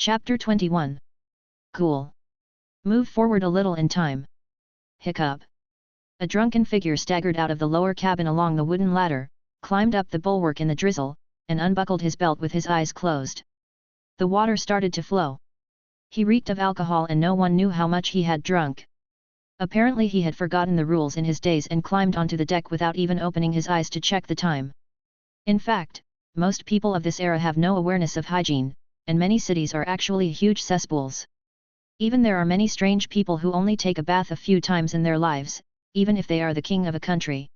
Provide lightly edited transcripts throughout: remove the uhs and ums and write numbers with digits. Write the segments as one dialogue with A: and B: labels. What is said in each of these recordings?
A: Chapter 21. Cool. Move forward a little in time. Hiccup. A drunken figure staggered out of the lower cabin along the wooden ladder, climbed up the bulwark in the drizzle, and unbuckled his belt with his eyes closed. The water started to flow. He reeked of alcohol and no one knew how much he had drunk. Apparently he had forgotten the rules in his days and climbed onto the deck without even opening his eyes to check the time. In fact, most people of this era have no awareness of hygiene, and many cities are actually huge cesspools. Even there are many strange people who only take a bath a few times in their lives, even if they are the king of a country.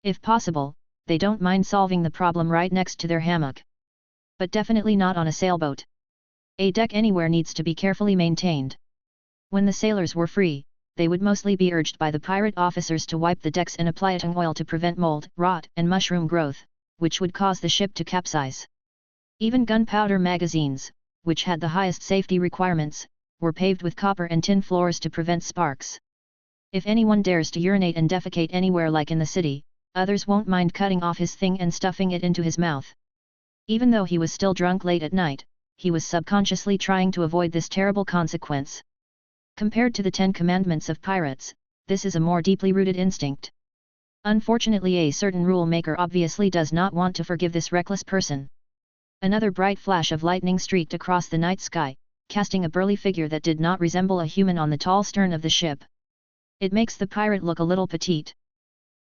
A: If possible, they don't mind solving the problem right next to their hammock. But definitely not on a sailboat. A deck anywhere needs to be carefully maintained. When the sailors were free, they would mostly be urged by the pirate officers to wipe the decks and apply tung oil to prevent mold, rot, and mushroom growth, which would cause the ship to capsize. Even gunpowder magazines, which had the highest safety requirements, were paved with copper and tin floors to prevent sparks. If anyone dares to urinate and defecate anywhere like in the city, others won't mind cutting off his thing and stuffing it into his mouth. Even though he was still drunk late at night, he was subconsciously trying to avoid this terrible consequence. Compared to the 10 Commandments of pirates, this is a more deeply rooted instinct. Unfortunately, a certain rule maker obviously does not want to forgive this reckless person. Another bright flash of lightning streaked across the night sky, casting a burly figure that did not resemble a human on the tall stern of the ship. It makes the pirate look a little petite.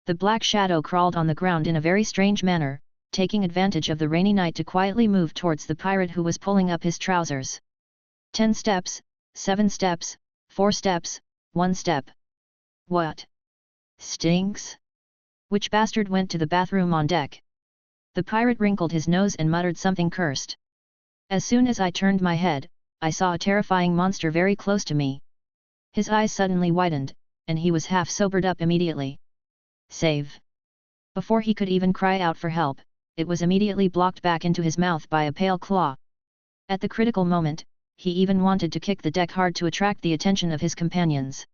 A: The black shadow crawled on the ground in a very strange manner, taking advantage of the rainy night to quietly move towards the pirate who was pulling up his trousers. 10 steps, 7 steps, 4 steps, 1 step. What? Stinks? Which bastard went to the bathroom on deck? The pirate wrinkled his nose and muttered something cursed. As soon as I turned my head, I saw a terrifying monster very close to me. His eyes suddenly widened, and he was half sobered up immediately. Save! Before he could even cry out for help, it was immediately blocked back into his mouth by a pale claw. At the critical moment, he even wanted to kick the deck hard to attract the attention of his companions.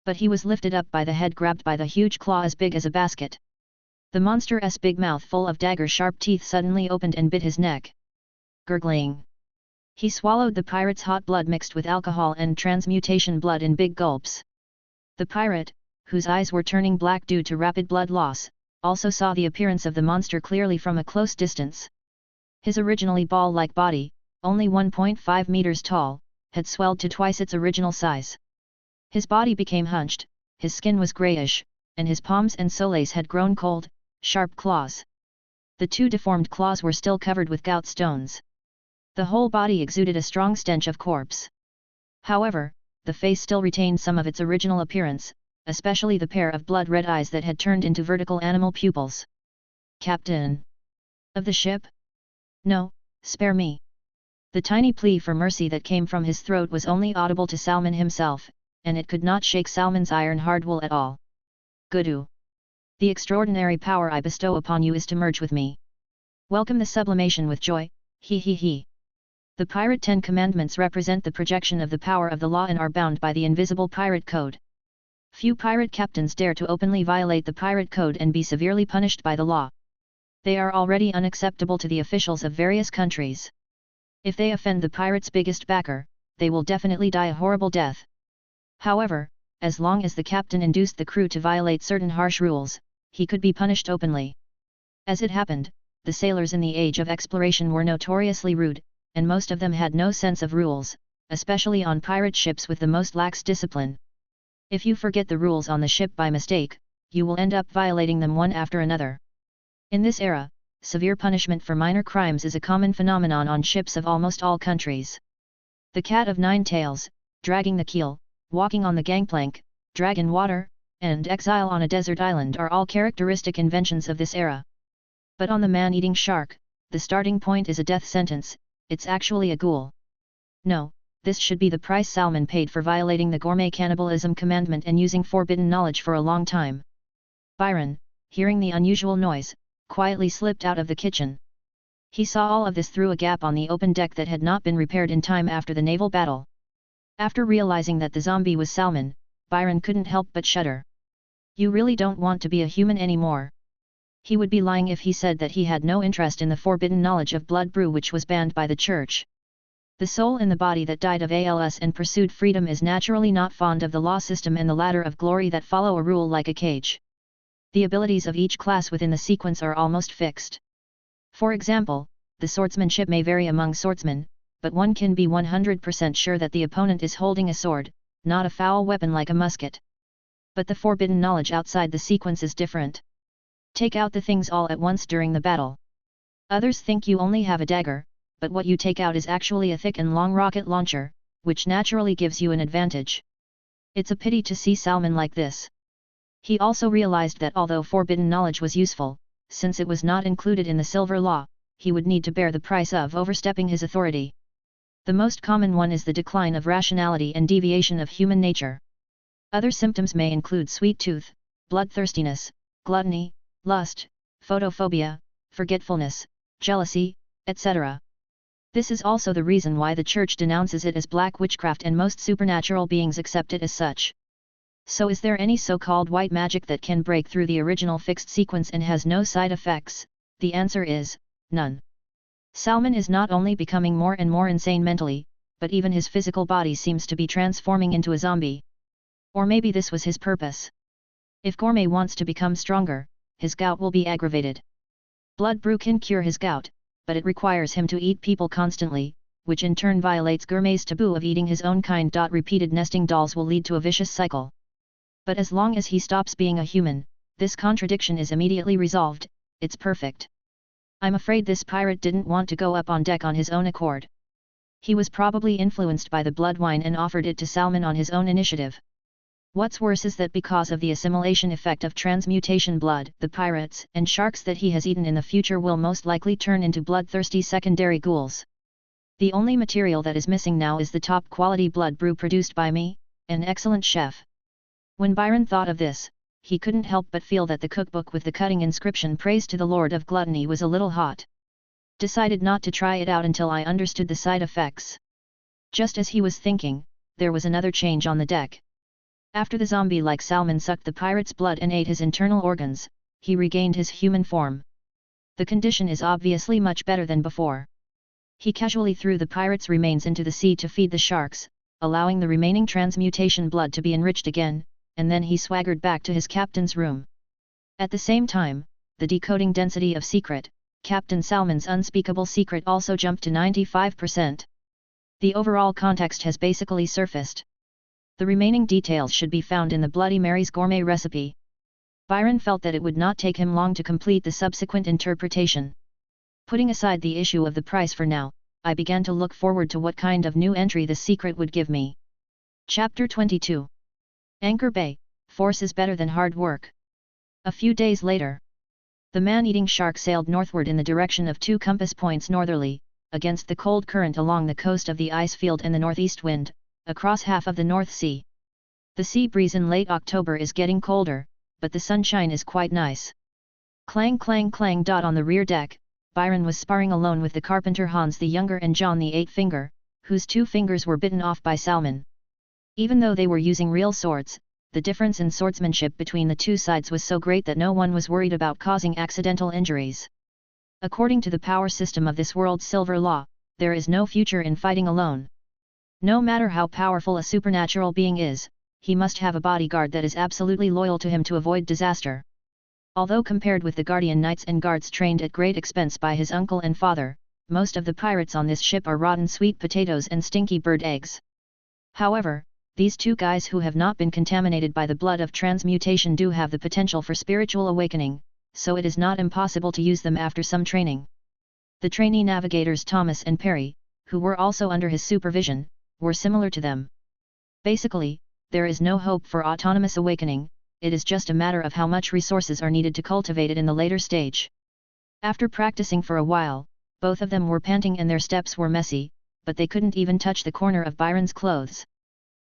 A: But he was lifted up by the head, grabbed by the huge claw as big as a basket. The monster's big mouth full of dagger-sharp teeth suddenly opened and bit his neck. Gurgling. He swallowed the pirate's hot blood mixed with alcohol and transmutation blood in big gulps. The pirate, whose eyes were turning black due to rapid blood loss, also saw the appearance of the monster clearly from a close distance. His originally ball-like body, only 1.5 meters tall, had swelled to twice its original size. His body became hunched, his skin was grayish, and his palms and soles had grown cold, sharp claws. The 2 deformed claws were still covered with gout stones. The whole body exuded a strong stench of corpse. However, the face still retained some of its original appearance, especially the pair of blood-red eyes that had turned into vertical animal pupils. Captain? Of the ship? No, spare me. The tiny plea for mercy that came from his throat was only audible to Salmon himself, and it could not shake Salmon's iron hard wool at all. Goodoo. The extraordinary power I bestow upon you is to merge with me. Welcome the sublimation with joy, he he he. The Pirate 10 Commandments represent the projection of the power of the law and are bound by the invisible pirate code. Few pirate captains dare to openly violate the pirate code and be severely punished by the law. They are already unacceptable to the officials of various countries. If they offend the pirate's biggest backer, they will definitely die a horrible death. However, as long as the captain induced the crew to violate certain harsh rules, he could be punished openly. As it happened, the sailors in the age of exploration were notoriously rude, and most of them had no sense of rules, especially on pirate ships with the most lax discipline. If you forget the rules on the ship by mistake, you will end up violating them one after another. In this era, severe punishment for minor crimes is a common phenomenon on ships of almost all countries. The cat of 9 tails, dragging the keel, walking on the gangplank, drag in water, and exile on a desert island are all characteristic inventions of this era. But on the man-eating shark, the starting point is a death sentence. It's actually a ghoul. No, this should be the price Salmon paid for violating the gourmet cannibalism commandment and using forbidden knowledge for a long time. Byron, hearing the unusual noise, quietly slipped out of the kitchen. He saw all of this through a gap on the open deck that had not been repaired in time after the naval battle. After realizing that the zombie was Salmon, Byron couldn't help but shudder. You really don't want to be a human anymore. He would be lying if he said that he had no interest in the forbidden knowledge of blood brew which was banned by the church. The soul in the body that died of ALS and pursued freedom is naturally not fond of the law system and the ladder of glory that follow a rule like a cage. The abilities of each class within the sequence are almost fixed. For example, the swordsmanship may vary among swordsmen, but one can be 100% sure that the opponent is holding a sword, not a foul weapon like a musket. But the forbidden knowledge outside the sequence is different. Take out the things all at once during the battle. Others think you only have a dagger, but what you take out is actually a thick and long rocket launcher, which naturally gives you an advantage. It's a pity to see Salmon like this. He also realized that although forbidden knowledge was useful, since it was not included in the silver law, he would need to bear the price of overstepping his authority. The most common one is the decline of rationality and deviation of human nature. Other symptoms may include sweet tooth, bloodthirstiness, gluttony, lust, photophobia, forgetfulness, jealousy, etc. This is also the reason why the Church denounces it as black witchcraft and most supernatural beings accept it as such. So is there any so-called white magic that can break through the original fixed sequence and has no side effects? The answer is, none. Salmon is not only becoming more and more insane mentally, but even his physical body seems to be transforming into a zombie. Or maybe this was his purpose. If Gourmet wants to become stronger, his gout will be aggravated. Blood brew can cure his gout, but it requires him to eat people constantly, which in turn violates Gourmet's taboo of eating his own kind. Repeated nesting dolls will lead to a vicious cycle. But as long as he stops being a human, this contradiction is immediately resolved. It's perfect. I'm afraid this pirate didn't want to go up on deck on his own accord. He was probably influenced by the blood wine and offered it to Salmon on his own initiative. What's worse is that because of the assimilation effect of transmutation blood, the pirates and sharks that he has eaten in the future will most likely turn into bloodthirsty secondary ghouls. The only material that is missing now is the top quality blood brew produced by me, an excellent chef. When Byron thought of this, he couldn't help but feel that the cookbook with the cutting inscription "Praise to the Lord of Gluttony" was a little hot. Decided not to try it out until I understood the side effects. Just as he was thinking, there was another change on the deck. After the zombie-like Salmon sucked the pirate's blood and ate his internal organs, he regained his human form. The condition is obviously much better than before. He casually threw the pirate's remains into the sea to feed the sharks, allowing the remaining transmutation blood to be enriched again, and then he swaggered back to his captain's room. At the same time, the decoding density of secret, Captain Salmon's unspeakable secret, also jumped to 95%. The overall context has basically surfaced. The remaining details should be found in the Bloody Mary's gourmet recipe. Byron felt that it would not take him long to complete the subsequent interpretation. Putting aside the issue of the price for now, I began to look forward to what kind of new entry the secret would give me. Chapter 22. Anchor Bay, force is better than hard work. A few days later, the man-eating shark sailed northward in the direction of 2 compass points northerly, against the cold current along the coast of the ice field and the northeast wind, across half of the North Sea. The sea breeze in late October is getting colder, but the sunshine is quite nice. Clang clang clang. On the rear deck, Byron was sparring alone with the carpenter Hans the Younger and John the Eight-Finger, whose 2 fingers were bitten off by Salmon. Even though they were using real swords, the difference in swordsmanship between the 2 sides was so great that no one was worried about causing accidental injuries. According to the power system of this world's silver law, there is no future in fighting alone. No matter how powerful a supernatural being is, he must have a bodyguard that is absolutely loyal to him to avoid disaster. Although compared with the guardian knights and guards trained at great expense by his uncle and father, most of the pirates on this ship are rotten sweet potatoes and stinky bird eggs. However, these 2 guys who have not been contaminated by the blood of transmutation do have the potential for spiritual awakening, so it is not impossible to use them after some training. The trainee navigators Thomas and Perry, who were also under his supervision, were similar to them. Basically, there is no hope for autonomous awakening, it is just a matter of how much resources are needed to cultivate it in the later stage. After practicing for a while, both of them were panting and their steps were messy, but they couldn't even touch the corner of Byron's clothes.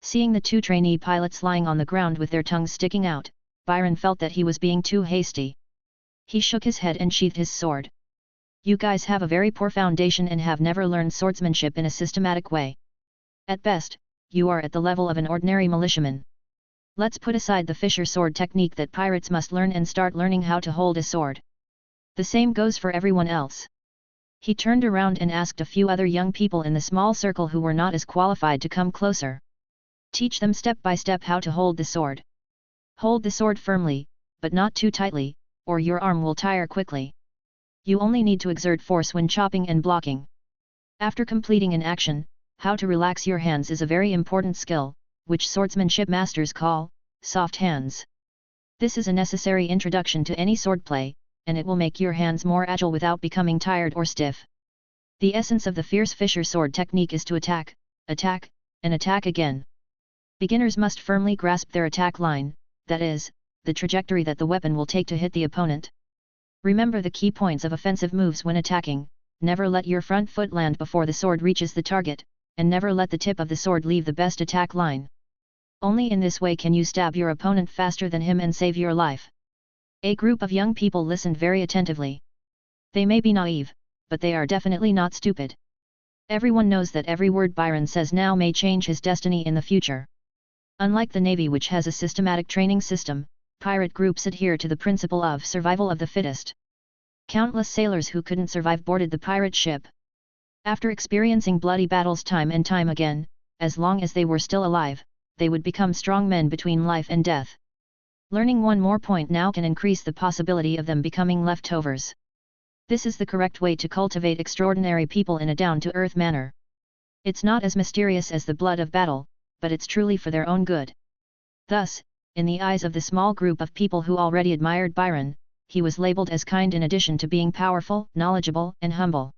A: Seeing the 2 trainee pilots lying on the ground with their tongues sticking out, Byron felt that he was being too hasty. He shook his head and sheathed his sword. You guys have a very poor foundation and have never learned swordsmanship in a systematic way. At best, you are at the level of an ordinary militiaman. Let's put aside the fisher sword technique that pirates must learn and start learning how to hold a sword. The same goes for everyone else. He turned around and asked a few other young people in the small circle who were not as qualified to come closer. Teach them step by step how to hold the sword. Hold the sword firmly, but not too tightly, or your arm will tire quickly. You only need to exert force when chopping and blocking. After completing an action, how to relax your hands is a very important skill, which swordsmanship masters call soft hands. This is a necessary introduction to any swordplay, and it will make your hands more agile without becoming tired or stiff. The essence of the fierce fisher sword technique is to attack, attack, and attack again. Beginners must firmly grasp their attack line, that is, the trajectory that the weapon will take to hit the opponent. Remember the key points of offensive moves when attacking: never let your front foot land before the sword reaches the target, and never let the tip of the sword leave the best attack line. Only in this way can you stab your opponent faster than him and save your life. A group of young people listened very attentively. They may be naive, but they are definitely not stupid. Everyone knows that every word Byron says now may change his destiny in the future. Unlike the Navy, which has a systematic training system, pirate groups adhere to the principle of survival of the fittest. Countless sailors who couldn't survive boarded the pirate ship. After experiencing bloody battles time and time again, as long as they were still alive, they would become strong men between life and death. Learning one more point now can increase the possibility of them becoming leftovers. This is the correct way to cultivate extraordinary people in a down-to-earth manner. It's not as mysterious as the blood of battle, but it's truly for their own good. Thus, in the eyes of the small group of people who already admired Byron, he was labeled as kind in addition to being powerful, knowledgeable, and humble.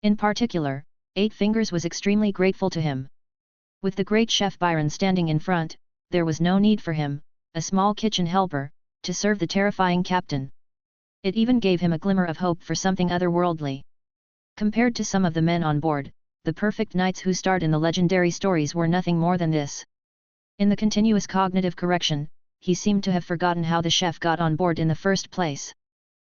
A: In particular, Eight Fingers was extremely grateful to him. With the great chef Byron standing in front, there was no need for him, a small kitchen helper, to serve the terrifying captain. It even gave him a glimmer of hope for something otherworldly. Compared to some of the men on board, the perfect knights who starred in the legendary stories were nothing more than this. In the continuous cognitive correction, he seemed to have forgotten how the chef got on board in the first place.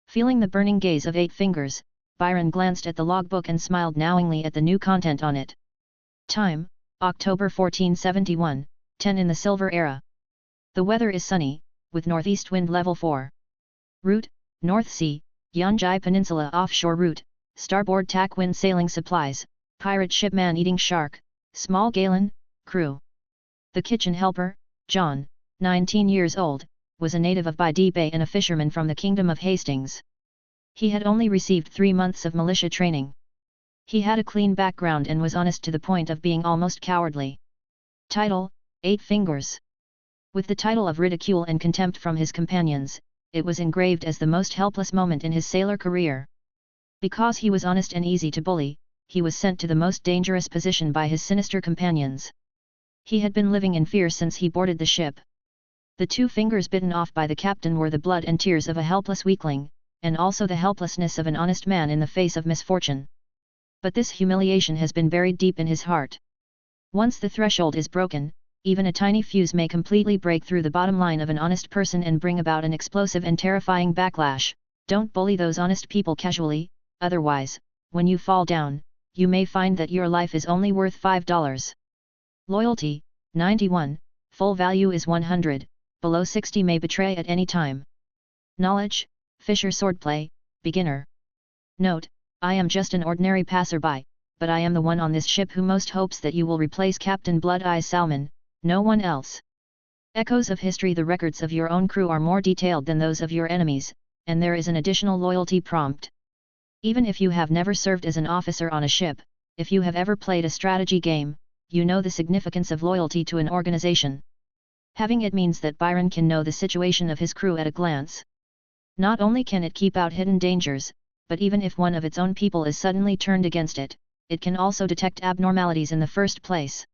A: Feeling the burning gaze of Eight Fingers, Byron glanced at the logbook and smiled knowingly at the new content on it. Time: October 1471, 10 in the Silver Era. The weather is sunny, with northeast wind level 4. Route: North Sea, Yanjai Peninsula offshore route, starboard tack wind sailing supplies, pirate ship man-eating shark, small gallon, crew. The kitchen helper, John, 19 years old, was a native of Bide Bay and a fisherman from the Kingdom of Hastings. He had only received 3 months of militia training. He had a clean background and was honest to the point of being almost cowardly. Title: Eight Fingers. With the title of ridicule and contempt from his companions, it was engraved as the most helpless moment in his sailor career. Because he was honest and easy to bully, he was sent to the most dangerous position by his sinister companions. He had been living in fear since he boarded the ship. The 2 fingers bitten off by the captain were the blood and tears of a helpless weakling, and also the helplessness of an honest man in the face of misfortune. But this humiliation has been buried deep in his heart. Once the threshold is broken, even a tiny fuse may completely break through the bottom line of an honest person and bring about an explosive and terrifying backlash. Don't bully those honest people casually, otherwise, when you fall down, you may find that your life is only worth $5. Loyalty: 91, full value is 100, below 60 may betray at any time. Knowledge: fisher swordplay, beginner. Note: I am just an ordinary passerby, but I am the one on this ship who most hopes that you will replace Captain Blood Eyes Salmon, no one else. Echoes of history: the records of your own crew are more detailed than those of your enemies, and there is an additional loyalty prompt. Even if you have never served as an officer on a ship, if you have ever played a strategy game, you know the significance of loyalty to an organization. Having it means that Byron can know the situation of his crew at a glance. Not only can it keep out hidden dangers, but even if one of its own people is suddenly turned against it, it can also detect abnormalities in the first place.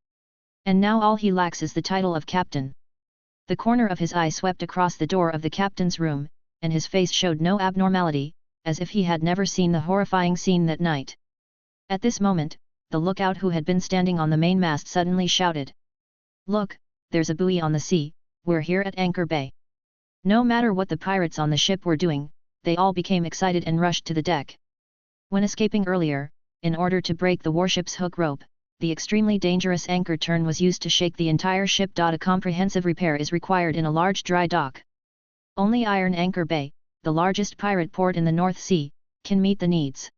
A: And now all he lacks is the title of captain. The corner of his eye swept across the door of the captain's room, and his face showed no abnormality, as if he had never seen the horrifying scene that night. At this moment, the lookout who had been standing on the mainmast suddenly shouted, "Look, there's a buoy on the sea, we're here at Anchor Bay." No matter what the pirates on the ship were doing, they all became excited and rushed to the deck. When escaping earlier, in order to break the warship's hook rope, the extremely dangerous anchor turn was used to shake the entire ship. A comprehensive repair is required in a large dry dock. Only Iron Anchor Bay, the largest pirate port in the North Sea, can meet the needs.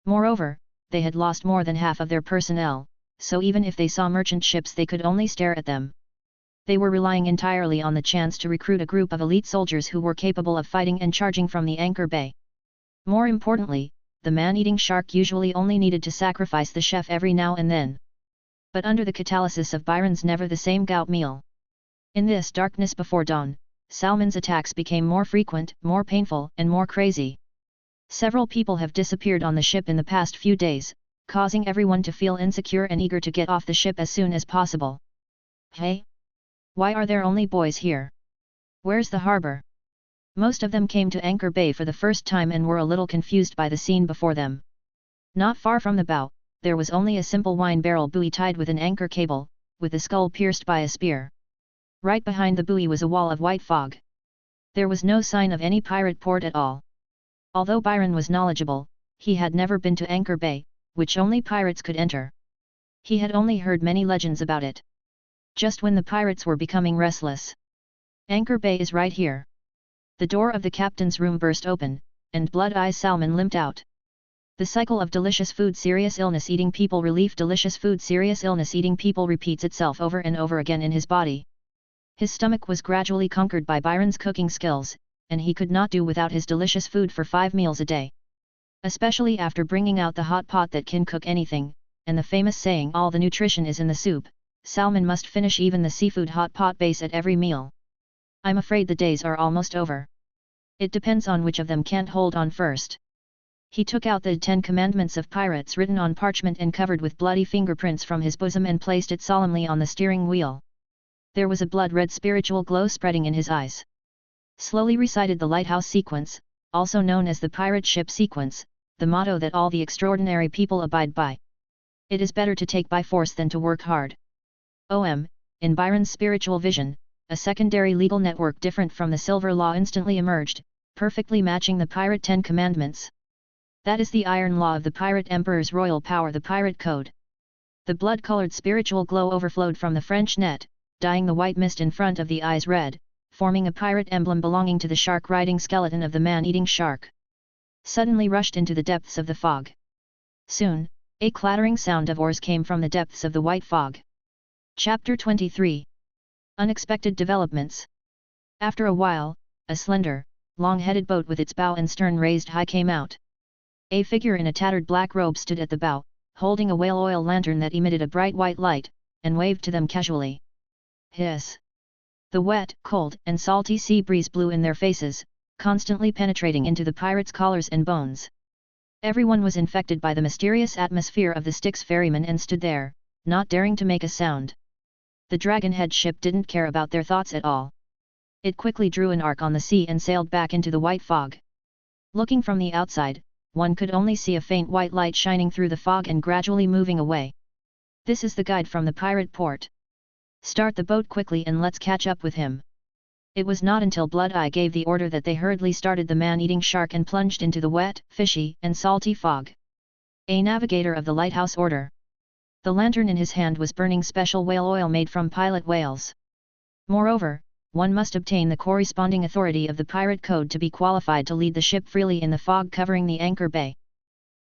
A: Moreover, they had lost more than half of their personnel, so even if they saw merchant ships they could only stare at them. They were relying entirely on the chance to recruit a group of elite soldiers who were capable of fighting and charging from the anchor bay. More importantly, the man-eating shark usually only needed to sacrifice the chef every now and then. But under the catalysis of Byron's never the same gout meal. In this darkness before dawn, Salmon's attacks became more frequent, more painful, and more crazy. Several people have disappeared on the ship in the past few days, causing everyone to feel insecure and eager to get off the ship as soon as possible. Hey? Why are there only boys here? Where's the harbor? Most of them came to Anchor Bay for the first time and were a little confused by the scene before them. Not far from the bow, there was only a simple wine barrel buoy tied with an anchor cable, with the skull pierced by a spear. Right behind the buoy was a wall of white fog. There was no sign of any pirate port at all. Although Byron was knowledgeable, he had never been to Anchor Bay, which only pirates could enter. He had only heard many legends about it. Just when the pirates were becoming restless. Anchor Bay is right here. The door of the captain's room burst open, and Blood-Eyes Salmon limped out. The cycle of delicious food serious illness eating people relief delicious food serious illness eating people repeats itself over and over again in his body. His stomach was gradually conquered by Byron's cooking skills, and he could not do without his delicious food for 5 meals a day. Especially after bringing out the hot pot that can cook anything, and the famous saying all the nutrition is in the soup, Salmon must finish even the seafood hot pot base at every meal. I'm afraid the days are almost over. It depends on which of them can't hold on first. He took out the 10 Commandments of Pirates written on parchment and covered with bloody fingerprints from his bosom and placed it solemnly on the steering wheel. There was a blood-red spiritual glow spreading in his eyes. Slowly recited the lighthouse sequence, also known as the pirate ship sequence, the motto that all the extraordinary people abide by. It is better to take by force than to work hard. In Byron's spiritual vision, a secondary legal network different from the silver law instantly emerged, perfectly matching the pirate 10 Commandments. That is the iron law of the pirate emperor's royal power, the pirate code. The blood-colored spiritual glow overflowed from the French net, dyeing the white mist in front of the eyes red, forming a pirate emblem belonging to the shark-riding skeleton of the man-eating shark. Suddenly rushed into the depths of the fog. Soon, a clattering sound of oars came from the depths of the white fog. Chapter 23. Unexpected developments. After a while, a slender, long-headed boat with its bow and stern raised high came out. A figure in a tattered black robe stood at the bow, holding a whale oil lantern that emitted a bright white light, and waved to them casually. Hiss! The wet, cold, and salty sea breeze blew in their faces, constantly penetrating into the pirates' collars and bones. Everyone was infected by the mysterious atmosphere of the Styx ferryman and stood there, not daring to make a sound. The dragonhead ship didn't care about their thoughts at all. It quickly drew an arc on the sea and sailed back into the white fog. Looking from the outside, one could only see a faint white light shining through the fog and gradually moving away. This is the guide from the pirate port. Start the boat quickly and let's catch up with him. It was not until Blood-Eye gave the order that they hurriedly started the man-eating shark and plunged into the wet, fishy, and salty fog. A navigator of the lighthouse order. The lantern in his hand was burning special whale oil made from pilot whales. Moreover, one must obtain the corresponding authority of the pirate code to be qualified to lead the ship freely in the fog covering the Anchor Bay.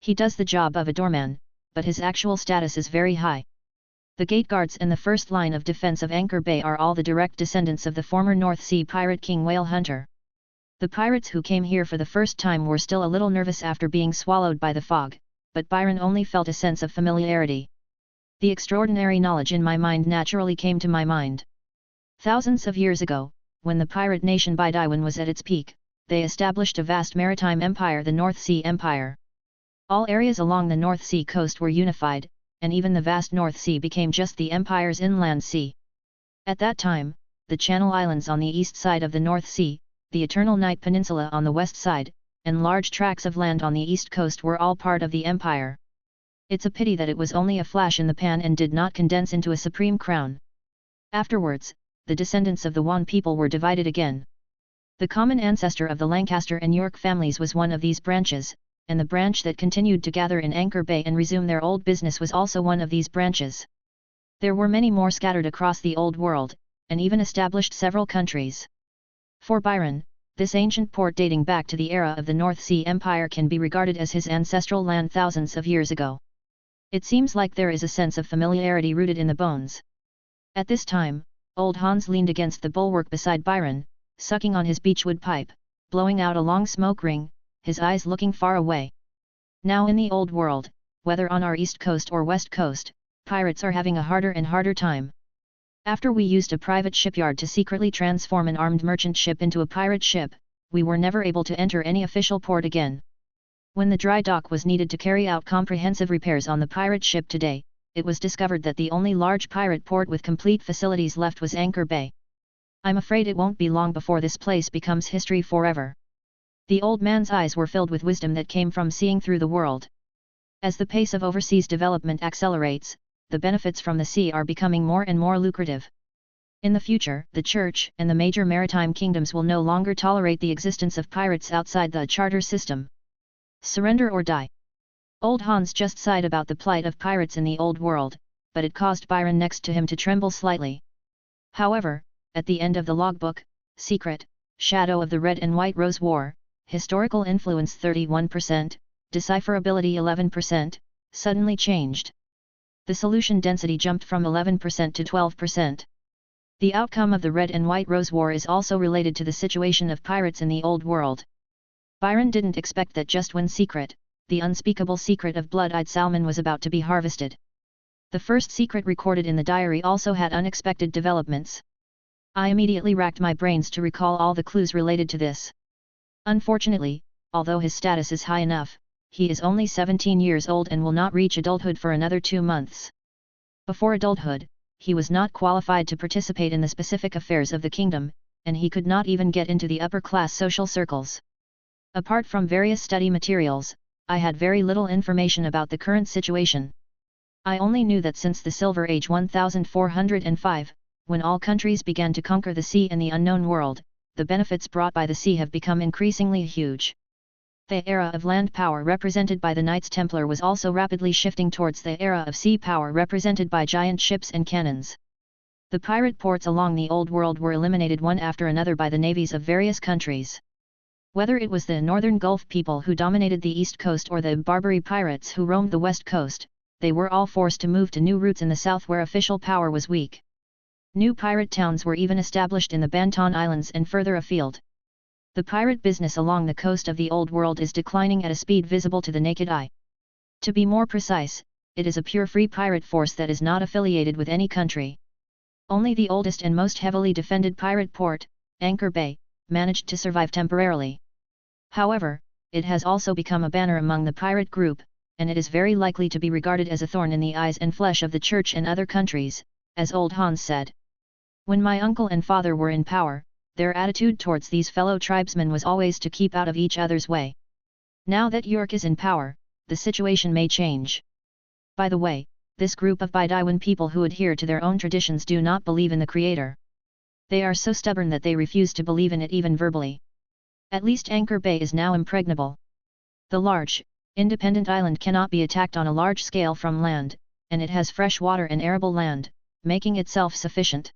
A: He does the job of a doorman, but his actual status is very high. The gate guards and the first line of defense of Anchor Bay are all the direct descendants of the former North Sea pirate king Whale Hunter. The pirates who came here for the first time were still a little nervous after being swallowed by the fog, but Byron only felt a sense of familiarity. The extraordinary knowledge in my mind naturally came to my mind. Thousands of years ago, when the pirate nation Byron was at its peak, they established a vast maritime empire, the North Sea Empire. All areas along the North Sea coast were unified, and even the vast North Sea became just the empire's inland sea. At that time, the Channel Islands on the east side of the North Sea, the Eternal Night Peninsula on the west side, and large tracts of land on the east coast were all part of the empire. It's a pity that it was only a flash in the pan and did not condense into a supreme crown. Afterwards, the descendants of the Wan people were divided again. The common ancestor of the Lancaster and York families was one of these branches, and the branch that continued to gather in Anchor Bay and resume their old business was also one of these branches. There were many more scattered across the old world, and even established several countries. For Byron, This ancient port dating back to the era of the North Sea Empire can be regarded as his ancestral land thousands of years ago. It seems like there is a sense of familiarity rooted in the bones. At this time, old Hans leaned against the bulwark beside Byron, sucking on his beechwood pipe, blowing out a long smoke ring, his eyes looking far away. Now in the old world, whether on our east coast or west coast, pirates are having a harder and harder time. After we used a private shipyard to secretly transform an armed merchant ship into a pirate ship, we were never able to enter any official port again. When the dry dock was needed to carry out comprehensive repairs on the pirate ship today, it was discovered that the only large pirate port with complete facilities left was Anchor Bay. I'm afraid it won't be long before this place becomes history forever. The old man's eyes were filled with wisdom that came from seeing through the world. As the pace of overseas development accelerates, the benefits from the sea are becoming more and more lucrative. In the future, the Church and the major maritime kingdoms will no longer tolerate the existence of pirates outside the charter system. Surrender or die. Old Hans just sighed about the plight of pirates in the old world, but it caused Byron next to him to tremble slightly. However, at the end of the logbook, secret, shadow of the Red and White Rose War, historical influence 31%, decipherability 11%, suddenly changed. The solution density jumped from 11% to 12%. The outcome of the Red and White Rose War is also related to the situation of pirates in the old world. Byron didn't expect that just when secret, the unspeakable secret of blood-eyed salmon was about to be harvested. The first secret recorded in the diary also had unexpected developments. I immediately racked my brains to recall all the clues related to this. Unfortunately, although his status is high enough, he is only 17 years old and will not reach adulthood for another 2 months. Before adulthood, he was not qualified to participate in the specific affairs of the kingdom, and he could not even get into the upper-class social circles. Apart from various study materials, I had very little information about the current situation. I only knew that since the Silver Age 1405, when all countries began to conquer the sea and the unknown world, the benefits brought by the sea have become increasingly huge. The era of land power represented by the Knights Templar was also rapidly shifting towards the era of sea power represented by giant ships and cannons. The pirate ports along the Old World were eliminated one after another by the navies of various countries. Whether it was the Northern Gulf people who dominated the East Coast or the Barbary pirates who roamed the West Coast, they were all forced to move to new routes in the south where official power was weak. New pirate towns were even established in the Banton Islands and further afield. The pirate business along the coast of the Old World is declining at a speed visible to the naked eye. To be more precise, it is a pure free pirate force that is not affiliated with any country. Only the oldest and most heavily defended pirate port, Anchor Bay, managed to survive temporarily. However, it has also become a banner among the pirate group, and it is very likely to be regarded as a thorn in the eyes and flesh of the Church and other countries, as old Hans said. When my uncle and father were in power, their attitude towards these fellow tribesmen was always to keep out of each other's way. Now that York is in power, the situation may change. By the way, this group of Bedouin people who adhere to their own traditions do not believe in the Creator. They are so stubborn that they refuse to believe in it even verbally. At least Anchor Bay is now impregnable. The large, independent island cannot be attacked on a large scale from land, and it has fresh water and arable land, making it self-sufficient.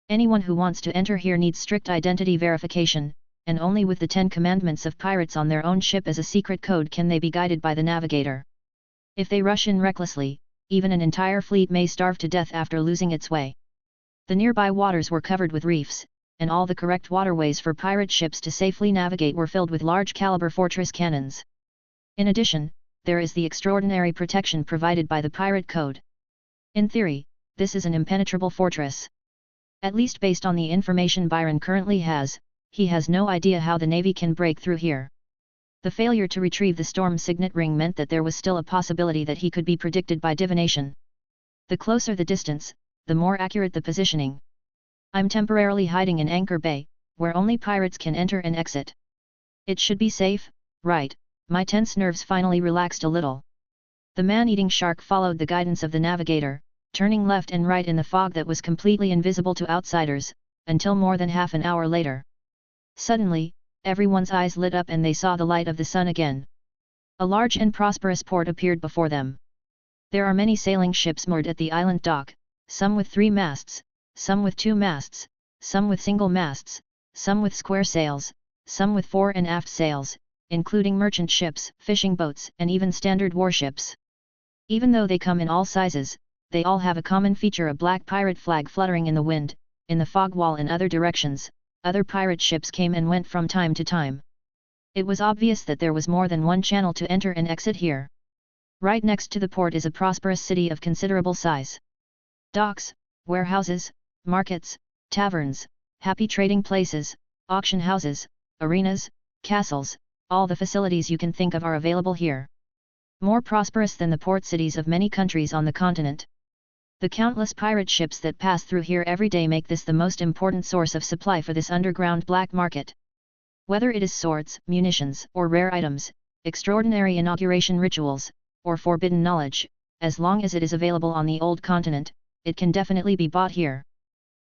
A: Anyone who wants to enter here needs strict identity verification, and only with the 10 Commandments of pirates on their own ship as a secret code can they be guided by the navigator. If they rush in recklessly, even an entire fleet may starve to death after losing its way. The nearby waters were covered with reefs, and all the correct waterways for pirate ships to safely navigate were filled with large-caliber fortress cannons. In addition, there is the extraordinary protection provided by the Pirate Code. In theory, this is an impenetrable fortress. At least based on the information Byron currently has, he has no idea how the Navy can break through here. The failure to retrieve the storm signet ring meant that there was still a possibility that he could be predicted by divination. The closer the distance, the more accurate the positioning. I'm temporarily hiding in Anchor Bay, where only pirates can enter and exit. It should be safe, right? My tense nerves finally relaxed a little. The man-eating shark followed the guidance of the navigator, turning left and right in the fog that was completely invisible to outsiders, until more than half an hour later. Suddenly, everyone's eyes lit up and they saw the light of the sun again. A large and prosperous port appeared before them. There are many sailing ships moored at the island dock, some with 3 masts, some with 2 masts, some with single masts, some with square sails, some with fore and aft sails, including merchant ships, fishing boats, and even standard warships. Even though they come in all sizes, they all have a common feature: a black pirate flag fluttering in the wind. In the fog wall in other directions, other pirate ships came and went from time to time. It was obvious that there was more than one channel to enter and exit here. Right next to the port is a prosperous city of considerable size. Docks, warehouses, markets, taverns, happy trading places, auction houses, arenas, castles, all the facilities you can think of are available here. More prosperous than the port cities of many countries on the continent. The countless pirate ships that pass through here every day make this the most important source of supply for this underground black market. Whether it is swords, munitions, or rare items, extraordinary inauguration rituals, or forbidden knowledge, as long as it is available on the old continent, it can definitely be bought here.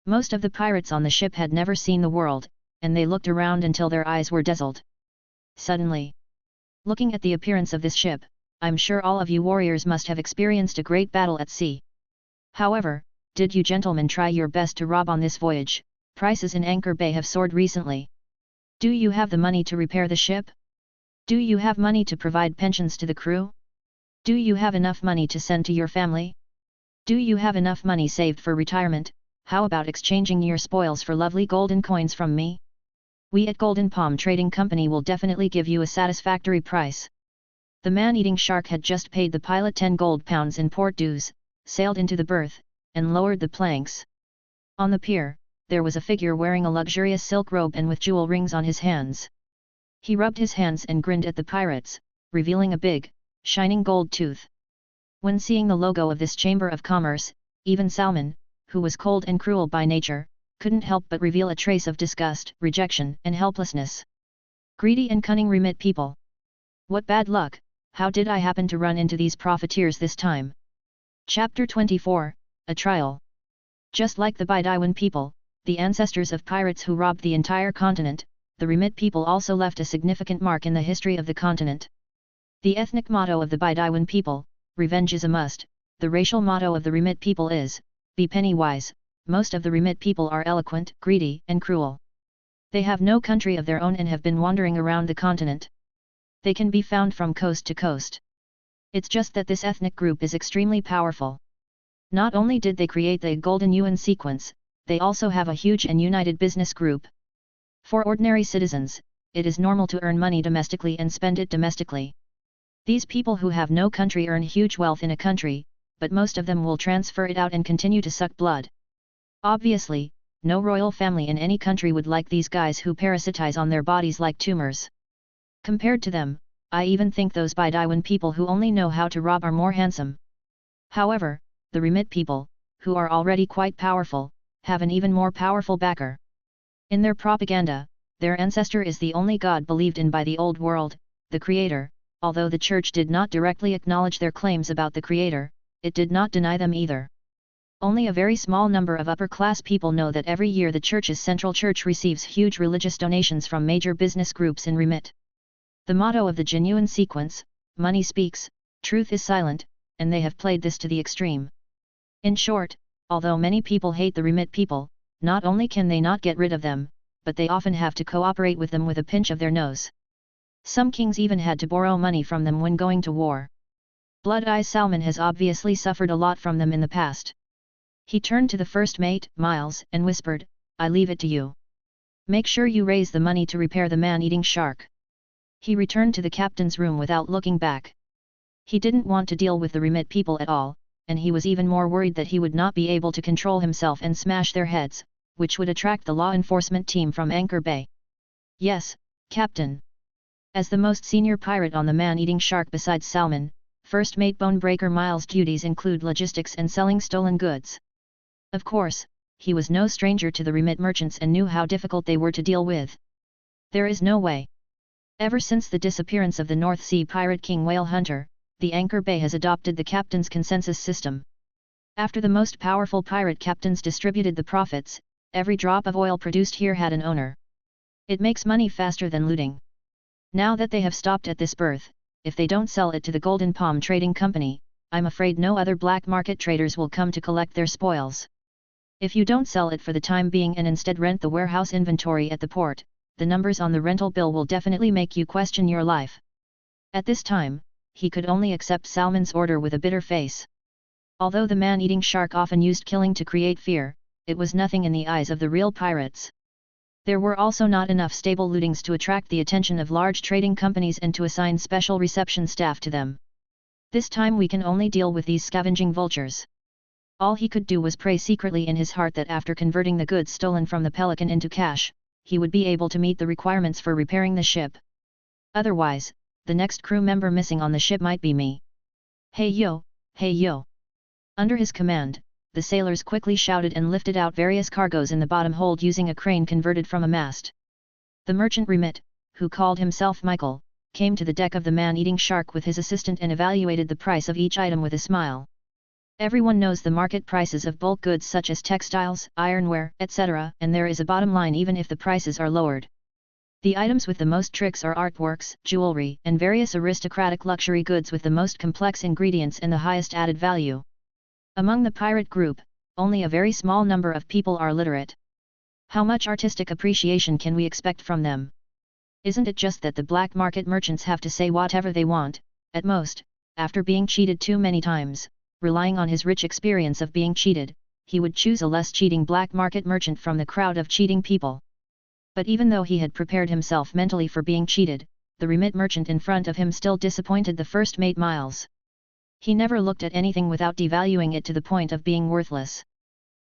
A: Most of the pirates on the ship had never seen the world, and they looked around until their eyes were dazzled. Suddenly, looking at the appearance of this ship, I'm sure all of you warriors must have experienced a great battle at sea. However, did you gentlemen try your best to rob on this voyage? Prices in Anchor Bay have soared recently. Do you have the money to repair the ship? Do you have money to provide pensions to the crew? Do you have enough money to send to your family? Do you have enough money saved for retirement? How about exchanging your spoils for lovely golden coins from me? We at Golden Palm Trading Company will definitely give you a satisfactory price. The man-eating shark had just paid the pilot 10 gold pounds in port dues, sailed into the berth, and lowered the planks. On the pier, there was a figure wearing a luxurious silk robe and with jewel rings on his hands. He rubbed his hands and grinned at the pirates, revealing a big, shining gold tooth. When seeing the logo of this Chamber of Commerce, even Salmon, who was cold and cruel by nature, couldn't help but reveal a trace of disgust, rejection, and helplessness. Greedy and cunning remit people. What bad luck! How did I happen to run into these profiteers this time? Chapter 24, A Trial. Just like the Byron people, the ancestors of pirates who robbed the entire continent, the remit people also left a significant mark in the history of the continent. The ethnic motto of the Byron people, revenge is a must. The racial motto of the remit people is, be penny wise. Most of the remit people are eloquent, greedy, and cruel. They have no country of their own and have been wandering around the continent. They can be found from coast to coast. It's just that this ethnic group is extremely powerful. Not only did they create the Golden UN sequence, they also have a huge and united business group. For ordinary citizens, it is normal to earn money domestically and spend it domestically. These people who have no country earn huge wealth in a country, but most of them will transfer it out and continue to suck blood. Obviously, no royal family in any country would like these guys who parasitize on their bodies like tumors. Compared to them, I even think those Byron people who only know how to rob are more handsome. However, the remit people, who are already quite powerful, have an even more powerful backer. In their propaganda, their ancestor is the only god believed in by the old world, the Creator. Although the Church did not directly acknowledge their claims about the Creator, it did not deny them either. Only a very small number of upper-class people know that every year the Church's central church receives huge religious donations from major business groups in remit. The motto of the genuine sequence, money speaks, truth is silent, and they have played this to the extreme. In short, although many people hate the remit people, not only can they not get rid of them, but they often have to cooperate with them with a pinch of their nose. Some kings even had to borrow money from them when going to war. Blood Eyes Salmon has obviously suffered a lot from them in the past. He turned to the first mate, Miles, and whispered, I leave it to you. Make sure you raise the money to repair the man-eating shark. He returned to the captain's room without looking back. He didn't want to deal with the remit people at all, and he was even more worried that he would not be able to control himself and smash their heads, which would attract the law enforcement team from Anchor Bay. Yes, Captain. As the most senior pirate on the man-eating shark besides Salmon, First Mate Bonebreaker Miles' duties include logistics and selling stolen goods. Of course, he was no stranger to the remit merchants and knew how difficult they were to deal with. There is no way. Ever since the disappearance of the North Sea pirate king Whale Hunter, the Anchor Bay has adopted the captain's consensus system. After the most powerful pirate captains distributed the profits, every drop of oil produced here had an owner. It makes money faster than looting. Now that they have stopped at this berth, if they don't sell it to the Golden Palm Trading Company, I'm afraid no other black market traders will come to collect their spoils. If you don't sell it for the time being and instead rent the warehouse inventory at the port, the numbers on the rental bill will definitely make you question your life. At this time, he could only accept Salmon's order with a bitter face. Although the man-eating shark often used killing to create fear, it was nothing in the eyes of the real pirates. There were also not enough stable lootings to attract the attention of large trading companies and to assign special reception staff to them. This time we can only deal with these scavenging vultures. All he could do was pray secretly in his heart that after converting the goods stolen from the Pelican into cash, he would be able to meet the requirements for repairing the ship. Otherwise, the next crew member missing on the ship might be me. Hey yo, hey yo. Under his command, the sailors quickly shouted and lifted out various cargoes in the bottom hold using a crane converted from a mast. The merchant Remit, who called himself Michael, came to the deck of the man-eating shark with his assistant and evaluated the price of each item with a smile. Everyone knows the market prices of bulk goods such as textiles, ironware, etc., and there is a bottom line even if the prices are lowered. The items with the most tricks are artworks, jewelry, and various aristocratic luxury goods with the most complex ingredients and the highest added value. Among the pirate group, only a very small number of people are literate. How much artistic appreciation can we expect from them? Isn't it just that the black market merchants have to say whatever they want, at most, after being cheated too many times? Relying on his rich experience of being cheated, he would choose a less cheating black market merchant from the crowd of cheating people. But even though he had prepared himself mentally for being cheated, the remit merchant in front of him still disappointed the first mate Miles. He never looked at anything without devaluing it to the point of being worthless.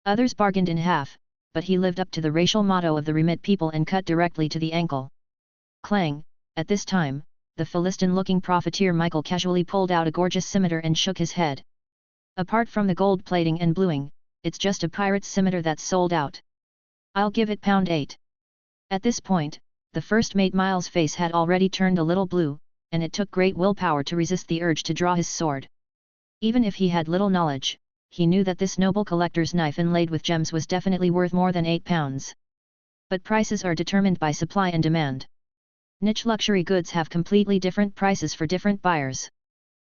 A: Others bargained in half, but he lived up to the racial motto of the remit people and cut directly to the ankle. Clang! At this time, the Philistine-looking profiteer Michael casually pulled out a gorgeous scimitar and shook his head. Apart from the gold plating and bluing, it's just a pirate's scimitar that's sold out. I'll give it £8. At this point, the first mate Miles' face had already turned a little blue, and it took great willpower to resist the urge to draw his sword. Even if he had little knowledge, he knew that this noble collector's knife inlaid with gems was definitely worth more than £8. But prices are determined by supply and demand. Niche luxury goods have completely different prices for different buyers.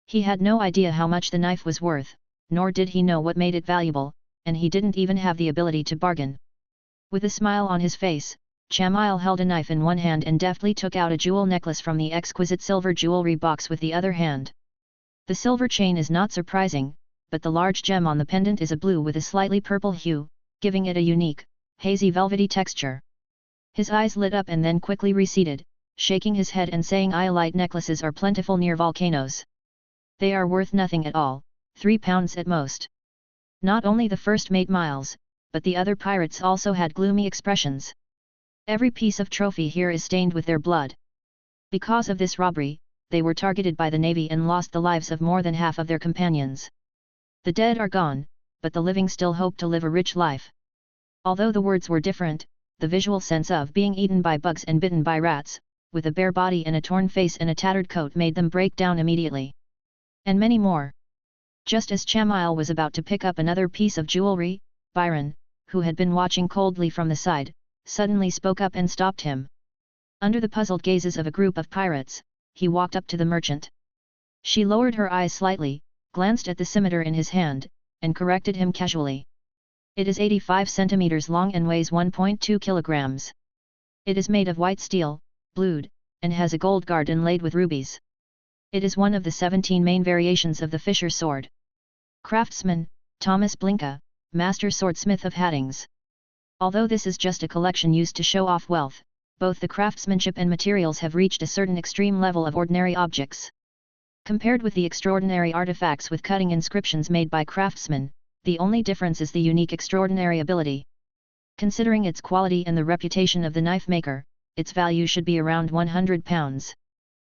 A: He had no idea how much the knife was worth, nor did he know what made it valuable, and he didn't even have the ability to bargain. With a smile on his face, Chamile held a knife in one hand and deftly took out a jewel necklace from the exquisite silver jewelry box with the other hand. The silver chain is not surprising, but the large gem on the pendant is a blue with a slightly purple hue, giving it a unique, hazy velvety texture. His eyes lit up and then quickly receded, shaking his head and saying iolite necklaces are plentiful near volcanoes. They are worth nothing at all, £3 at most. Not only the first mate Miles, but the other pirates also had gloomy expressions. Every piece of trophy here is stained with their blood. Because of this robbery, they were targeted by the navy and lost the lives of more than half of their companions. The dead are gone, but the living still hope to live a rich life. Although the words were different, the visual sense of being eaten by bugs and bitten by rats, with a bare body and a torn face and a tattered coat made them break down immediately. And many more. Just as Chamile was about to pick up another piece of jewelry, Byron, who had been watching coldly from the side, suddenly spoke up and stopped him. Under the puzzled gazes of a group of pirates, he walked up to the merchant. She lowered her eyes slightly, glanced at the scimitar in his hand, and corrected him casually. It is 85 centimeters long and weighs 1.2 kilograms. It is made of white steel, blued, and has a gold guard inlaid with rubies. It is one of the 17 main variations of the Fisher sword. Craftsman, Thomas Blinka, Master Swordsmith of Haddings. Although this is just a collection used to show off wealth, both the craftsmanship and materials have reached a certain extreme level of ordinary objects. Compared with the extraordinary artifacts with cutting inscriptions made by craftsmen, the only difference is the unique extraordinary ability. Considering its quality and the reputation of the knife maker, its value should be around £100.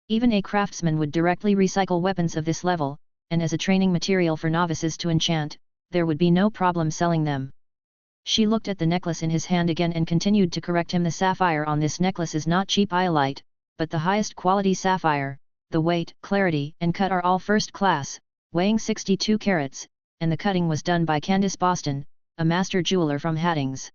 A: Even a craftsman would directly recycle weapons of this level, and as a training material for novices to enchant, there would be no problem selling them. She looked at the necklace in his hand again and continued to correct him. The sapphire on this necklace is not cheap iolite, but the highest quality sapphire. The weight, clarity, and cut are all first class, weighing 62 carats, and the cutting was done by Candace Boston, a master jeweler from Haddings.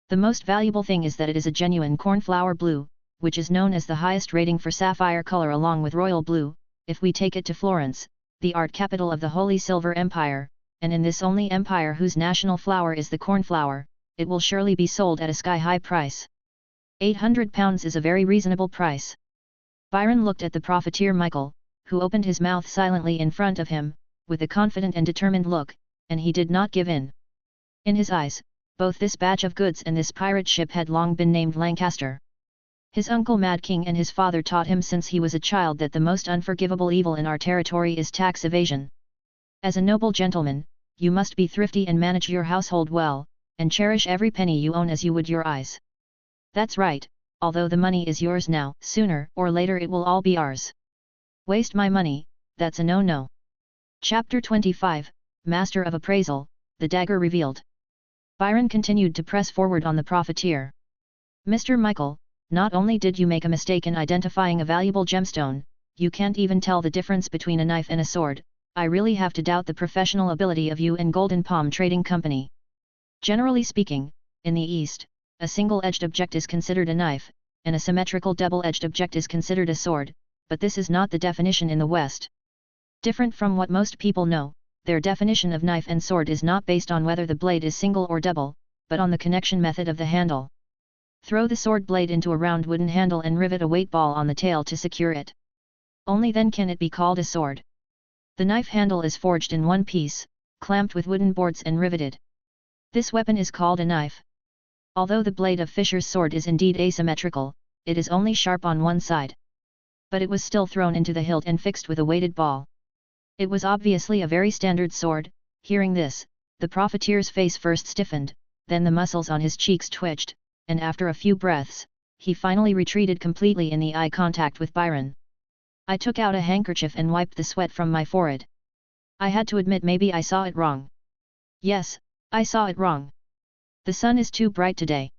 A: The most valuable thing is that it is a genuine cornflower blue, which is known as the highest rating for sapphire color along with royal blue. If we take it to Florence, the art capital of the Holy Silver Empire, and in this only empire whose national flower is the cornflower, it will surely be sold at a sky-high price. £800 is a very reasonable price. Byron looked at the profiteer Michael, who opened his mouth silently in front of him, with a confident and determined look, and he did not give in. In his eyes, both this batch of goods and this pirate ship had long been named Lancaster. His uncle Mad King and his father taught him since he was a child that the most unforgivable evil in our territory is tax evasion. As a noble gentleman, you must be thrifty and manage your household well, and cherish every penny you own as you would your eyes. That's right, although the money is yours now, sooner or later it will all be ours. Waste my money, that's a no-no. Chapter 25, Master of Appraisal, the Dagger Revealed. Byron continued to press forward on the profiteer. Mr. Michael, not only did you make a mistake in identifying a valuable gemstone, you can't even tell the difference between a knife and a sword. I really have to doubt the professional ability of you and Golden Palm Trading Company. Generally speaking, in the East, a single-edged object is considered a knife, and a symmetrical double-edged object is considered a sword, but this is not the definition in the West. Different from what most people know, their definition of knife and sword is not based on whether the blade is single or double, but on the connection method of the handle. Throw the sword blade into a round wooden handle and rivet a weight ball on the tail to secure it. Only then can it be called a sword. The knife handle is forged in one piece, clamped with wooden boards and riveted. This weapon is called a knife. Although the blade of Fisher's sword is indeed asymmetrical, it is only sharp on one side. But it was still thrown into the hilt and fixed with a weighted ball. It was obviously a very standard sword. Hearing this, the profiteer's face first stiffened, then the muscles on his cheeks twitched, and after a few breaths, he finally retreated completely in the eye contact with Byron. I took out a handkerchief and wiped the sweat from my forehead. I had to admit maybe I saw it wrong. Yes, I saw it wrong. The sun is too bright today.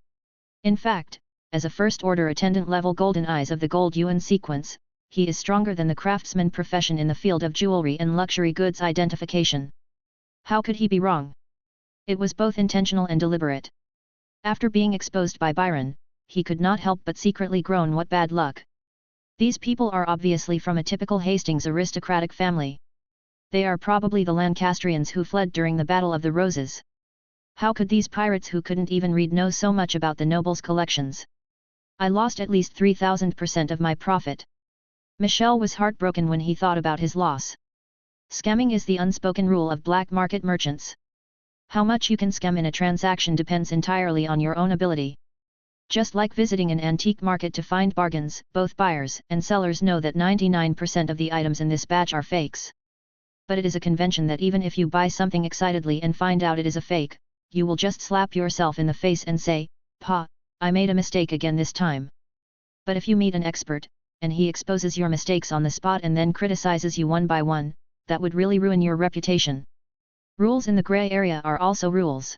A: In fact, as a first-order attendant-level golden eyes of the gold Yuan sequence, he is stronger than the craftsman profession in the field of jewelry and luxury goods identification. How could he be wrong? It was both intentional and deliberate. After being exposed by Byron, he could not help but secretly groan what bad luck. These people are obviously from a typical Hastings aristocratic family. They are probably the Lancastrians who fled during the Battle of the Roses. How could these pirates who couldn't even read know so much about the nobles' collections? I lost at least 3,000% of my profit. Michel was heartbroken when he thought about his loss. Scamming is the unspoken rule of black market merchants. How much you can scam in a transaction depends entirely on your own ability. Just like visiting an antique market to find bargains, both buyers and sellers know that 99% of the items in this batch are fakes. But it is a convention that even if you buy something excitedly and find out it is a fake, you will just slap yourself in the face and say, "Pa, I made a mistake again this time." But if you meet an expert, and he exposes your mistakes on the spot and then criticizes you one by one, that would really ruin your reputation. Rules in the gray area are also rules.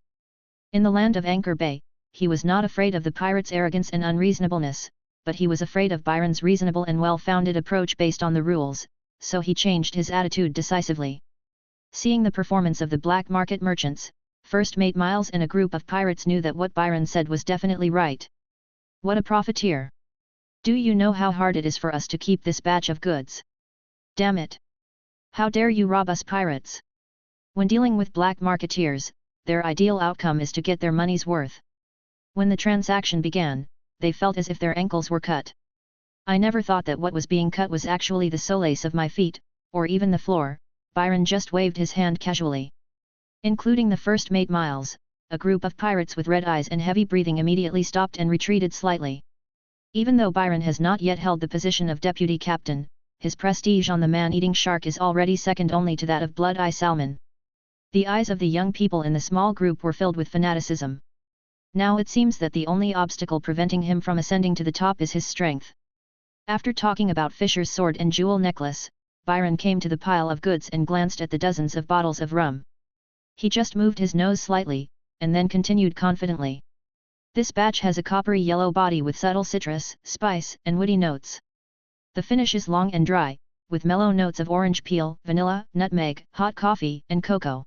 A: In the land of Anchor Bay, he was not afraid of the pirates' arrogance and unreasonableness, but he was afraid of Byron's reasonable and well-founded approach based on the rules, so he changed his attitude decisively. Seeing the performance of the black market merchants, First Mate Miles and a group of pirates knew that what Byron said was definitely right. What a profiteer! Do you know how hard it is for us to keep this batch of goods? Damn it! How dare you rob us pirates? When dealing with black marketeers, their ideal outcome is to get their money's worth. When the transaction began, they felt as if their ankles were cut. I never thought that what was being cut was actually the soles of my feet, or even the floor. Byron just waved his hand casually. Including the first mate Miles, a group of pirates with red eyes and heavy breathing immediately stopped and retreated slightly. Even though Byron has not yet held the position of deputy captain, his prestige on the man-eating shark is already second only to that of Blood-Eye Salmon. The eyes of the young people in the small group were filled with fanaticism. Now it seems that the only obstacle preventing him from ascending to the top is his strength. After talking about Fisher's sword and jewel necklace, Byron came to the pile of goods and glanced at the dozens of bottles of rum. He just moved his nose slightly, and then continued confidently. This batch has a coppery yellow body with subtle citrus, spice, and woody notes. The finish is long and dry, with mellow notes of orange peel, vanilla, nutmeg, hot coffee, and cocoa.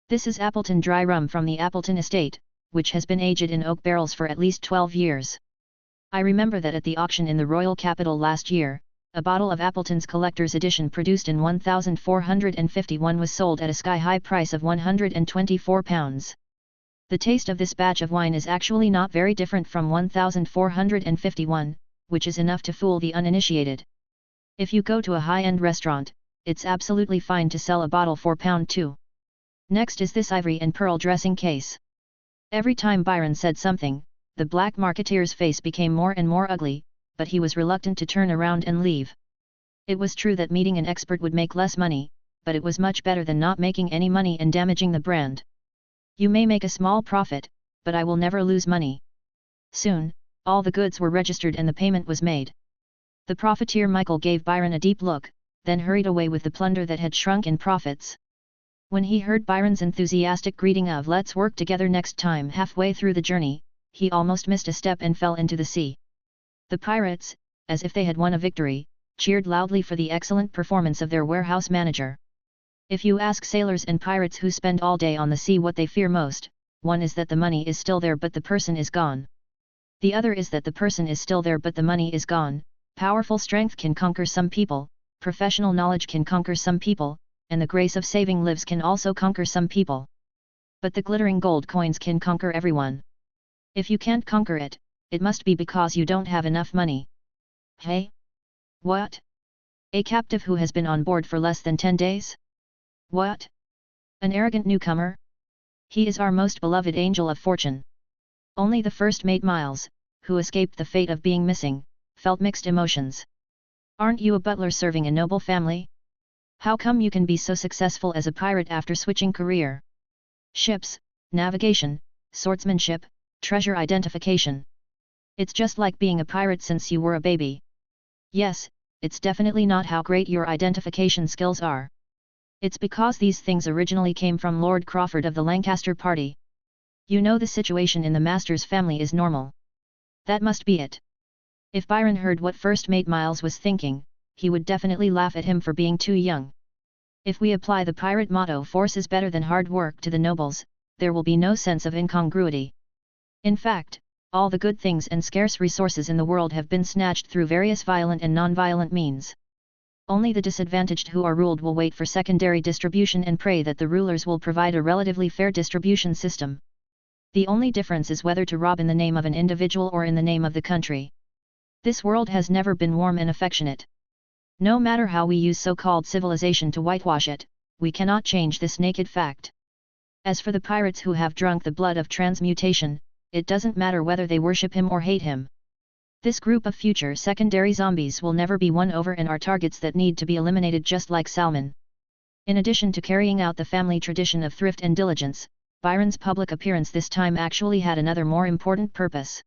A: This is Appleton dry rum from the Appleton estate, which has been aged in oak barrels for at least 12 years. I remember that at the auction in the Royal Capitol last year, a bottle of Appleton's collector's edition produced in 1451 was sold at a sky-high price of £124. The taste of this batch of wine is actually not very different from 1451, which is enough to fool the uninitiated. If you go to a high-end restaurant, it's absolutely fine to sell a bottle for £2. Next is this ivory and pearl dressing case. Every time Byron said something, the black marketeer's face became more and more ugly, but he was reluctant to turn around and leave. It was true that meeting an expert would make less money, but it was much better than not making any money and damaging the brand. You may make a small profit, but I will never lose money. Soon, all the goods were registered and the payment was made. The profiteer Michael gave Byron a deep look, then hurried away with the plunder that had shrunk in profits. When he heard Byron's enthusiastic greeting of "Let's work together next time" halfway through the journey, he almost missed a step and fell into the sea. The pirates, as if they had won a victory, cheered loudly for the excellent performance of their warehouse manager. If you ask sailors and pirates who spend all day on the sea what they fear most, one is that the money is still there but the person is gone. The other is that the person is still there but the money is gone. Powerful strength can conquer some people, professional knowledge can conquer some people, and the grace of saving lives can also conquer some people. But the glittering gold coins can conquer everyone. If you can't conquer it, it must be because you don't have enough money. Hey? What? A captive who has been on board for less than 10 days? What? An arrogant newcomer? He is our most beloved angel of fortune. Only the first mate Miles, who escaped the fate of being missing, felt mixed emotions. Aren't you a butler serving a noble family? How come you can be so successful as a pirate after switching career? Ships, navigation, swordsmanship, treasure identification. It's just like being a pirate since you were a baby. Yes, it's definitely not how great your identification skills are. It's because these things originally came from Lord Crawford of the Lancaster party. You know the situation in the master's family is normal. That must be it. If Byron heard what First Mate Miles was thinking, he would definitely laugh at him for being too young. If we apply the pirate motto "force is better than hard work" to the nobles, there will be no sense of incongruity. In fact, all the good things and scarce resources in the world have been snatched through various violent and non-violent means. Only the disadvantaged who are ruled will wait for secondary distribution and pray that the rulers will provide a relatively fair distribution system. The only difference is whether to rob in the name of an individual or in the name of the country. This world has never been warm and affectionate. No matter how we use so-called civilization to whitewash it, we cannot change this naked fact. As for the pirates who have drunk the blood of transmutation, it doesn't matter whether they worship him or hate him. This group of future secondary zombies will never be won over and are targets that need to be eliminated just like Salmon. In addition to carrying out the family tradition of thrift and diligence, Byron's public appearance this time actually had another more important purpose.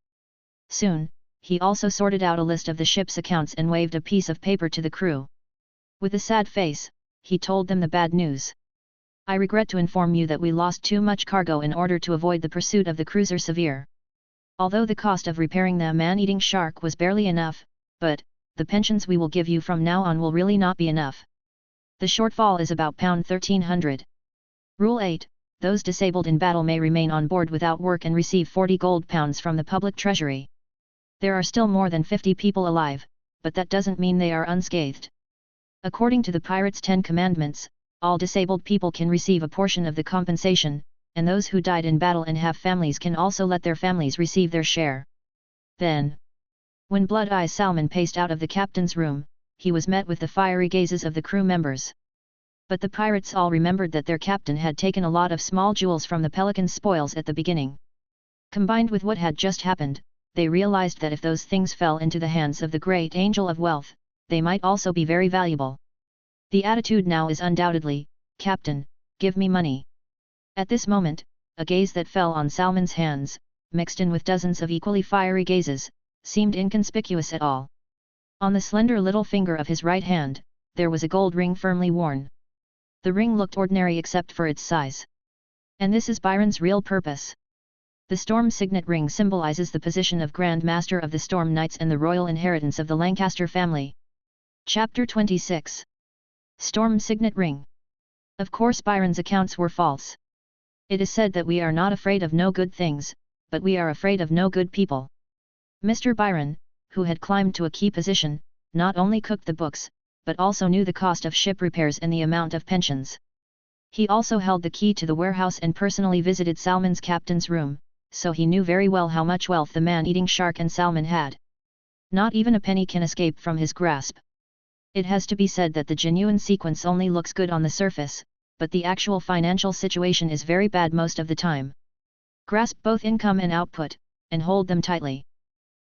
A: Soon, he also sorted out a list of the ship's accounts and waved a piece of paper to the crew. With a sad face, he told them the bad news. I regret to inform you that we lost too much cargo in order to avoid the pursuit of the cruiser Severe. Although the cost of repairing the man-eating shark was barely enough, but the pensions we will give you from now on will really not be enough. The shortfall is about £1,300. Rule 8, those disabled in battle may remain on board without work and receive 40 gold pounds from the public treasury. There are still more than 50 people alive, but that doesn't mean they are unscathed. According to the Pirates' 10 Commandments, all disabled people can receive a portion of the compensation, and those who died in battle and have families can also let their families receive their share. Then, when Blood Eyes Salmon paced out of the captain's room, he was met with the fiery gazes of the crew members. But the pirates all remembered that their captain had taken a lot of small jewels from the Pelican's spoils at the beginning. Combined with what had just happened, they realized that if those things fell into the hands of the great angel of wealth, they might also be very valuable. The attitude now is undoubtedly, "Captain, give me money." At this moment, a gaze that fell on Salmon's hands, mixed in with dozens of equally fiery gazes, seemed inconspicuous at all. On the slender little finger of his right hand, there was a gold ring firmly worn. The ring looked ordinary except for its size. And this is Byron's real purpose. The Storm Signet ring symbolizes the position of Grand Master of the Storm Knights and the royal inheritance of the Lancaster family. Chapter 26. Storm Signet Ring. Of course Byron's accounts were false. It is said that we are not afraid of no good things, but we are afraid of no good people. Mr. Byron, who had climbed to a key position, not only cooked the books, but also knew the cost of ship repairs and the amount of pensions. He also held the key to the warehouse and personally visited Salmon's captain's room, so he knew very well how much wealth the man-eating shark and Salmon had. Not even a penny can escape from his grasp. It has to be said that the genuine sequence only looks good on the surface, but the actual financial situation is very bad most of the time. Grasp both income and output, and hold them tightly.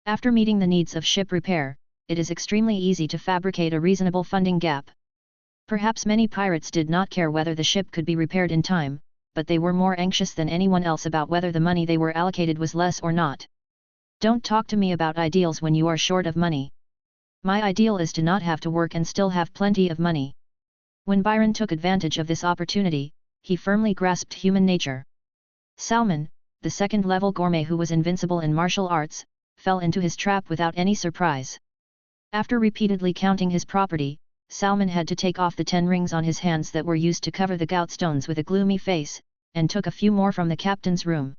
A: After meeting the needs of ship repair, it is extremely easy to fabricate a reasonable funding gap. Perhaps many pirates did not care whether the ship could be repaired in time, but they were more anxious than anyone else about whether the money they were allocated was less or not. Don't talk to me about ideals when you are short of money. My ideal is to not have to work and still have plenty of money. When Byron took advantage of this opportunity, he firmly grasped human nature. Salmon, the second-level gourmet who was invincible in martial arts, fell into his trap without any surprise. After repeatedly counting his property, Salmon had to take off the 10 rings on his hands that were used to cover the gout stones with a gloomy face, and took a few more from the captain's room.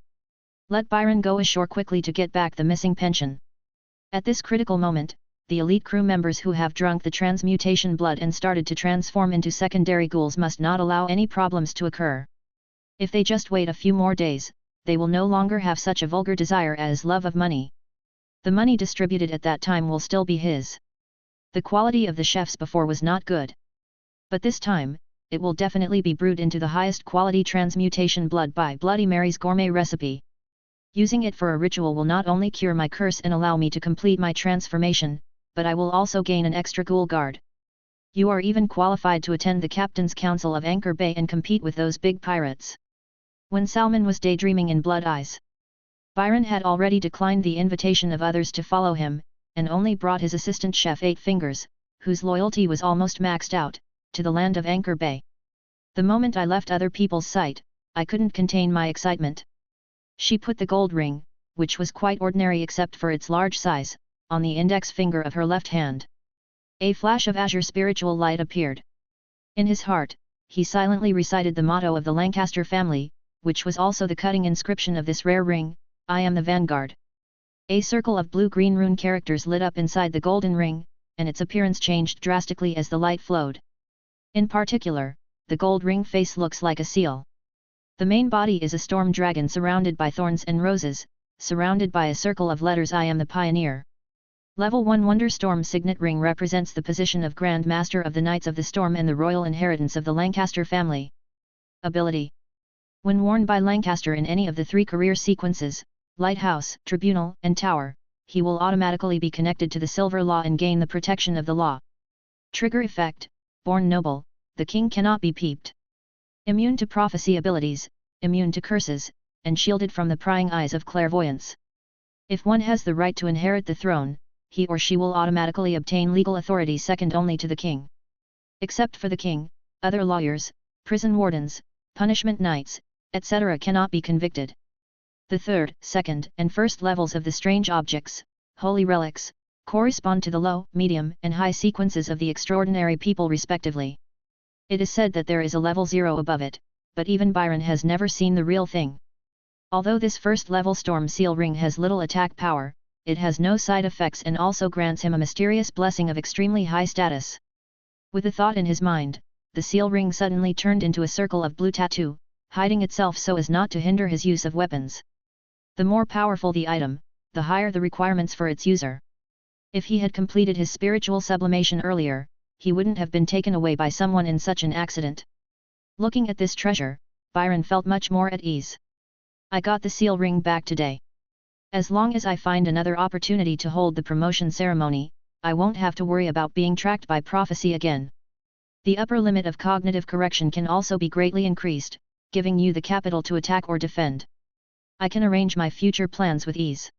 A: Let Byron go ashore quickly to get back the missing pension. At this critical moment, the elite crew members who have drunk the transmutation blood and started to transform into secondary ghouls must not allow any problems to occur. If they just wait a few more days, they will no longer have such a vulgar desire as love of money. The money distributed at that time will still be his. The quality of the chefs before was not good. But this time, it will definitely be brewed into the highest quality transmutation blood by Bloody Mary's gourmet recipe. Using it for a ritual will not only cure my curse and allow me to complete my transformation, but I will also gain an extra ghoul guard. You are even qualified to attend the Captain's Council of Anchor Bay and compete with those big pirates. When Salmon was daydreaming in Blood Eyes, Byron had already declined the invitation of others to follow him, and only brought his assistant chef Eight Fingers, whose loyalty was almost maxed out, to the land of Anchor Bay. The moment I left other people's sight, I couldn't contain my excitement. She put the gold ring, which was quite ordinary except for its large size, on the index finger of her left hand. A flash of azure spiritual light appeared. In his heart, he silently recited the motto of the Lancaster family, which was also the cutting inscription of this rare ring: I am the Vanguard. A circle of blue-green rune characters lit up inside the golden ring, and its appearance changed drastically as the light flowed. In particular, the gold ring face looks like a seal. The main body is a storm dragon surrounded by thorns and roses, surrounded by a circle of letters I am the Pioneer. Level 1 Wonder Storm Signet Ring represents the position of Grand Master of the Knights of the Storm and the royal inheritance of the Lancaster family. Ability: when worn by Lancaster in any of the 3 career sequences, Lighthouse, Tribunal, and Tower, he will automatically be connected to the Silver Law and gain the protection of the law. Trigger effect: born noble, the king cannot be peeped. Immune to prophecy abilities, immune to curses, and shielded from the prying eyes of clairvoyance. If one has the right to inherit the throne, he or she will automatically obtain legal authority second only to the king. Except for the king, other lawyers, prison wardens, punishment knights, etc. cannot be convicted. The third, second, and first levels of the strange objects, holy relics, correspond to the low, medium, and high sequences of the extraordinary people respectively. It is said that there is a level 0 above it, but even Byron has never seen the real thing. Although this first level storm seal ring has little attack power, it has no side effects and also grants him a mysterious blessing of extremely high status. With a thought in his mind, the seal ring suddenly turned into a circle of blue tattoo, hiding itself so as not to hinder his use of weapons. The more powerful the item, the higher the requirements for its user. If he had completed his spiritual sublimation earlier, he wouldn't have been taken away by someone in such an accident. Looking at this treasure, Byron felt much more at ease. I got the seal ring back today. As long as I find another opportunity to hold the promotion ceremony, I won't have to worry about being tracked by prophecy again. The upper limit of cognitive correction can also be greatly increased, giving you the capital to attack or defend. I can arrange my future plans with ease.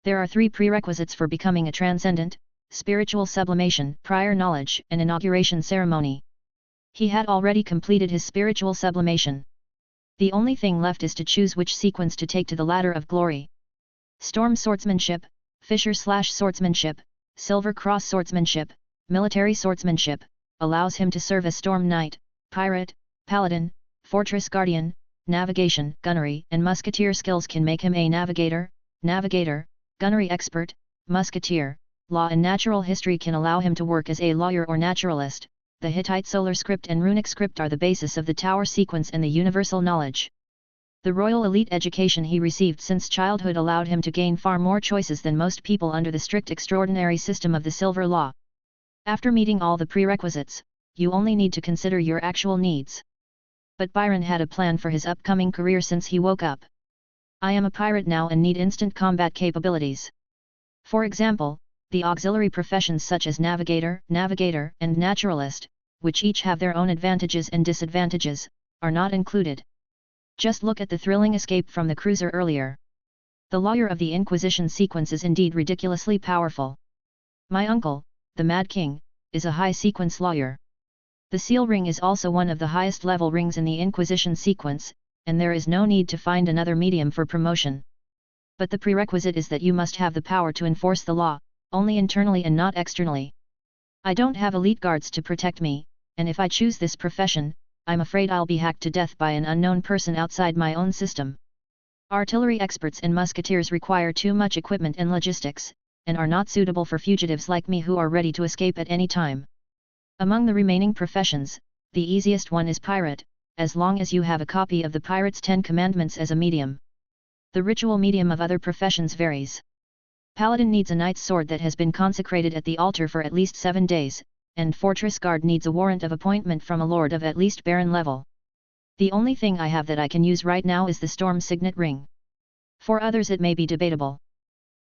A: There are 3 prerequisites for becoming a transcendent: spiritual sublimation, prior knowledge, and inauguration ceremony. He had already completed his spiritual sublimation. The only thing left is to choose which sequence to take to the ladder of glory. Storm Swordsmanship, Fisher/Swordsmanship, Silver Cross Swordsmanship, Military Swordsmanship, allows him to serve as Storm Knight, Pirate, Paladin, Fortress Guardian. Navigation, Gunnery, and Musketeer skills can make him a Navigator, Gunnery Expert, Musketeer. Law and Natural History can allow him to work as a lawyer or naturalist, the Hittite solar script and runic script are the basis of the tower sequence and the universal knowledge. The royal elite education he received since childhood allowed him to gain far more choices than most people under the strict extraordinary system of the silver law. After meeting all the prerequisites, you only need to consider your actual needs. But Byron had a plan for his upcoming career since he woke up. I am a pirate now and need instant combat capabilities. For example, the auxiliary professions such as navigator, and naturalist, which each have their own advantages and disadvantages, are not included. Just look at the thrilling escape from the cruiser earlier. The lawyer of the Inquisition sequence is indeed ridiculously powerful. My uncle, the Mad King, is a high sequence lawyer. The seal ring is also one of the highest level rings in the Inquisition sequence, and there is no need to find another medium for promotion. But the prerequisite is that you must have the power to enforce the law, only internally and not externally. I don't have elite guards to protect me, and if I choose this profession, I'm afraid I'll be hacked to death by an unknown person outside my own system. Artillery experts and musketeers require too much equipment and logistics, and are not suitable for fugitives like me who are ready to escape at any time. Among the remaining professions, the easiest one is pirate, as long as you have a copy of the Pirate's 10 Commandments as a medium. The ritual medium of other professions varies. Paladin needs a knight's sword that has been consecrated at the altar for at least 7 days, and Fortress Guard needs a warrant of appointment from a lord of at least Baron level. The only thing I have that I can use right now is the Storm Signet Ring. For others it may be debatable.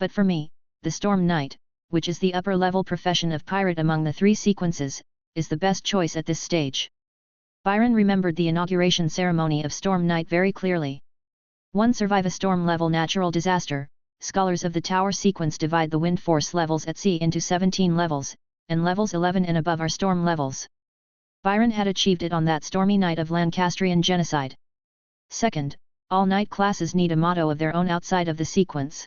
A: But for me, the Storm Knight, which is the upper level profession of pirate among the 3 sequences, is the best choice at this stage. Byron remembered the inauguration ceremony of Storm Knight very clearly. 1. Survive a storm level natural disaster. Scholars of the tower sequence divide the wind force levels at sea into 17 levels, and levels 11 and above are storm levels. Byron had achieved it on that stormy night of Lancastrian genocide. 2. All knight classes need a motto of their own outside of the sequence.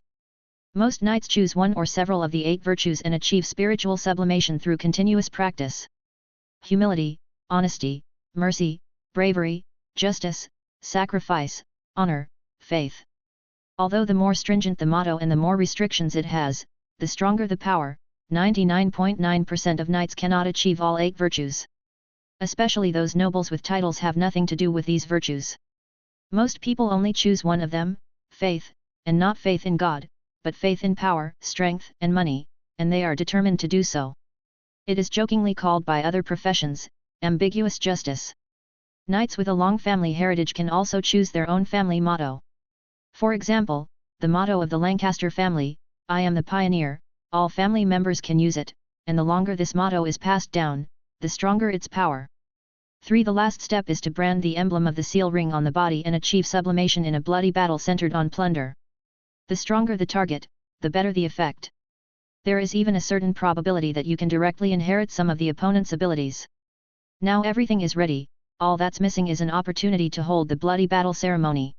A: Most knights choose one or several of the 8 virtues and achieve spiritual sublimation through continuous practice. Humility, honesty, mercy, bravery, justice, sacrifice, honor, faith. Although the more stringent the motto and the more restrictions it has, the stronger the power. 99.9% of knights cannot achieve all 8 virtues. Especially those nobles with titles have nothing to do with these virtues. Most people only choose one of them, faith, and not faith in God, but faith in power, strength, and money, and they are determined to do so. It is jokingly called by other professions, ambiguous justice. Knights with a long family heritage can also choose their own family motto. For example, the motto of the Lancaster family, I am the pioneer. All family members can use it, and the longer this motto is passed down, the stronger its power. 3. The last step is to brand the emblem of the seal ring on the body and achieve sublimation in a bloody battle centered on plunder. The stronger the target, the better the effect. There is even a certain probability that you can directly inherit some of the opponent's abilities. Now everything is ready, all that's missing is an opportunity to hold the bloody battle ceremony.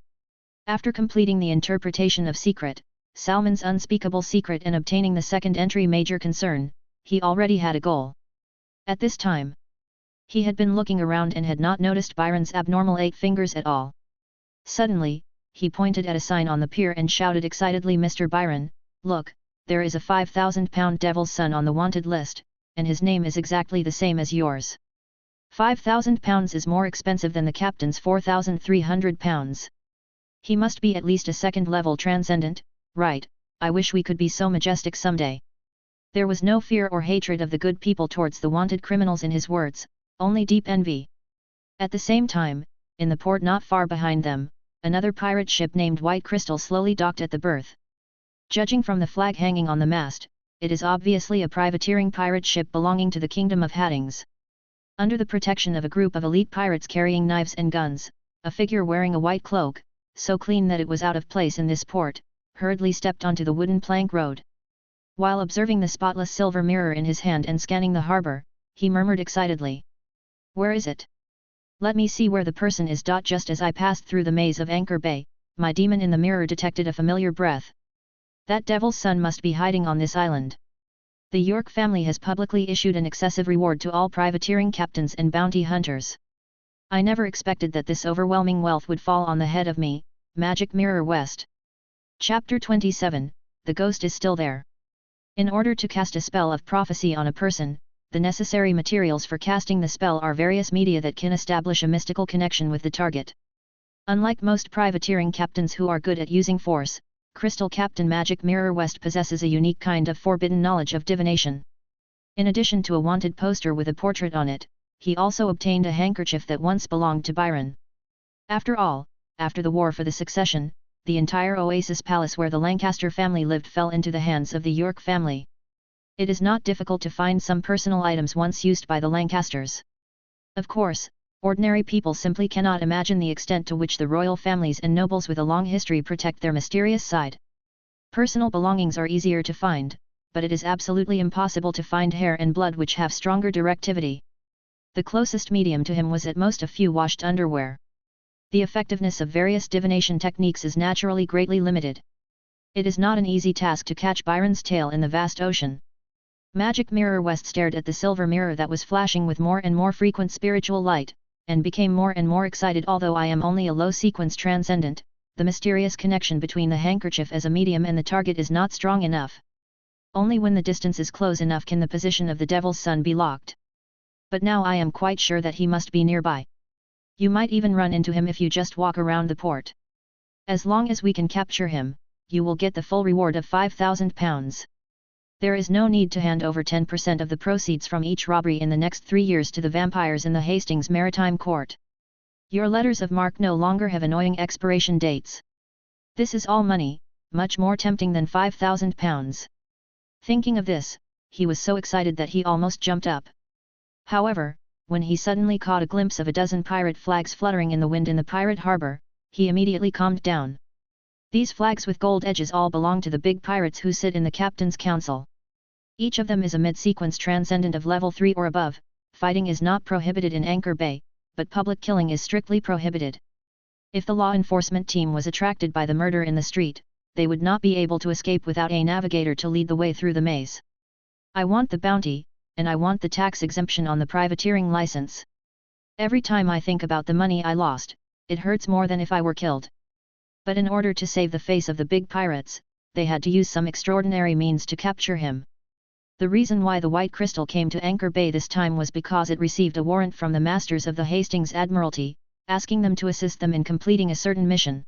A: After completing the interpretation of secret, Salmon's unspeakable secret and obtaining the second entry major concern, he already had a goal. At this time, he had been looking around and had not noticed Byron's abnormal 8 fingers at all. Suddenly, he pointed at a sign on the pier and shouted excitedly, Mr. Byron, look, there is a 5,000-pound devil's son on the wanted list, and his name is exactly the same as yours. 5,000 pounds is more expensive than the captain's 4,300 pounds. He must be at least a second-level transcendent. Right, I wish we could be so majestic someday. There was no fear or hatred of the good people towards the wanted criminals in his words, only deep envy. At the same time, in the port not far behind them, another pirate ship named White Crystal slowly docked at the berth. Judging from the flag hanging on the mast, it is obviously a privateering pirate ship belonging to the Kingdom of Hattings. Under the protection of a group of elite pirates carrying knives and guns, a figure wearing a white cloak, so clean that it was out of place in this port, hurriedly stepped onto the wooden plank road. While observing the spotless silver mirror in his hand and scanning the harbor, he murmured excitedly, "Where is it? Let me see where the person is." Just as I passed through the maze of Anchor Bay, my demon in the mirror detected a familiar breath. That devil's son must be hiding on this island. The York family has publicly issued an excessive reward to all privateering captains and bounty hunters. I never expected that this overwhelming wealth would fall on the head of me. Magic Mirror West. Chapter 27, The Ghost is Still There. In order to cast a spell of prophecy on a person, the necessary materials for casting the spell are various media that can establish a mystical connection with the target. Unlike most privateering captains who are good at using force, Crystal Captain Magic Mirror West possesses a unique kind of forbidden knowledge of divination. In addition to a wanted poster with a portrait on it, he also obtained a handkerchief that once belonged to Byron. After all, after the War for the Succession, the entire Oasis Palace where the Lancaster family lived fell into the hands of the York family. It is not difficult to find some personal items once used by the Lancasters. Of course, ordinary people simply cannot imagine the extent to which the royal families and nobles with a long history protect their mysterious side. Personal belongings are easier to find, but it is absolutely impossible to find hair and blood which have stronger directivity. The closest medium to him was at most a few washed underwear. The effectiveness of various divination techniques is naturally greatly limited. It is not an easy task to catch Byron's tail in the vast ocean. Magic Mirror West stared at the silver mirror that was flashing with more and more frequent spiritual light, and became more and more excited. Although I am only a low-sequence transcendent, the mysterious connection between the handkerchief as a medium and the target is not strong enough. Only when the distance is close enough can the position of the Devil's Son be locked. But now I am quite sure that he must be nearby. You might even run into him if you just walk around the port. As long as we can capture him, you will get the full reward of £5,000. There is no need to hand over 10% of the proceeds from each robbery in the next 3 years to the vampires in the Hastings Maritime Court. Your letters of marque no longer have annoying expiration dates. This is all money, much more tempting than £5,000. Thinking of this, he was so excited that he almost jumped up. However, when he suddenly caught a glimpse of a dozen pirate flags fluttering in the wind in the pirate harbor, he immediately calmed down. These flags with gold edges all belong to the big pirates who sit in the captain's council. Each of them is a mid-sequence transcendent of level 3 or above. Fighting is not prohibited in Anchor Bay, but public killing is strictly prohibited. If the law enforcement team was attracted by the murder in the street, they would not be able to escape without a navigator to lead the way through the maze. I want the bounty, and I want the tax exemption on the privateering license. Every time I think about the money I lost, it hurts more than if I were killed. But in order to save the face of the big pirates, they had to use some extraordinary means to capture him. The reason why the White Crystal came to Anchor Bay this time was because it received a warrant from the masters of the Hastings Admiralty, asking them to assist them in completing a certain mission.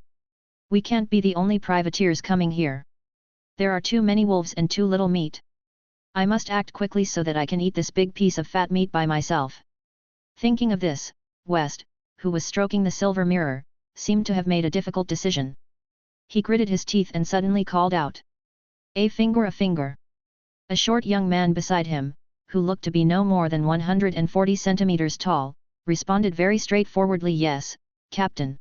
A: We can't be the only privateers coming here. There are too many wolves and too little meat. I must act quickly so that I can eat this big piece of fat meat by myself. Thinking of this, West, who was stroking the silver mirror, seemed to have made a difficult decision. He gritted his teeth and suddenly called out, "A finger, a finger." A short young man beside him, who looked to be no more than 140 centimeters tall, responded very straightforwardly, "Yes, Captain."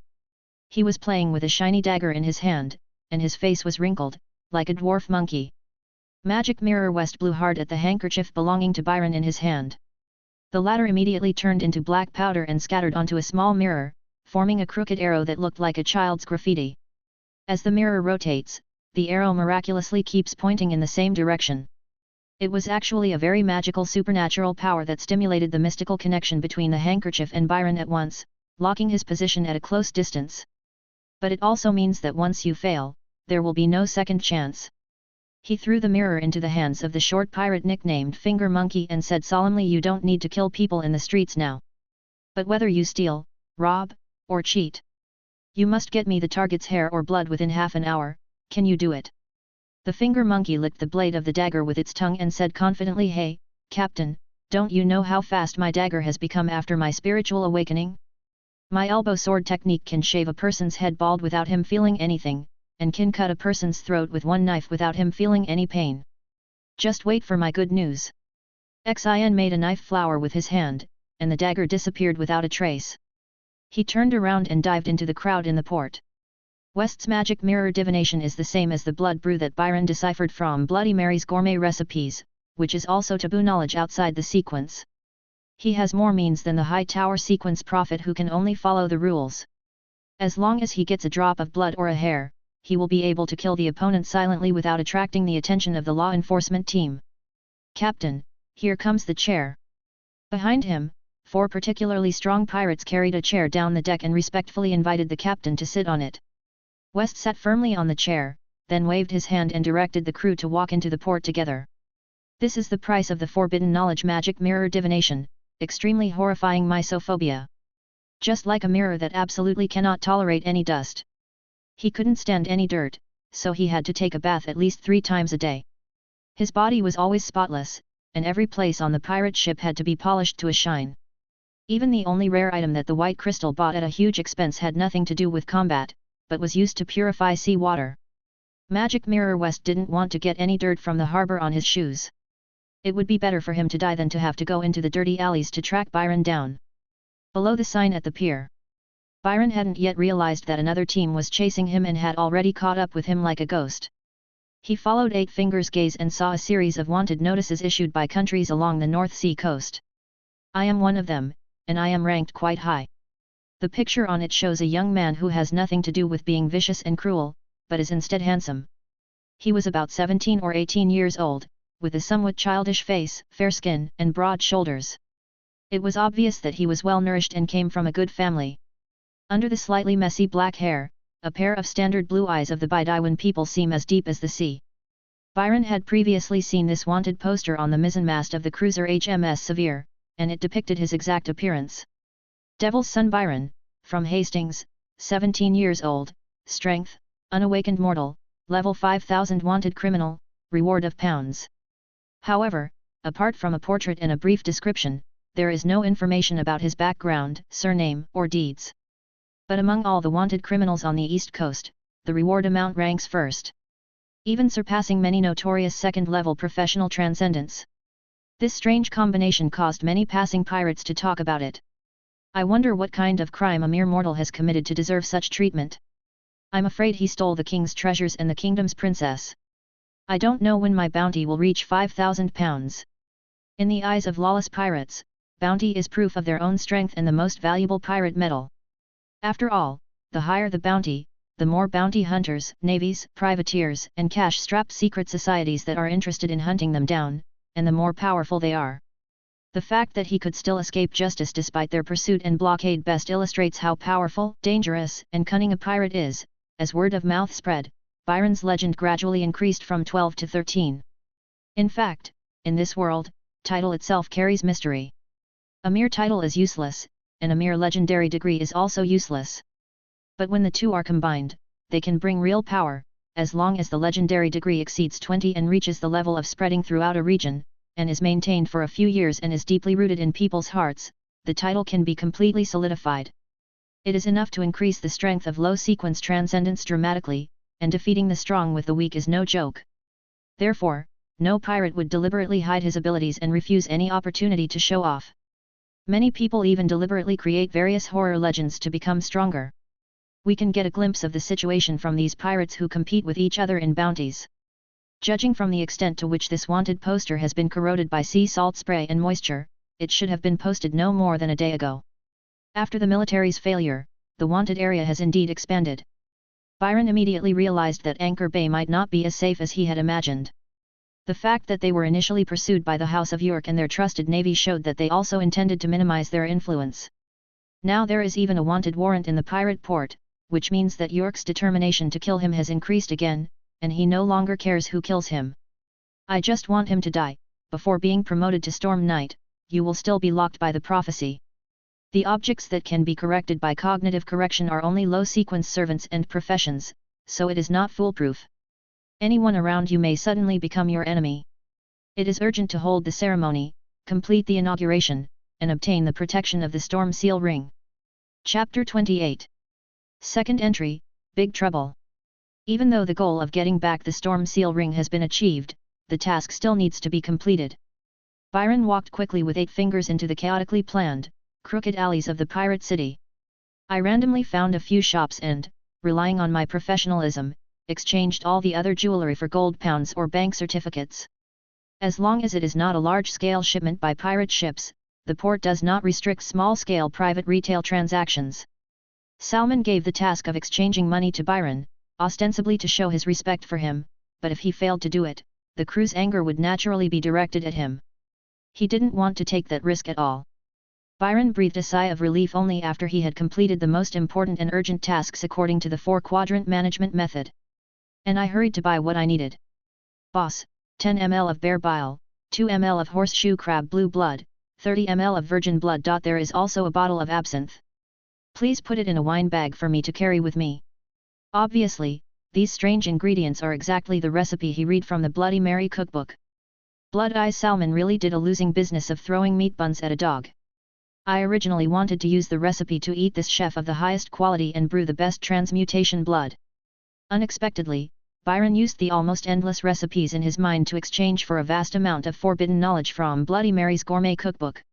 A: He was playing with a shiny dagger in his hand, and his face was wrinkled, like a dwarf monkey. Magic Mirror West blew hard at the handkerchief belonging to Byron in his hand. The latter immediately turned into black powder and scattered onto a small mirror, forming a crooked arrow that looked like a child's graffiti. As the mirror rotates, the arrow miraculously keeps pointing in the same direction. It was actually a very magical supernatural power that stimulated the mystical connection between the handkerchief and Byron at once, locking his position at a close distance. But it also means that once you fail, there will be no second chance. He threw the mirror into the hands of the short pirate nicknamed Finger Monkey and said solemnly, "You don't need to kill people in the streets now. But whether you steal, rob, or cheat, you must get me the target's hair or blood within half an hour. Can you do it?" The Finger Monkey licked the blade of the dagger with its tongue and said confidently, "Hey, Captain, don't you know how fast my dagger has become after my spiritual awakening? My elbow sword technique can shave a person's head bald without him feeling anything, and can cut a person's throat with one knife without him feeling any pain. Just wait for my good news." Xin made a knife flower with his hand, and the dagger disappeared without a trace. He turned around and dived into the crowd in the port. West's magic mirror divination is the same as the blood brew that Byron deciphered from Bloody Mary's gourmet recipes, which is also taboo knowledge outside the sequence. He has more means than the high tower sequence prophet who can only follow the rules. As long as he gets a drop of blood or a hair, he will be able to kill the opponent silently without attracting the attention of the law enforcement team. "Captain, here comes the chair." Behind him, 4 particularly strong pirates carried a chair down the deck and respectfully invited the captain to sit on it. West sat firmly on the chair, then waved his hand and directed the crew to walk into the port together. This is the price of the forbidden knowledge magic mirror divination, extremely horrifying mysophobia. Just like a mirror that absolutely cannot tolerate any dust. He couldn't stand any dirt, so he had to take a bath at least 3 times a day. His body was always spotless, and every place on the pirate ship had to be polished to a shine. Even the only rare item that the white crystal bought at a huge expense had nothing to do with combat, but was used to purify sea water. Magic Mirror West didn't want to get any dirt from the harbor on his shoes. It would be better for him to die than to have to go into the dirty alleys to track Byron down. Below the sign at the pier, Byron hadn't yet realized that another team was chasing him and had already caught up with him like a ghost. He followed Eight Fingers' gaze and saw a series of wanted notices issued by countries along the North Sea coast. I am one of them, and I am ranked quite high. The picture on it shows a young man who has nothing to do with being vicious and cruel, but is instead handsome. He was about 17 or 18 years old, with a somewhat childish face, fair skin, and broad shoulders. It was obvious that he was well nourished and came from a good family. Under the slightly messy black hair, a pair of standard blue eyes of the Byron people seem as deep as the sea. Byron had previously seen this wanted poster on the mizzenmast of the cruiser HMS Sevier, and it depicted his exact appearance. Devil's Son Byron, from Hastings, 17 years old, strength, unawakened mortal, level 5000 wanted criminal, reward of £. However, apart from a portrait and a brief description, there is no information about his background, surname, or deeds. But among all the wanted criminals on the East Coast, the reward amount ranks first, even surpassing many notorious second-level professional transcendents. This strange combination caused many passing pirates to talk about it. I wonder what kind of crime a mere mortal has committed to deserve such treatment. I'm afraid he stole the king's treasures and the kingdom's princess. I don't know when my bounty will reach £5,000. In the eyes of lawless pirates, bounty is proof of their own strength and the most valuable pirate metal. After all, the higher the bounty, the more bounty hunters, navies, privateers, and cash-strapped secret societies that are interested in hunting them down, and the more powerful they are. The fact that he could still escape justice despite their pursuit and blockade best illustrates how powerful, dangerous, and cunning a pirate is. As word of mouth spread, Byron's legend gradually increased from 12 to 13. In fact, in this world, title itself carries mystery. A mere title is useless, and a mere legendary degree is also useless. But when the two are combined, they can bring real power, as long as the legendary degree exceeds 20 and reaches the level of spreading throughout a region, and is maintained for a few years and is deeply rooted in people's hearts, the title can be completely solidified. It is enough to increase the strength of low-sequence transcendence dramatically, and defeating the strong with the weak is no joke. Therefore, no pirate would deliberately hide his abilities and refuse any opportunity to show off. Many people even deliberately create various horror legends to become stronger. We can get a glimpse of the situation from these pirates who compete with each other in bounties. Judging from the extent to which this wanted poster has been corroded by sea salt spray and moisture, it should have been posted no more than a day ago. After the military's failure, the wanted area has indeed expanded. Byron immediately realized that Anchor Bay might not be as safe as he had imagined. The fact that they were initially pursued by the House of York and their trusted navy showed that they also intended to minimize their influence. Now there is even a wanted warrant in the pirate port, which means that York's determination to kill him has increased again, and he no longer cares who kills him. I just want him to die. Before being promoted to Storm Knight, you will still be locked by the prophecy. The objects that can be corrected by cognitive correction are only low-sequence servants and professions, so it is not foolproof. Anyone around you may suddenly become your enemy. It is urgent to hold the ceremony, complete the inauguration, and obtain the protection of the Storm Seal Ring. Chapter 28. Second entry, Big Trouble. Even though the goal of getting back the Storm Seal Ring has been achieved, the task still needs to be completed. Byron walked quickly with 8 fingers into the chaotically planned, crooked alleys of the pirate city. I randomly found a few shops and, relying on my professionalism, exchanged all the other jewelry for gold pounds or bank certificates. As long as it is not a large-scale shipment by pirate ships, the port does not restrict small-scale private retail transactions. Salmon gave the task of exchanging money to Byron, ostensibly to show his respect for him, but if he failed to do it, the crew's anger would naturally be directed at him. He didn't want to take that risk at all. Byron breathed a sigh of relief only after he had completed the most important and urgent tasks according to the 4-quadrant management method. And I hurried to buy what I needed. Boss, 10 ml of bear bile, 2 ml of horseshoe crab blue blood, 30 ml of virgin blood. There is also a bottle of absinthe. Please put it in a wine bag for me to carry with me. Obviously, these strange ingredients are exactly the recipe he read from the Bloody Mary cookbook. Blood-eye Salmon really did a losing business of throwing meat buns at a dog. I originally wanted to use the recipe to eat this chef of the highest quality and brew the best transmutation blood. Unexpectedly, Byron used the almost endless recipes in his mind to exchange for a vast amount of forbidden knowledge from Bloody Mary's gourmet cookbook.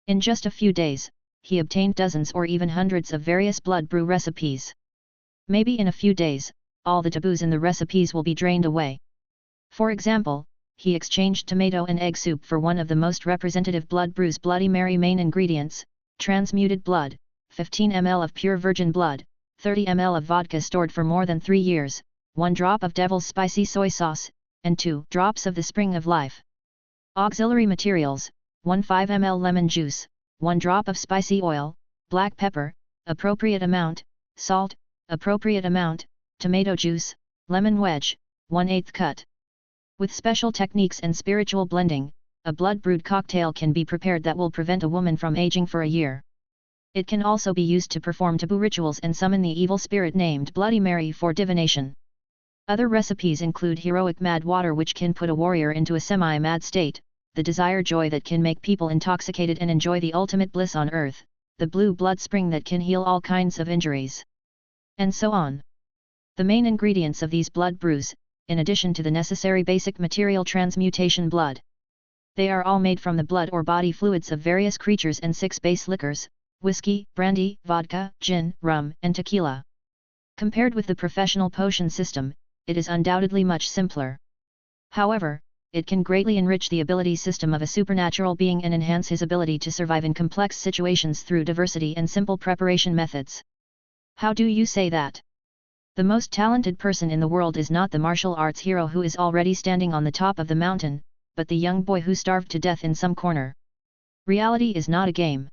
A: In just a few days, he obtained dozens or even hundreds of various blood brew recipes. Maybe in a few days, all the taboos in the recipes will be drained away. For example, he exchanged tomato and egg soup for one of the most representative blood brews. Bloody Mary main ingredients: transmuted blood, 15 ml of pure virgin blood, 30 ml of vodka stored for more than 3 years, 1 drop of devil's spicy soy sauce, and 2 drops of the spring of life. Auxiliary materials: 1 5 ml lemon juice, 1 drop of spicy oil, black pepper, appropriate amount, salt, appropriate amount, tomato juice, lemon wedge, 1/8 cut. With special techniques and spiritual blending, a blood brewed cocktail can be prepared that will prevent a woman from aging for a year. It can also be used to perform taboo rituals and summon the evil spirit named Bloody Mary for divination. Other recipes include heroic mad water, which can put a warrior into a semi-mad state, the desire joy that can make people intoxicated and enjoy the ultimate bliss on earth, the blue blood spring that can heal all kinds of injuries, and so on. The main ingredients of these blood brews, in addition to the necessary basic material transmutation blood. They are all made from the blood or body fluids of various creatures and 6 base liquors: whiskey, brandy, vodka, gin, rum, and tequila. Compared with the professional potion system, it is undoubtedly much simpler. However, it can greatly enrich the ability system of a supernatural being and enhance his ability to survive in complex situations through diversity and simple preparation methods. How do you say that? The most talented person in the world is not the martial arts hero who is already standing on the top of the mountain, but the young boy who starved to death in some corner. Reality is not a game.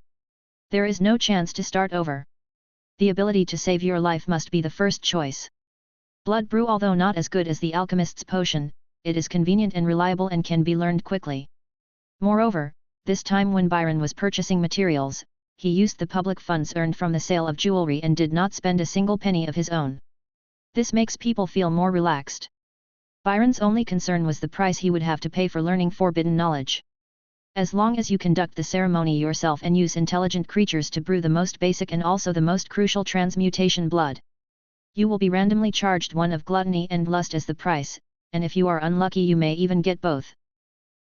A: There is no chance to start over. The ability to save your life must be the first choice. Blood brew, although not as good as the alchemist's potion, it is convenient and reliable and can be learned quickly. Moreover, this time when Byron was purchasing materials, he used the public funds earned from the sale of jewelry and did not spend a single penny of his own. This makes people feel more relaxed. Byron's only concern was the price he would have to pay for learning forbidden knowledge. As long as you conduct the ceremony yourself and use intelligent creatures to brew the most basic and also the most crucial transmutation blood, you will be randomly charged one of gluttony and lust as the price, and if you are unlucky you may even get both.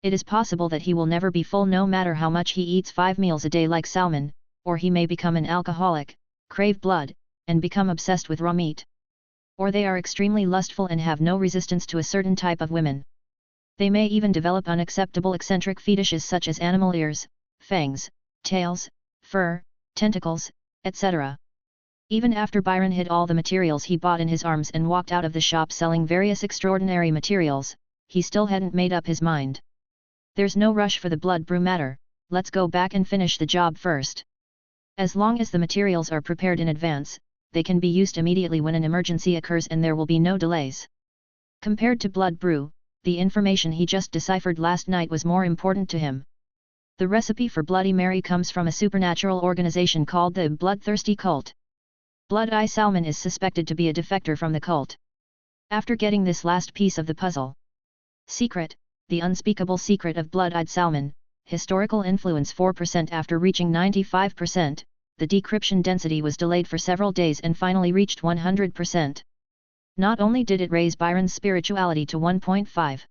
A: It is possible that he will never be full no matter how much he eats 5 meals a day like Salmon, or he may become an alcoholic, crave blood, and become obsessed with raw meat. Or they are extremely lustful and have no resistance to a certain type of women. They may even develop unacceptable eccentric fetishes such as animal ears, fangs, tails, fur, tentacles, etc. Even after Byron hid all the materials he bought in his arms and walked out of the shop selling various extraordinary materials, he still hadn't made up his mind. There's no rush for the blood brew matter, let's go back and finish the job first. As long as the materials are prepared in advance, they can be used immediately when an emergency occurs and there will be no delays. Compared to blood brew, the information he just deciphered last night was more important to him. The recipe for Bloody Mary comes from a supernatural organization called the Bloodthirsty Cult. Blood-eye Salmon is suspected to be a defector from the cult. After getting this last piece of the puzzle. Secret, the unspeakable secret of Blood-eyed Salmon, historical influence 4%. After reaching 95%, the decryption density was delayed for several days and finally reached 100%. Not only did it raise Byron's spirituality to 1.5.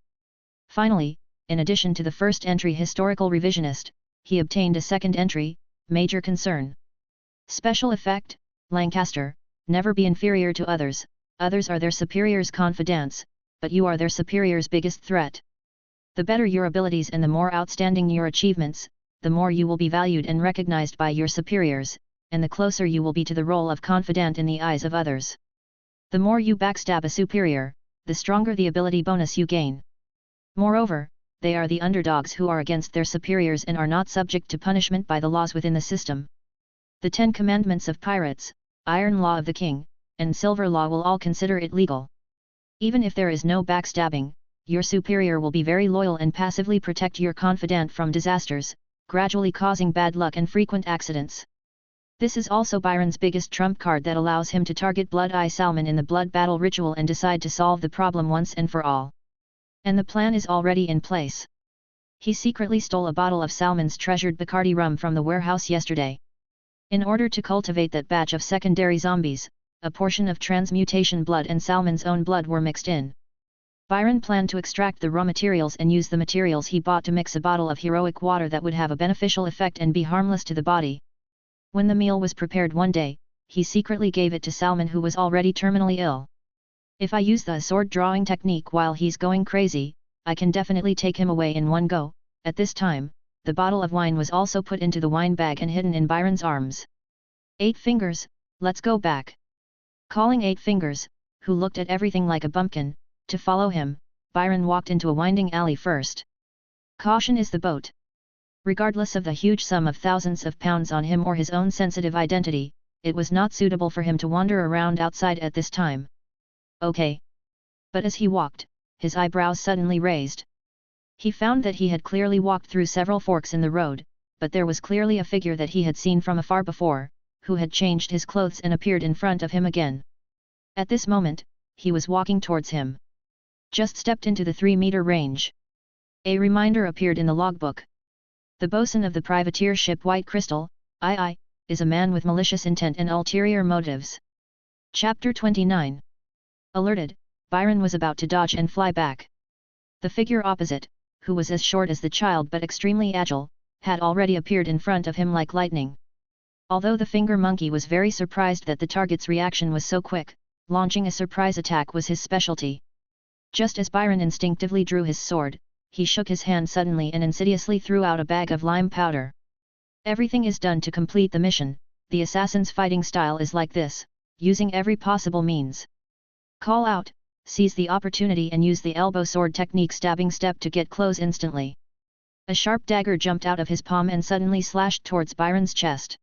A: Finally, in addition to the first entry historical revisionist, he obtained a second entry, major concern. Special effect, Lancaster, never be inferior to others, others are their superiors' confidants, but you are their superiors' biggest threat. The better your abilities and the more outstanding your achievements, the more you will be valued and recognized by your superiors, and the closer you will be to the role of confidant in the eyes of others. The more you backstab a superior, the stronger the ability bonus you gain. Moreover, they are the underdogs who are against their superiors and are not subject to punishment by the laws within the system. The 10 Commandments of Pirates, Iron Law of the King, and Silver Law will all consider it legal. Even if there is no backstabbing, your superior will be very loyal and passively protect your confidant from disasters, gradually causing bad luck and frequent accidents. This is also Byron's biggest trump card that allows him to target Blood-Eye Salmon in the blood battle ritual and decide to solve the problem once and for all. And the plan is already in place. He secretly stole a bottle of Salmon's treasured Bacardi rum from the warehouse yesterday. In order to cultivate that batch of secondary zombies, a portion of transmutation blood and Salmon's own blood were mixed in. Byron planned to extract the raw materials and use the materials he bought to mix a bottle of heroic water that would have a beneficial effect and be harmless to the body. When the meal was prepared one day, he secretly gave it to Salmon, who was already terminally ill. If I use the sword drawing technique while he's going crazy, I can definitely take him away in one go. At this time, the bottle of wine was also put into the wine bag and hidden in Byron's arms. 8 Fingers, let's go back. Calling 8 Fingers, who looked at everything like a bumpkin, to follow him, Byron walked into a winding alley first. Caution is the boat. Regardless of the huge sum of thousands of pounds on him or his own sensitive identity, it was not suitable for him to wander around outside at this time. Okay. But as he walked, his eyebrows suddenly raised. He found that he had clearly walked through several forks in the road, but there was clearly a figure that he had seen from afar before, who had changed his clothes and appeared in front of him again. At this moment, he was walking towards him. Just stepped into the 3-meter range. A reminder appeared in the logbook. The bosun of the privateer ship White Crystal, II, is a man with malicious intent and ulterior motives. Chapter 29. Alerted, Byron was about to dodge and fly back. The figure opposite, who was as short as the child but extremely agile, had already appeared in front of him like lightning. Although the finger monkey was very surprised that the target's reaction was so quick, launching a surprise attack was his specialty. Just as Byron instinctively drew his sword, he shook his hand suddenly and insidiously threw out a bag of lime powder. Everything is done to complete the mission. The assassin's fighting style is like this, using every possible means. Call out, seize the opportunity and use the elbow sword technique stabbing step to get close instantly. A sharp dagger jumped out of his palm and suddenly slashed towards Byron's chest.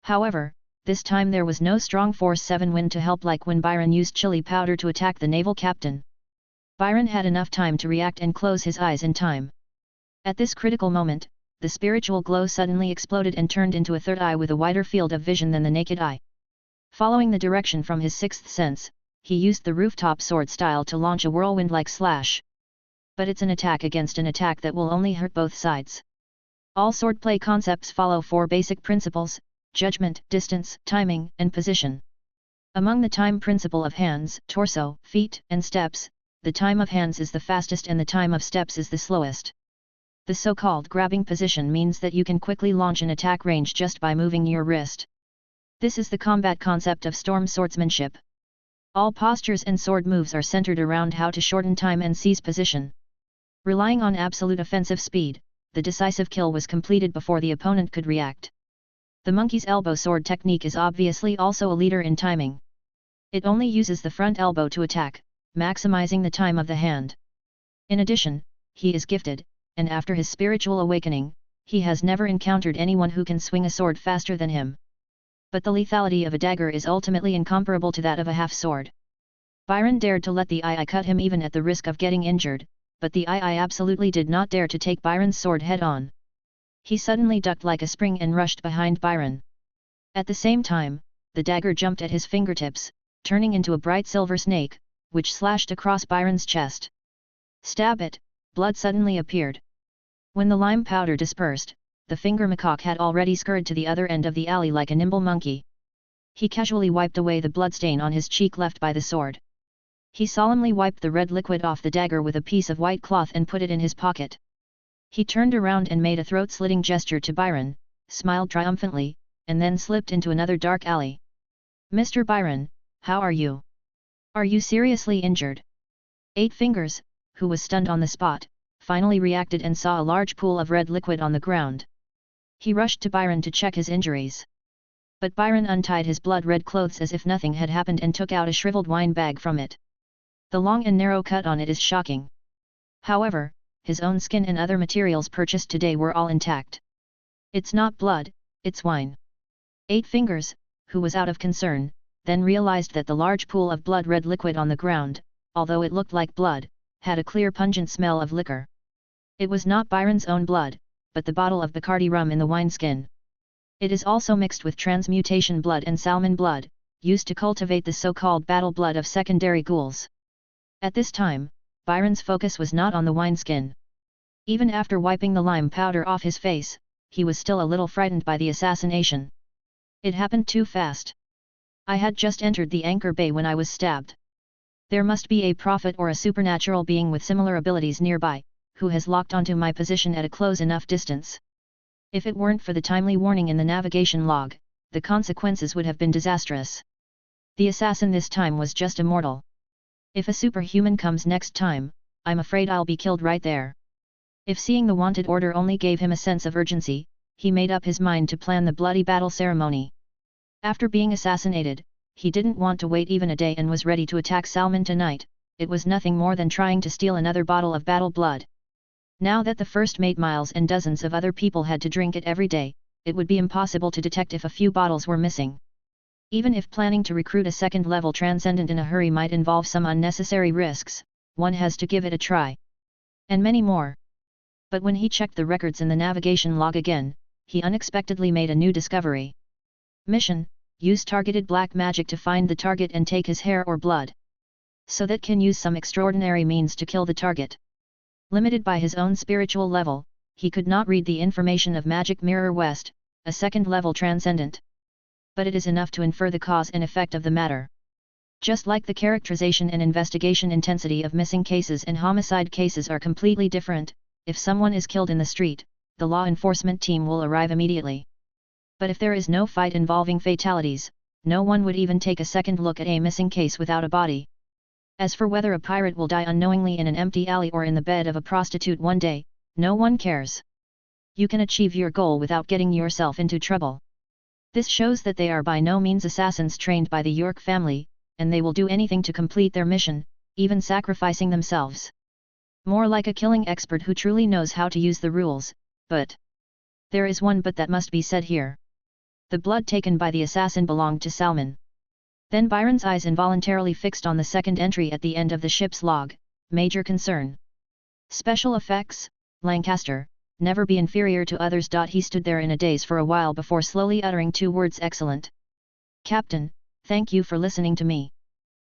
A: However, this time there was no strong force 7 wind to help like when Byron used chili powder to attack the naval captain. Byron had enough time to react and close his eyes in time. At this critical moment, the spiritual glow suddenly exploded and turned into a third eye with a wider field of vision than the naked eye. Following the direction from his sixth sense, he used the rooftop sword style to launch a whirlwind-like slash. But it's an attack against an attack that will only hurt both sides. All swordplay concepts follow 4 basic principles: judgment, distance, timing, and position. Among the time principle of hands, torso, feet, and steps, the time of hands is the fastest and the time of steps is the slowest. The so-called grabbing position means that you can quickly launch an attack range just by moving your wrist. This is the combat concept of storm swordsmanship. All postures and sword moves are centered around how to shorten time and seize position. Relying on absolute offensive speed, the decisive kill was completed before the opponent could react. The monkey's elbow sword technique is obviously also a leader in timing. It only uses the front elbow to attack, maximizing the time of the hand. In addition, he is gifted, and after his spiritual awakening, he has never encountered anyone who can swing a sword faster than him. But the lethality of a dagger is ultimately incomparable to that of a half-sword. Byron dared to let the II cut him even at the risk of getting injured, but the II absolutely did not dare to take Byron's sword head-on. He suddenly ducked like a spring and rushed behind Byron. At the same time, the dagger jumped at his fingertips, turning into a bright silver snake, which slashed across Byron's chest. Stab it! Blood suddenly appeared. When the lime powder dispersed, the finger macaque had already scurried to the other end of the alley like a nimble monkey. He casually wiped away the bloodstain on his cheek left by the sword. He solemnly wiped the red liquid off the dagger with a piece of white cloth and put it in his pocket. He turned around and made a throat-slitting gesture to Byron, smiled triumphantly, and then slipped into another dark alley. "Mr. Byron, how are you? Are you seriously injured?" 8 Fingers, who was stunned on the spot, finally reacted and saw a large pool of red liquid on the ground. He rushed to Byron to check his injuries. But Byron untied his blood-red clothes as if nothing had happened and took out a shriveled wine bag from it. The long and narrow cut on it is shocking. However, his own skin and other materials purchased today were all intact. "It's not blood, it's wine." 8 Fingers, who was out of concern, then realized that the large pool of blood-red liquid on the ground, although it looked like blood, had a clear pungent smell of liquor. It was not Byron's own blood, but the bottle of Bacardi rum in the wineskin. It is also mixed with transmutation blood and salmon blood, used to cultivate the so-called battle blood of secondary ghouls. At this time, Byron's focus was not on the wineskin. Even after wiping the lime powder off his face, he was still a little frightened by the assassination. It happened too fast. I had just entered the anchor bay when I was stabbed. There must be a prophet or a supernatural being with similar abilities nearby, who has locked onto my position at a close enough distance. If it weren't for the timely warning in the navigation log, the consequences would have been disastrous. The assassin this time was just a mortal. If a superhuman comes next time, I'm afraid I'll be killed right there. If seeing the wanted order only gave him a sense of urgency, he made up his mind to plan the bloody battle ceremony. After being assassinated, he didn't want to wait even a day and was ready to attack Salmon tonight. It was nothing more than trying to steal another bottle of battle blood. Now that the first mate Miles and dozens of other people had to drink it every day, it would be impossible to detect if a few bottles were missing. Even if planning to recruit a second-level transcendent in a hurry might involve some unnecessary risks, one has to give it a try. And many more. But when he checked the records in the navigation log again, he unexpectedly made a new discovery. Mission: use targeted black magic to find the target and take his hair or blood. So that can use some extraordinary means to kill the target. Limited by his own spiritual level, he could not read the information of Magic Mirror West, a second-level transcendent. But it is enough to infer the cause and effect of the matter. Just like the characterization and investigation intensity of missing cases and homicide cases are completely different, if someone is killed in the street, the law enforcement team will arrive immediately. But if there is no fight involving fatalities, no one would even take a second look at a missing case without a body. As for whether a pirate will die unknowingly in an empty alley or in the bed of a prostitute one day, no one cares. You can achieve your goal without getting yourself into trouble. This shows that they are by no means assassins trained by the York family, and they will do anything to complete their mission, even sacrificing themselves. More like a killing expert who truly knows how to use the rules, but... There is one but that must be said here. The blood taken by the assassin belonged to Salmon. Then Byron's eyes involuntarily fixed on the second entry at the end of the ship's log: major concern. Special effects, Lancaster, never be inferior to others. He stood there in a daze for a while before slowly uttering two words: excellent. Captain, thank you for listening to me.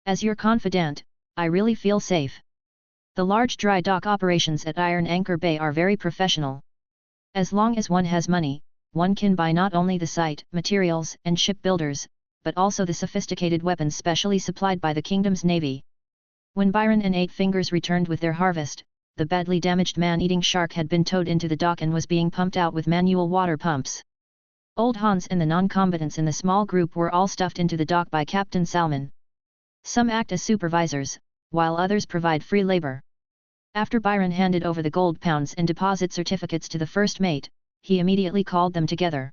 A: As your confidant, I really feel safe. The large dry dock operations at Iron Anchor Bay are very professional. As long as one has money, one can buy not only the site, materials, and shipbuilders, but also the sophisticated weapons specially supplied by the Kingdom's Navy. When Byron and Eight Fingers returned with their harvest, the badly damaged man-eating shark had been towed into the dock and was being pumped out with manual water pumps. Old Hans and the non-combatants in the small group were all stuffed into the dock by Captain Salmon. Some act as supervisors, while others provide free labor. After Byron handed over the gold pounds and deposit certificates to the first mate, he immediately called them together.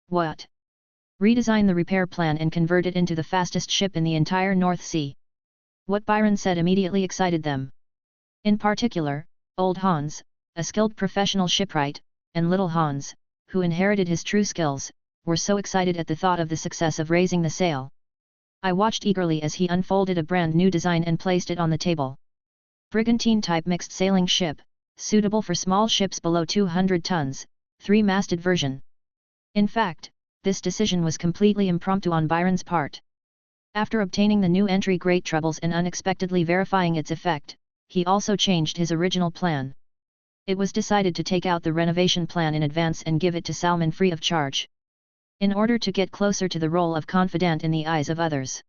A: What? Redesign the repair plan and convert it into the fastest ship in the entire North Sea. What Byron said immediately excited them. In particular, Old Hans, a skilled professional shipwright, and Little Hans, who inherited his true skills, were so excited at the thought of the success of raising the sail. I watched eagerly as he unfolded a brand new design and placed it on the table. Brigantine-type mixed sailing ship, suitable for small ships below 200 tons, 3-masted version. In fact, this decision was completely impromptu on Byron's part. After obtaining the new entry great troubles and unexpectedly verifying its effect, he also changed his original plan. It was decided to take out the renovation plan in advance and give it to Salmon free of charge. In order to get closer to the role of confidant in the eyes of others.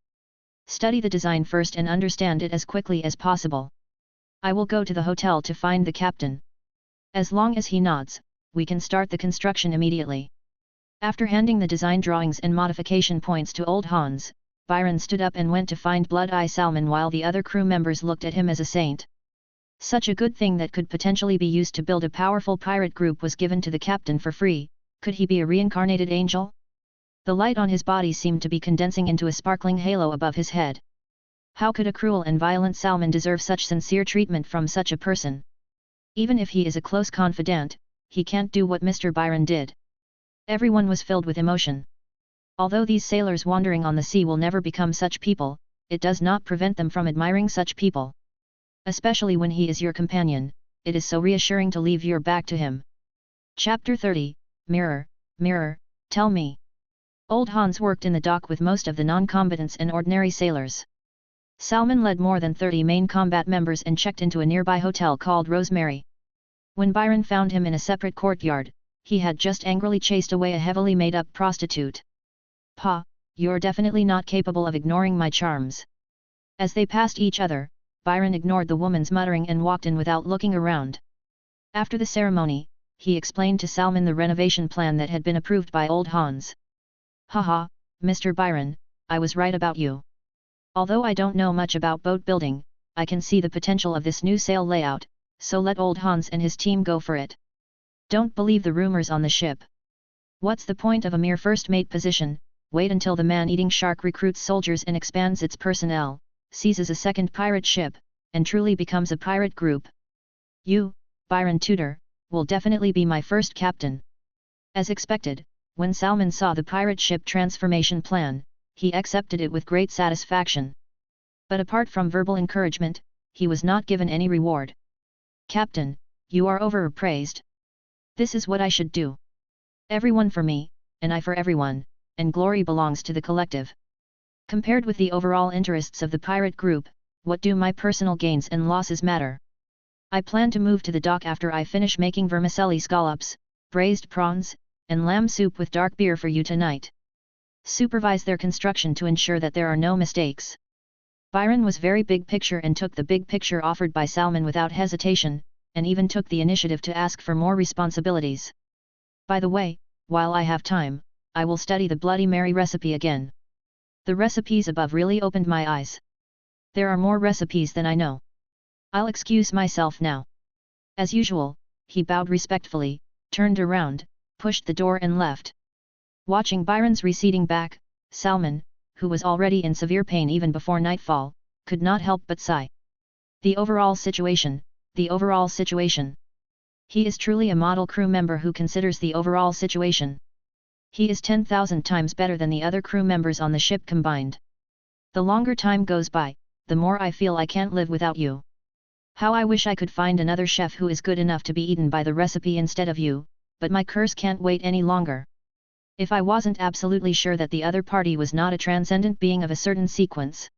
A: Study the design first and understand it as quickly as possible. I will go to the hotel to find the captain. As long as he nods, we can start the construction immediately. After handing the design drawings and modification points to Old Hans, Byron stood up and went to find Blood-Eye Salmon while the other crew members looked at him as a saint. Such a good thing that could potentially be used to build a powerful pirate group was given to the captain for free. Could he be a reincarnated angel? The light on his body seemed to be condensing into a sparkling halo above his head. How could a cruel and violent Salmon deserve such sincere treatment from such a person? Even if he is a close confidant, he can't do what Mr. Byron did. Everyone was filled with emotion. Although these sailors wandering on the sea will never become such people, it does not prevent them from admiring such people. Especially when he is your companion, it is so reassuring to leave your back to him. Chapter 30, Mirror, Mirror, Tell Me. Old Hans worked in the dock with most of the non-combatants and ordinary sailors. Salmon led more than 30 main combat members and checked into a nearby hotel called Rosemary. When Byron found him in a separate courtyard, he had just angrily chased away a heavily made-up prostitute. "Pa, you're definitely not capable of ignoring my charms." As they passed each other, Byron ignored the woman's muttering and walked in without looking around. After the ceremony, he explained to Salmon the renovation plan that had been approved by Old Hans. "Haha, Mr. Byron, I was right about you. Although I don't know much about boat building, I can see the potential of this new sail layout, so let Old Hans and his team go for it. Don't believe the rumors on the ship. What's the point of a mere first mate position? Wait until the man-eating shark recruits soldiers and expands its personnel, seizes a second pirate ship, and truly becomes a pirate group. You, Byron Tudor, will definitely be my first captain." As expected, when Salmon saw the pirate ship transformation plan, he accepted it with great satisfaction. But apart from verbal encouragement, he was not given any reward. "Captain, you are overpraised. This is what I should do. Everyone for me, and I for everyone, and glory belongs to the collective. Compared with the overall interests of the pirate group, what do my personal gains and losses matter? I plan to move to the dock after I finish making vermicelli scallops, braised prawns, and lamb soup with dark beer for you tonight. Supervise their construction to ensure that there are no mistakes." Byron was very big picture and took the big picture offered by Salmon without hesitation, and even took the initiative to ask for more responsibilities. "By the way, while I have time, I will study the Bloody Mary recipe again. The recipes above really opened my eyes. There are more recipes than I know. I'll excuse myself now." As usual, he bowed respectfully, turned around, pushed the door and left. Watching Byron's receding back, Salmon, who was already in severe pain even before nightfall, could not help but sigh. The overall situation, the overall situation. He is truly a model crew member who considers the overall situation. He is 10,000 times better than the other crew members on the ship combined. The longer time goes by, the more I feel I can't live without you. How I wish I could find another chef who is good enough to be eaten by the recipe instead of you, but my curse can't wait any longer. If I wasn't absolutely sure that the other party was not a transcendent being of a certain sequence."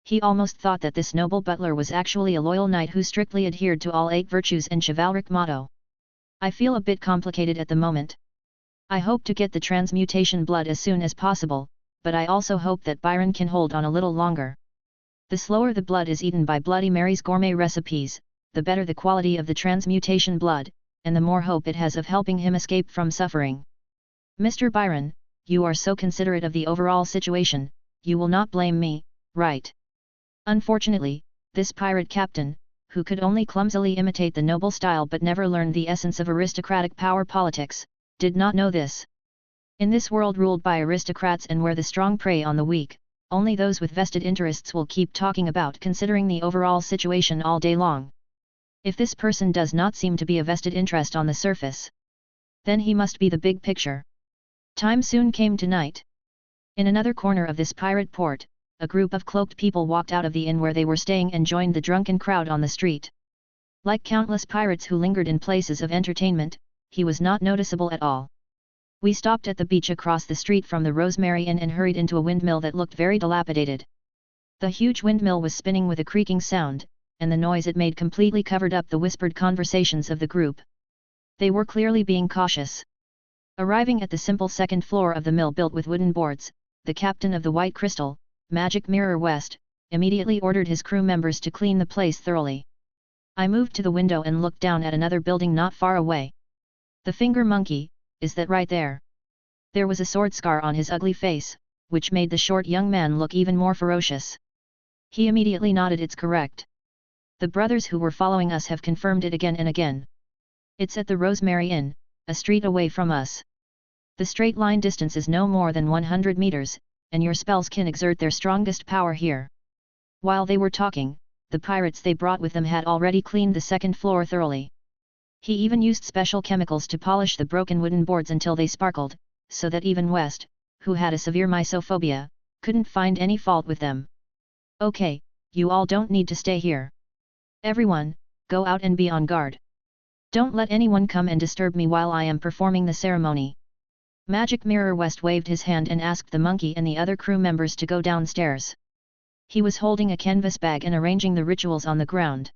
A: He almost thought that this noble butler was actually a loyal knight who strictly adhered to all 8 virtues and chivalric motto. "I feel a bit complicated at the moment. I hope to get the transmutation blood as soon as possible, but I also hope that Byron can hold on a little longer. The slower the blood is eaten by Bloody Mary's gourmet recipes, the better the quality of the transmutation blood, and the more hope it has of helping him escape from suffering. Mr. Byron, you are so considerate of the overall situation, you will not blame me, right? Unfortunately, this pirate captain, who could only clumsily imitate the noble style but never learned the essence of aristocratic power politics, did not know this. In this world ruled by aristocrats and where the strong prey on the weak, only those with vested interests will keep talking about considering the overall situation all day long. If this person does not seem to be a vested interest on the surface, then he must be the big picture." Time soon came to night. In another corner of this pirate port, a group of cloaked people walked out of the inn where they were staying and joined the drunken crowd on the street. Like countless pirates who lingered in places of entertainment, he was not noticeable at all. We stopped at the beach across the street from the Rosemary Inn and hurried into a windmill that looked very dilapidated. The huge windmill was spinning with a creaking sound, and the noise it made completely covered up the whispered conversations of the group. They were clearly being cautious. Arriving at the simple second floor of the mill built with wooden boards, the captain of the White Crystal, Magic Mirror West, immediately ordered his crew members to clean the place thoroughly. I moved to the window and looked down at another building not far away. "The finger monkey, is that right there?" There was a sword scar on his ugly face, which made the short young man look even more ferocious. He immediately nodded. "It's correct. The brothers who were following us have confirmed it again and again. It's at the Rosemary Inn, a street away from us. The straight line distance is no more than 100 meters, and your spells can exert their strongest power here." While they were talking, the pirates they brought with them had already cleaned the second floor thoroughly. He even used special chemicals to polish the broken wooden boards until they sparkled, so that even West, who had a severe mysophobia, couldn't find any fault with them. "Okay, you all don't need to stay here. Everyone, go out and be on guard. Don't let anyone come and disturb me while I am performing the ceremony. Magic Mirror West waved his hand and asked the monkey and the other crew members to go downstairs. He was holding a canvas bag and arranging the rituals on the ground.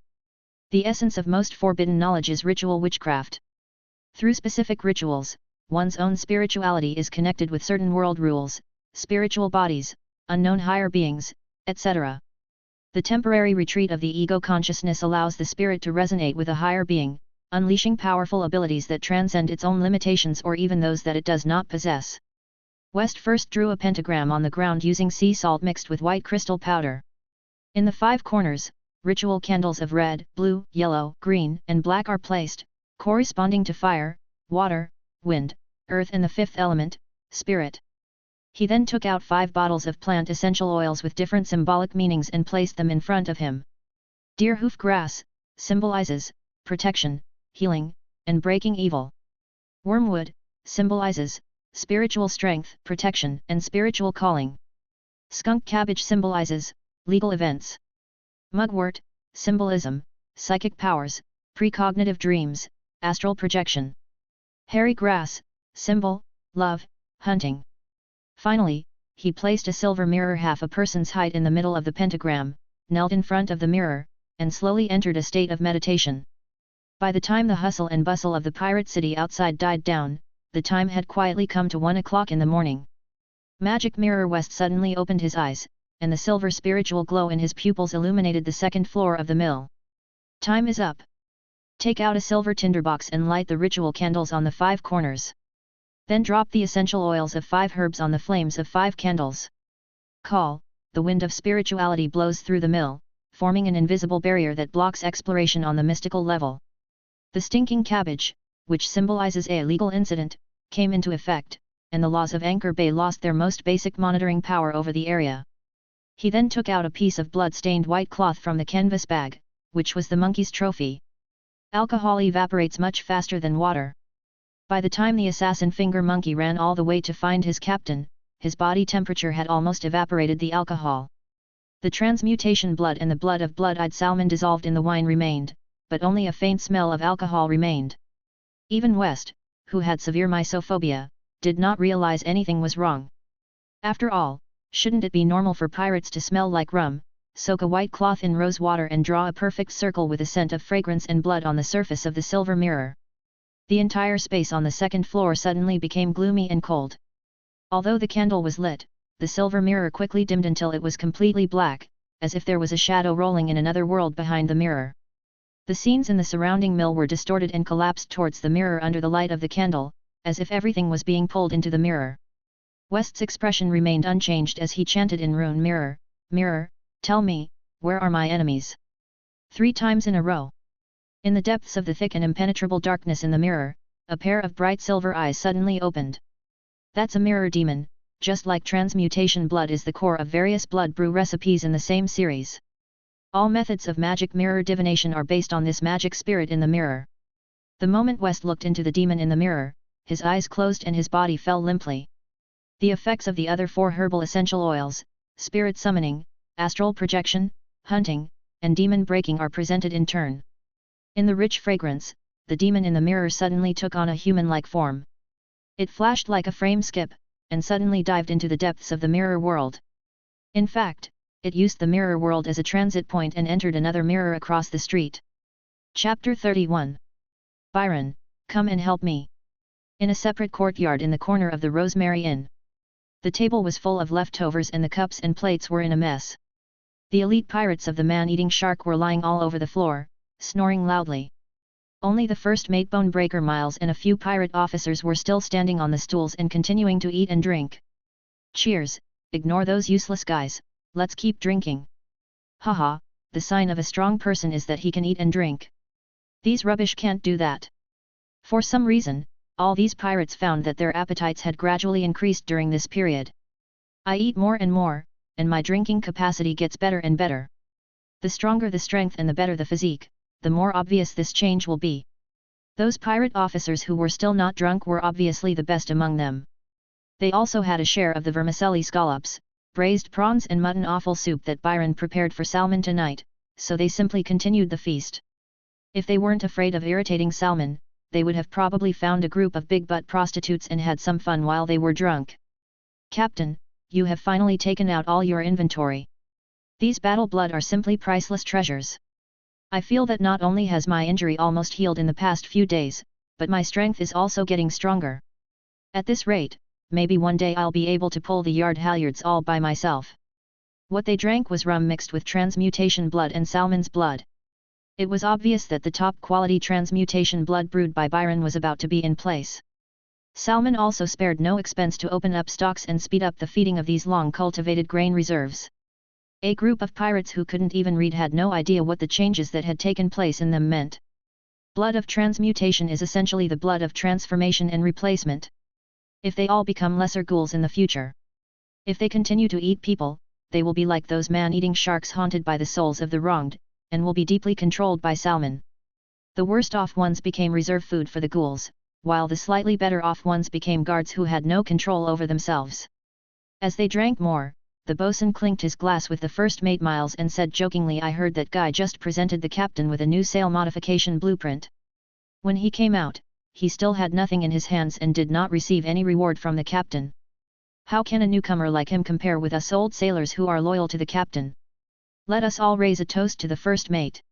A: The essence of most forbidden knowledge is ritual witchcraft. Through specific rituals, one's own spirituality is connected with certain world rules, spiritual bodies, unknown higher beings, etc. The temporary retreat of the ego consciousness allows the spirit to resonate with a higher being, unleashing powerful abilities that transcend its own limitations or even those that it does not possess. West first drew a pentagram on the ground using sea salt mixed with white crystal powder. In the 5 corners, ritual candles of red, blue, yellow, green, and black are placed, corresponding to fire, water, wind, earth and the 5th element, spirit. He then took out 5 bottles of plant essential oils with different symbolic meanings and placed them in front of him. Deer hoof grass symbolizes protection, healing, and breaking evil. Wormwood symbolizes spiritual strength, protection, and spiritual calling. Skunk cabbage symbolizes legal events. Mugwort symbolism, psychic powers, precognitive dreams, astral projection. Hairy grass symbol, love, hunting. Finally, he placed a silver mirror half a person's height in the middle of the pentagram, knelt in front of the mirror, and slowly entered a state of meditation. By the time the hustle and bustle of the pirate city outside died down, the time had quietly come to 1 o'clock in the morning. Magic Mirror West suddenly opened his eyes, and the silver spiritual glow in his pupils illuminated the 2nd floor of the mill. Time is up. Take out a silver tinderbox and light the ritual candles on the 5 corners. Then drop the essential oils of 5 herbs on the flames of 5 candles. Call, the wind of spirituality blows through the mill, forming an invisible barrier that blocks exploration on the mystical level. The stinking cabbage, which symbolizes a legal incident, came into effect, and the laws of Anchor Bay lost their most basic monitoring power over the area. He then took out a piece of blood-stained white cloth from the canvas bag, which was the monkey's trophy. Alcohol evaporates much faster than water. By the time the assassin finger monkey ran all the way to find his captain, his body temperature had almost evaporated the alcohol. The transmutation blood and the blood of blood-eyed salmon dissolved in the wine remained, but only a faint smell of alcohol remained. Even West, who had severe mysophobia, did not realize anything was wrong. After all, shouldn't it be normal for pirates to smell like rum, soak a white cloth in rose water and draw a perfect circle with a scent of fragrance and blood on the surface of the silver mirror? The entire space on the 2nd floor suddenly became gloomy and cold. Although the candle was lit, the silver mirror quickly dimmed until it was completely black, as if there was a shadow rolling in another world behind the mirror. The scenes in the surrounding mill were distorted and collapsed towards the mirror under the light of the candle, as if everything was being pulled into the mirror. West's expression remained unchanged as he chanted in rune: "Mirror, mirror, tell me, where are my enemies?" 3 times in a row. In the depths of the thick and impenetrable darkness in the mirror, a pair of bright silver eyes suddenly opened. That's a mirror demon, just like transmutation blood is the core of various blood brew recipes in the same series. All methods of magic mirror divination are based on this magic spirit in the mirror. The moment West looked into the demon in the mirror, his eyes closed and his body fell limply. The effects of the other 4 herbal essential oils, spirit summoning, astral projection, hunting, and demon breaking are presented in turn. In the rich fragrance, the demon in the mirror suddenly took on a human-like form. It flashed like a frame skip, and suddenly dived into the depths of the mirror world. In fact, it used the mirror world as a transit point and entered another mirror across the street. Chapter 31. Byron, come and help me. In a separate courtyard in the corner of the Rosemary Inn. The table was full of leftovers and the cups and plates were in a mess. The elite pirates of the man-eating shark were lying all over the floor, snoring loudly. Only the first mate Bonebreaker Miles and a few pirate officers were still standing on the stools and continuing to eat and drink. Cheers, ignore those useless guys, let's keep drinking. Haha, the sign of a strong person is that he can eat and drink. These rubbish can't do that. For some reason, all these pirates found that their appetites had gradually increased during this period. I eat more and more, and my drinking capacity gets better and better. The stronger the strength and the better the physique, the more obvious this change will be. Those pirate officers who were still not drunk were obviously the best among them. They also had a share of the vermicelli scallops, braised prawns and mutton offal soup that Byron prepared for salmon tonight, so they simply continued the feast. If they weren't afraid of irritating Salmon, they would have probably found a group of big-butt prostitutes and had some fun while they were drunk. Captain, you have finally taken out all your inventory. These battle blood are simply priceless treasures. I feel that not only has my injury almost healed in the past few days, but my strength is also getting stronger. At this rate, maybe one day I'll be able to pull the yard halyards all by myself. What they drank was rum mixed with transmutation blood and Salmon's blood. It was obvious that the top-quality transmutation blood brewed by Byron was about to be in place. Salmon also spared no expense to open up stocks and speed up the feeding of these long-cultivated grain reserves. A group of pirates who couldn't even read had no idea what the changes that had taken place in them meant. Blood of transmutation is essentially the blood of transformation and replacement. If they all become lesser ghouls in the future. If they continue to eat people, they will be like those man-eating sharks haunted by the souls of the wronged, and will be deeply controlled by Salmon. The worst-off ones became reserve food for the ghouls, while the slightly better-off ones became guards who had no control over themselves. As they drank more, the bosun clinked his glass with the first mate Miles and said jokingly, "I heard that guy just presented the captain with a new sail modification blueprint." When he came out, he still had nothing in his hands and did not receive any reward from the captain. How can a newcomer like him compare with us old sailors who are loyal to the captain? Let us all raise a toast to the first mate.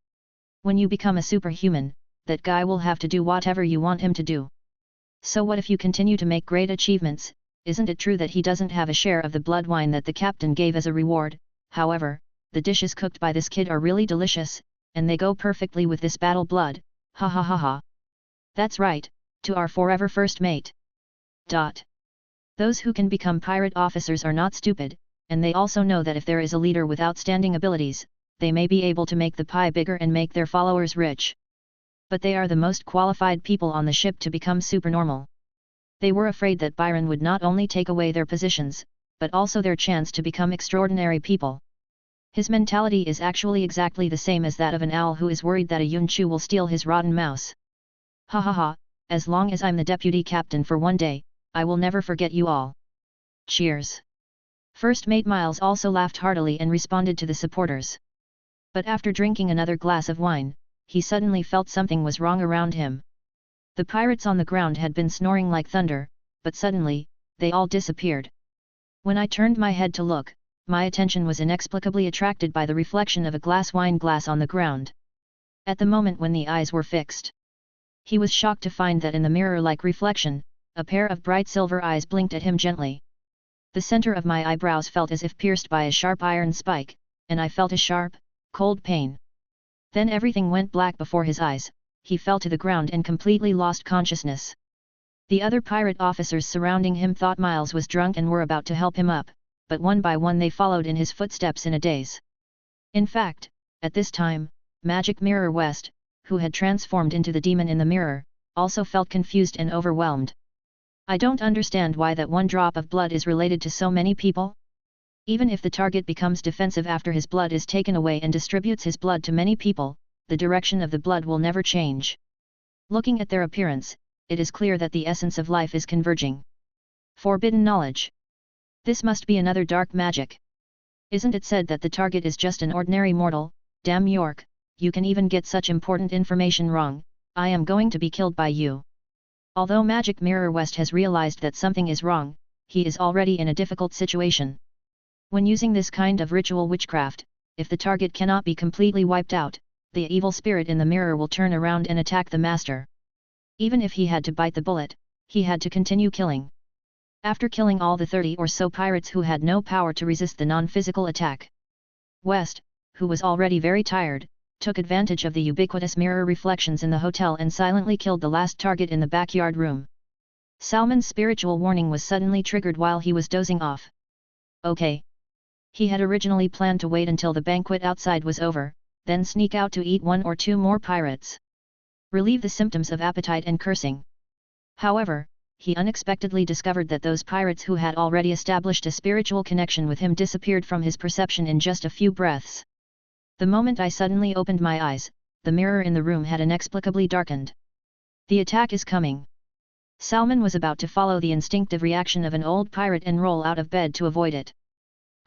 A: When you become a superhuman, that guy will have to do whatever you want him to do. So what if you continue to make great achievements? Isn't it true that he doesn't have a share of the blood wine that the captain gave as a reward? However, the dishes cooked by this kid are really delicious, and they go perfectly with this battle blood, ha ha ha ha. That's right, to our forever first mate. Those who can become pirate officers are not stupid, and they also know that if there is a leader with outstanding abilities, they may be able to make the pie bigger and make their followers rich. But they are the most qualified people on the ship to become supernormal. They were afraid that Byron would not only take away their positions, but also their chance to become extraordinary people. His mentality is actually exactly the same as that of an owl who is worried that a Yunchu will steal his rotten mouse. Ha ha ha, as long as I'm the deputy captain for one day, I will never forget you all. Cheers. First mate Miles also laughed heartily and responded to the supporters. But after drinking another glass of wine, he suddenly felt something was wrong around him. The pirates on the ground had been snoring like thunder, but suddenly, they all disappeared. When I turned my head to look, my attention was inexplicably attracted by the reflection of a wine glass on the ground. At the moment when the eyes were fixed, he was shocked to find that in the mirror-like reflection, a pair of bright silver eyes blinked at him gently. The center of my eyebrows felt as if pierced by a sharp iron spike, and I felt a sharp, cold pain. Then everything went black before his eyes. He fell to the ground and completely lost consciousness. The other pirate officers surrounding him thought Miles was drunk and were about to help him up, but one by one they followed in his footsteps in a daze. In fact, at this time, Magic Mirror West, who had transformed into the demon in the mirror, also felt confused and overwhelmed. I don't understand why that one drop of blood is related to so many people. Even if the target becomes defensive after his blood is taken away and distributes his blood to many people, the direction of the blood will never change. Looking at their appearance, it is clear that the essence of life is converging. Forbidden knowledge. This must be another dark magic. Isn't it said that the target is just an ordinary mortal? Damn York, you can even get such important information wrong. I am going to be killed by you. Although Magic Mirror West has realized that something is wrong, he is already in a difficult situation. When using this kind of ritual witchcraft, if the target cannot be completely wiped out, the evil spirit in the mirror will turn around and attack the master. Even if he had to bite the bullet, he had to continue killing. After killing all the 30 or so pirates who had no power to resist the non-physical attack, West, who was already very tired, took advantage of the ubiquitous mirror reflections in the hotel and silently killed the last target in the backyard room. Salmon's spiritual warning was suddenly triggered while he was dozing off. Okay. He had originally planned to wait until the banquet outside was over, then sneak out to eat 1 or 2 more pirates. Relieve the symptoms of appetite and cursing. However, he unexpectedly discovered that those pirates who had already established a spiritual connection with him disappeared from his perception in just a few breaths. The moment I suddenly opened my eyes, the mirror in the room had inexplicably darkened. The attack is coming. Salmon was about to follow the instinctive reaction of an old pirate and roll out of bed to avoid it.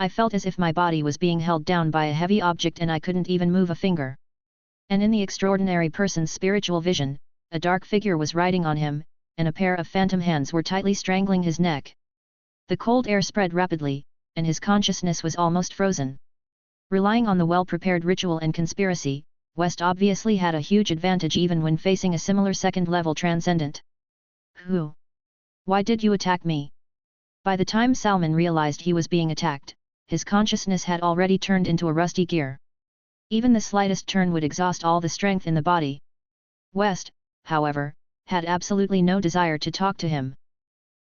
A: I felt as if my body was being held down by a heavy object and I couldn't even move a finger. And in the extraordinary person's spiritual vision, a dark figure was riding on him, and a pair of phantom hands were tightly strangling his neck. The cold air spread rapidly, and his consciousness was almost frozen. Relying on the well-prepared ritual and conspiracy, West obviously had a huge advantage even when facing a similar second-level transcendent. Who? Why did you attack me? By the time Salmon realized he was being attacked, his consciousness had already turned into a rusty gear. Even the slightest turn would exhaust all the strength in the body. West, however, had absolutely no desire to talk to him.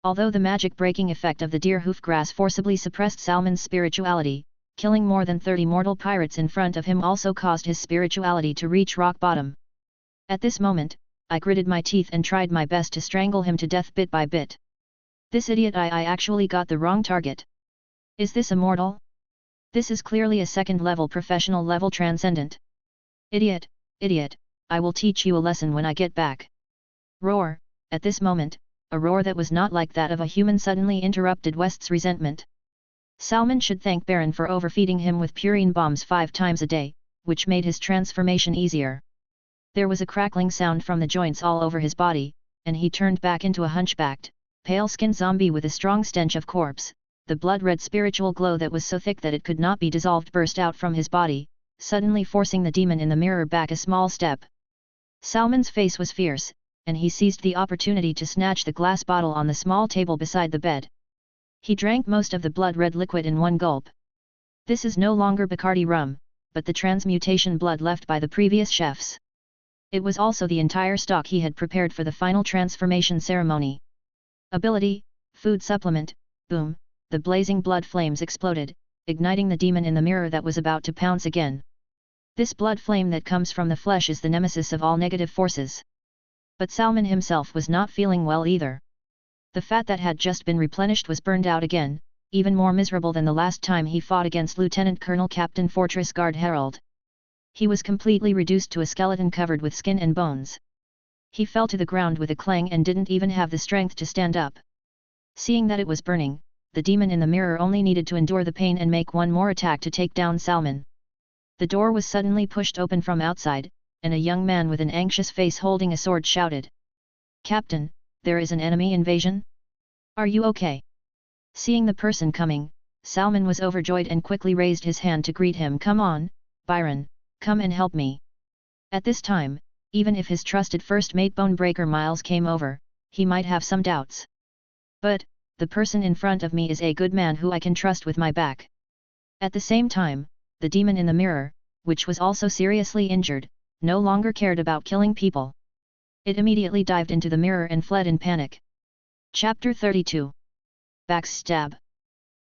A: Although the magic-breaking effect of the deer hoof grass forcibly suppressed Salmon's spirituality, killing more than 30 mortal pirates in front of him also caused his spirituality to reach rock bottom. At this moment, I gritted my teeth and tried my best to strangle him to death bit by bit. This idiot I actually got the wrong target. Is this a mortal? This is clearly a second-level professional-level transcendent. Idiot, idiot, I will teach you a lesson when I get back. Roar, at this moment, a roar that was not like that of a human suddenly interrupted West's resentment. Salmon should thank Byron for overfeeding him with purine bombs 5 times a day, which made his transformation easier. There was a crackling sound from the joints all over his body, and he turned back into a hunchbacked, pale-skinned zombie with a strong stench of corpse. The blood-red spiritual glow that was so thick that it could not be dissolved burst out from his body, suddenly forcing the demon in the mirror back a small step. Salmon's face was fierce, and he seized the opportunity to snatch the glass bottle on the small table beside the bed. He drank most of the blood-red liquid in one gulp. This is no longer Bacardi rum, but the transmutation blood left by the previous chefs. It was also the entire stock he had prepared for the final transformation ceremony. Ability, food supplement, boom, the blazing blood flames exploded, igniting the demon in the mirror that was about to pounce again. This blood flame that comes from the flesh is the nemesis of all negative forces. But Salmon himself was not feeling well either. The fat that had just been replenished was burned out again, even more miserable than the last time he fought against Lieutenant Colonel Captain Fortress Guard Harold. He was completely reduced to a skeleton covered with skin and bones. He fell to the ground with a clang and didn't even have the strength to stand up. Seeing that it was burning, the demon in the mirror only needed to endure the pain and make one more attack to take down Salmon. The door was suddenly pushed open from outside, and a young man with an anxious face holding a sword shouted. "Captain, there is an enemy invasion? Are you okay?" Seeing the person coming, Salmon was overjoyed and quickly raised his hand to greet him. "Come on, Byron, come and help me." At this time, even if his trusted first mate Bonebreaker Miles came over, he might have some doubts. But, the person in front of me is a good man who I can trust with my back. At the same time, the demon in the mirror, which was also seriously injured, no longer cared about killing people. It immediately dived into the mirror and fled in panic. Chapter 32. Backstab.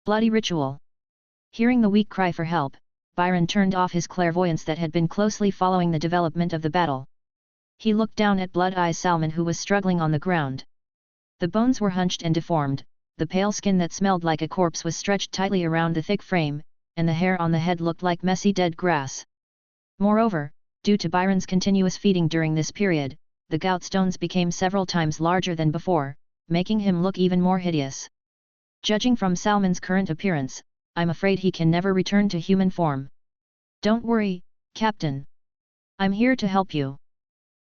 A: Bloody Ritual. Hearing the weak cry for help, Byron turned off his clairvoyance that had been closely following the development of the battle. He looked down at Blood Eye Salmon who was struggling on the ground. The bones were hunched and deformed, the pale skin that smelled like a corpse was stretched tightly around the thick frame, and the hair on the head looked like messy dead grass. Moreover, due to Byron's continuous feeding during this period, the gout stones became several times larger than before, making him look even more hideous. Judging from Salmon's current appearance, I'm afraid he can never return to human form. "Don't worry, Captain. I'm here to help you."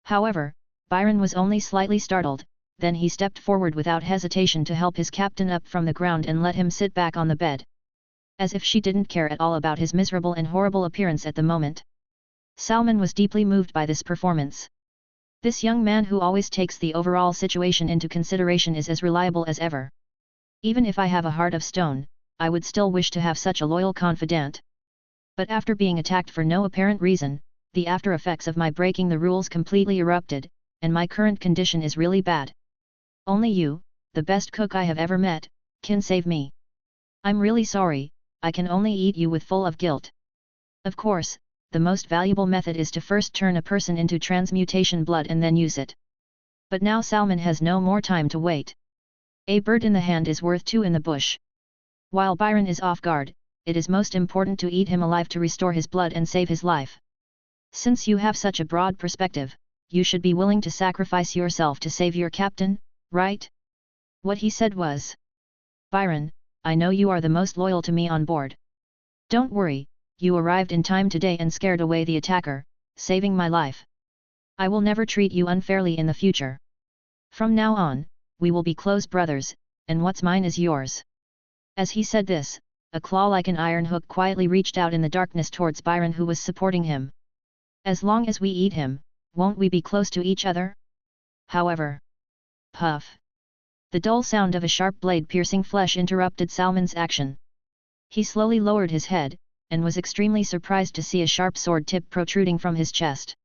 A: However, Byron was only slightly startled, then he stepped forward without hesitation to help his captain up from the ground and let him sit back on the bed. As if she didn't care at all about his miserable and horrible appearance at the moment. Salmon was deeply moved by this performance. This young man who always takes the overall situation into consideration is as reliable as ever. Even if I have a heart of stone, I would still wish to have such a loyal confidant. But after being attacked for no apparent reason, the after effects of my breaking the rules completely erupted, and my current condition is really bad. Only you, the best cook I have ever met, can save me. I'm really sorry, I can only eat you with full of guilt. Of course, the most valuable method is to first turn a person into transmutation blood and then use it. But now Salmon has no more time to wait. A bird in the hand is worth 2 in the bush. While Byron is off guard, it is most important to eat him alive to restore his blood and save his life. Since you have such a broad perspective, you should be willing to sacrifice yourself to save your captain, right? What he said was, "Byron, I know you are the most loyal to me on board. Don't worry, you arrived in time today and scared away the attacker, saving my life. I will never treat you unfairly in the future. From now on, we will be close brothers, and what's mine is yours. As he said this, a claw like an iron hook quietly reached out in the darkness towards Byron, who was supporting him. As long as we eat him, won't we be close to each other? However. Puff. The dull sound of a sharp blade piercing flesh interrupted Salmon's action. He slowly lowered his head, and was extremely surprised to see a sharp sword tip protruding from his chest.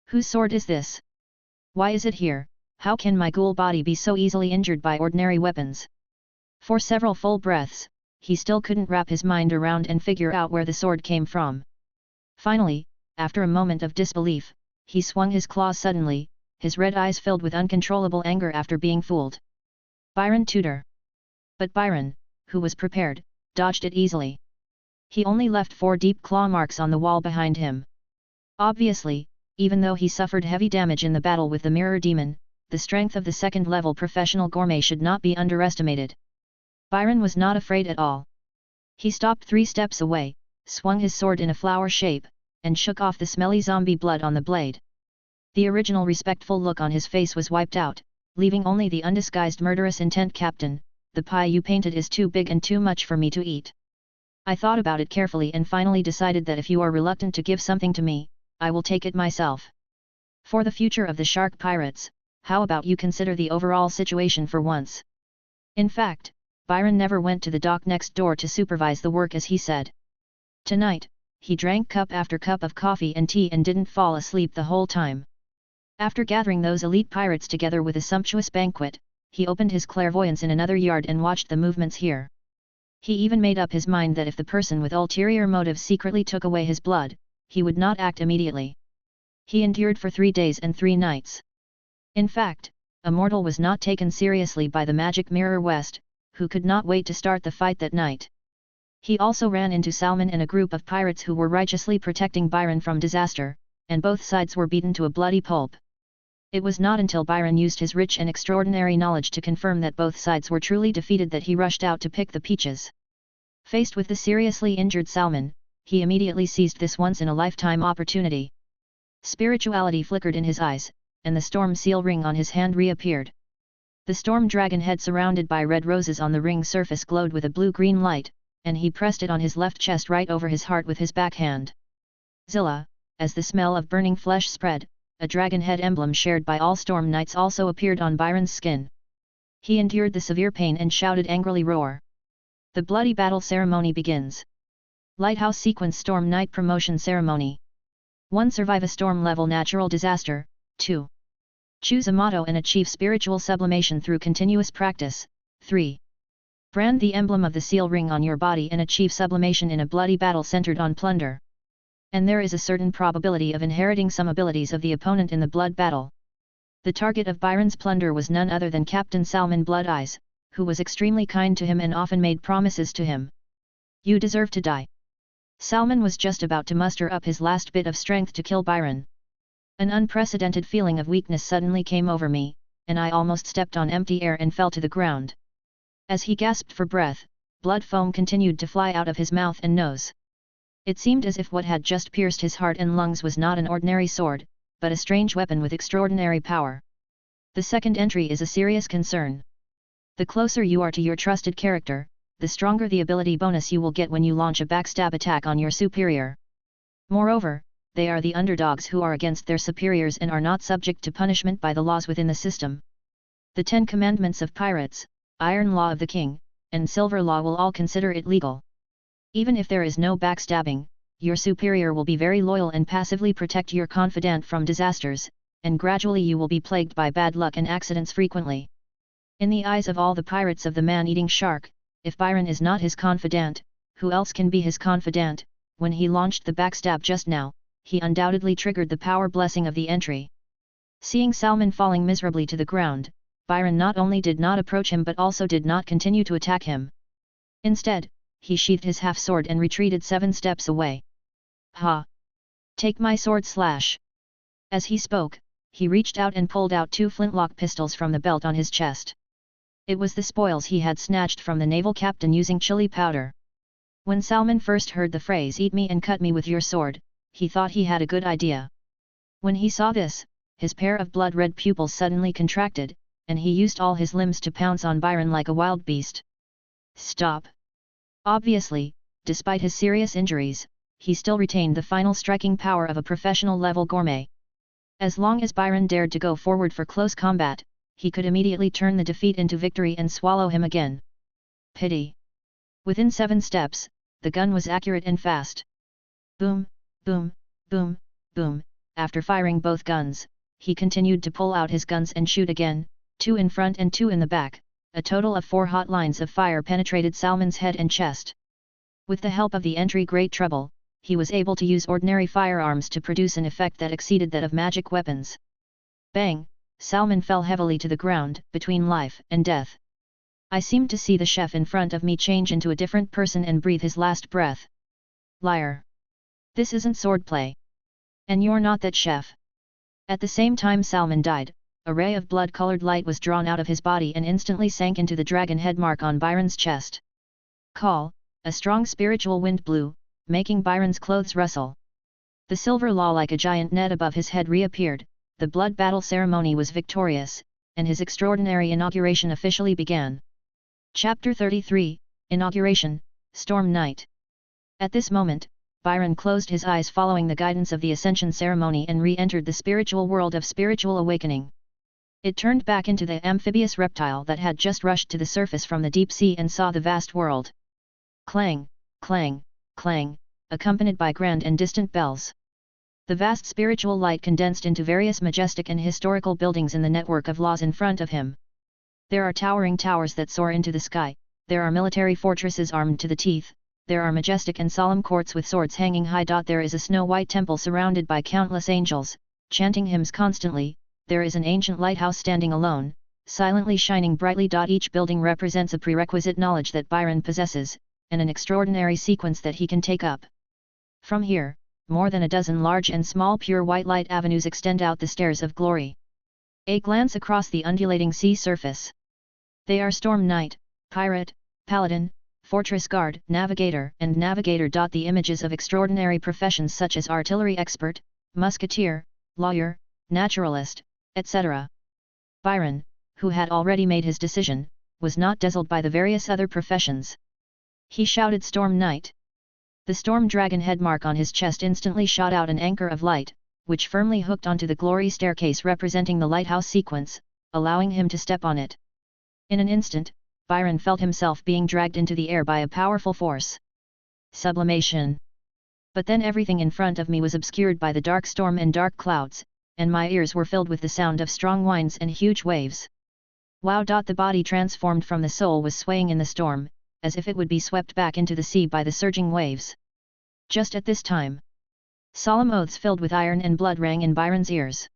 A: Whose sword is this? Why is it here? How can my ghoul body be so easily injured by ordinary weapons? For several full breaths, he still couldn't wrap his mind around and figure out where the sword came from. Finally, after a moment of disbelief, he swung his claws suddenly, his red eyes filled with uncontrollable anger after being fooled. Byron Tudor. But Byron, who was prepared, dodged it easily. He only left 4 deep claw marks on the wall behind him. Obviously, even though he suffered heavy damage in the battle with the Mirror Demon, the strength of the second-level professional gourmet should not be underestimated. Byron was not afraid at all. He stopped 3 steps away, swung his sword in a flower shape, and shook off the smelly zombie blood on the blade. The original respectful look on his face was wiped out, leaving only the undisguised murderous intent. Captain, the pie you painted is too big and too much for me to eat. I thought about it carefully and finally decided that if you are reluctant to give something to me, I will take it myself. For the future of the shark pirates, how about you consider the overall situation for once? In fact, Byron never went to the dock next door to supervise the work, as he said. Tonight, he drank cup after cup of coffee and tea and didn't fall asleep the whole time. After gathering those elite pirates together with a sumptuous banquet, he opened his clairvoyance in another yard and watched the movements here. He even made up his mind that if the person with ulterior motives secretly took away his blood, he would not act immediately. He endured for 3 days and 3 nights. In fact, a mortal was not taken seriously by the magic mirror West, who could not wait to start the fight that night. He also ran into Salmon and a group of pirates who were righteously protecting Byron from disaster, and both sides were beaten to a bloody pulp. It was not until Byron used his rich and extraordinary knowledge to confirm that both sides were truly defeated that he rushed out to pick the peaches. Faced with the seriously injured Salmon, he immediately seized this once-in-a-lifetime opportunity. Spirituality flickered in his eyes, and the storm seal ring on his hand reappeared. The storm dragon head surrounded by red roses on the ring surface glowed with a blue-green light, and he pressed it on his left chest right over his heart with his backhand. Zilla, as the smell of burning flesh spread, a dragon head emblem shared by all storm knights also appeared on Byron's skin. He endured the severe pain and shouted angrily, "Roar!" The bloody battle ceremony begins. Lighthouse Sequence Storm Knight Promotion Ceremony. 1. Survive a storm-level natural disaster. 2. Choose a motto and achieve spiritual sublimation through continuous practice. 3. Brand the emblem of the seal ring on your body and achieve sublimation in a bloody battle centered on plunder. And there is a certain probability of inheriting some abilities of the opponent in the blood battle. The target of Byron's plunder was none other than Captain Salmon Blood Eyes, who was extremely kind to him and often made promises to him. You deserve to die. Salmon was just about to muster up his last bit of strength to kill Byron. An unprecedented feeling of weakness suddenly came over me, and I almost stepped on empty air and fell to the ground. As he gasped for breath, blood foam continued to fly out of his mouth and nose. It seemed as if what had just pierced his heart and lungs was not an ordinary sword, but a strange weapon with extraordinary power. The second entry is a serious concern. The closer you are to your trusted character, the stronger the ability bonus you will get when you launch a backstab attack on your superior. Moreover, they are the underdogs who are against their superiors and are not subject to punishment by the laws within the system. The 10 Commandments of Pirates, Iron Law of the King, and Silver Law will all consider it legal. Even if there is no backstabbing, your superior will be very loyal and passively protect your confidant from disasters, and gradually you will be plagued by bad luck and accidents frequently. In the eyes of all the pirates of the man-eating shark, if Byron is not his confidant, who else can be his confidant? When he launched the backstab just now, he undoubtedly triggered the power blessing of the entry. Seeing Salmon falling miserably to the ground, Byron not only did not approach him but also did not continue to attack him. Instead, he sheathed his half-sword and retreated 7 steps away. Ha! Take my sword slash! As he spoke, he reached out and pulled out 2 flintlock pistols from the belt on his chest. It was the spoils he had snatched from the naval captain using chili powder. When Salmon first heard the phrase "eat me and cut me with your sword," he thought he had a good idea. When he saw this, his pair of blood-red pupils suddenly contracted, and he used all his limbs to pounce on Byron like a wild beast. Stop! Obviously, despite his serious injuries, he still retained the final striking power of a professional-level gourmet. As long as Byron dared to go forward for close combat, he could immediately turn the defeat into victory and swallow him again. Pity! Within 7 steps, the gun was accurate and fast. Boom, boom, boom, boom. After firing both guns, he continued to pull out his guns and shoot again, 2 in front and 2 in the back. A total of 4 hot lines of fire penetrated Salmon's head and chest. With the help of the entry Great Trouble, he was able to use ordinary firearms to produce an effect that exceeded that of magic weapons. Bang! Salmon fell heavily to the ground, between life and death. I seemed to see the chef in front of me change into a different person and breathe his last breath. Liar! This isn't swordplay. And you're not that chef. At the same time Salmon died, a ray of blood-colored light was drawn out of his body and instantly sank into the dragon head mark on Byron's chest. Call! A strong spiritual wind blew, making Byron's clothes rustle. The silver law like a giant net above his head reappeared, the blood battle ceremony was victorious, and his extraordinary inauguration officially began. Chapter 33, Inauguration, Storm Night. At this moment, Byron closed his eyes following the guidance of the Ascension ceremony and re-entered the spiritual world of spiritual awakening. It turned back into the amphibious reptile that had just rushed to the surface from the deep sea and saw the vast world. Clang, clang, clang, accompanied by grand and distant bells. The vast spiritual light condensed into various majestic and historical buildings in the network of laws in front of him. There are towering towers that soar into the sky, there are military fortresses armed to the teeth, there are majestic and solemn courts with swords hanging high. There is a snow-white temple surrounded by countless angels, chanting hymns constantly, there is an ancient lighthouse standing alone, silently shining brightly. Each building represents a prerequisite knowledge that Byron possesses, and an extraordinary sequence that he can take up. From here, more than a dozen large and small pure white light avenues extend out the stairs of glory. A glance across the undulating sea surface. They are Storm Knight, Pirate, Paladin, Fortress Guard, Navigator and Navigator. The images of extraordinary professions such as artillery expert, musketeer, lawyer, naturalist, etc. Byron, who had already made his decision, was not dazzled by the various other professions. He shouted Storm Knight. The storm dragon head mark on his chest instantly shot out an anchor of light, which firmly hooked onto the glory staircase representing the lighthouse sequence, allowing him to step on it. In an instant, Byron felt himself being dragged into the air by a powerful force. Sublimation. But then everything in front of me was obscured by the dark storm and dark clouds, and my ears were filled with the sound of strong winds and huge waves. Wow! The body transformed from the soul was swaying in the storm, as if it would be swept back into the sea by the surging waves. Just at this time, solemn oaths filled with iron and blood rang in Byron's ears.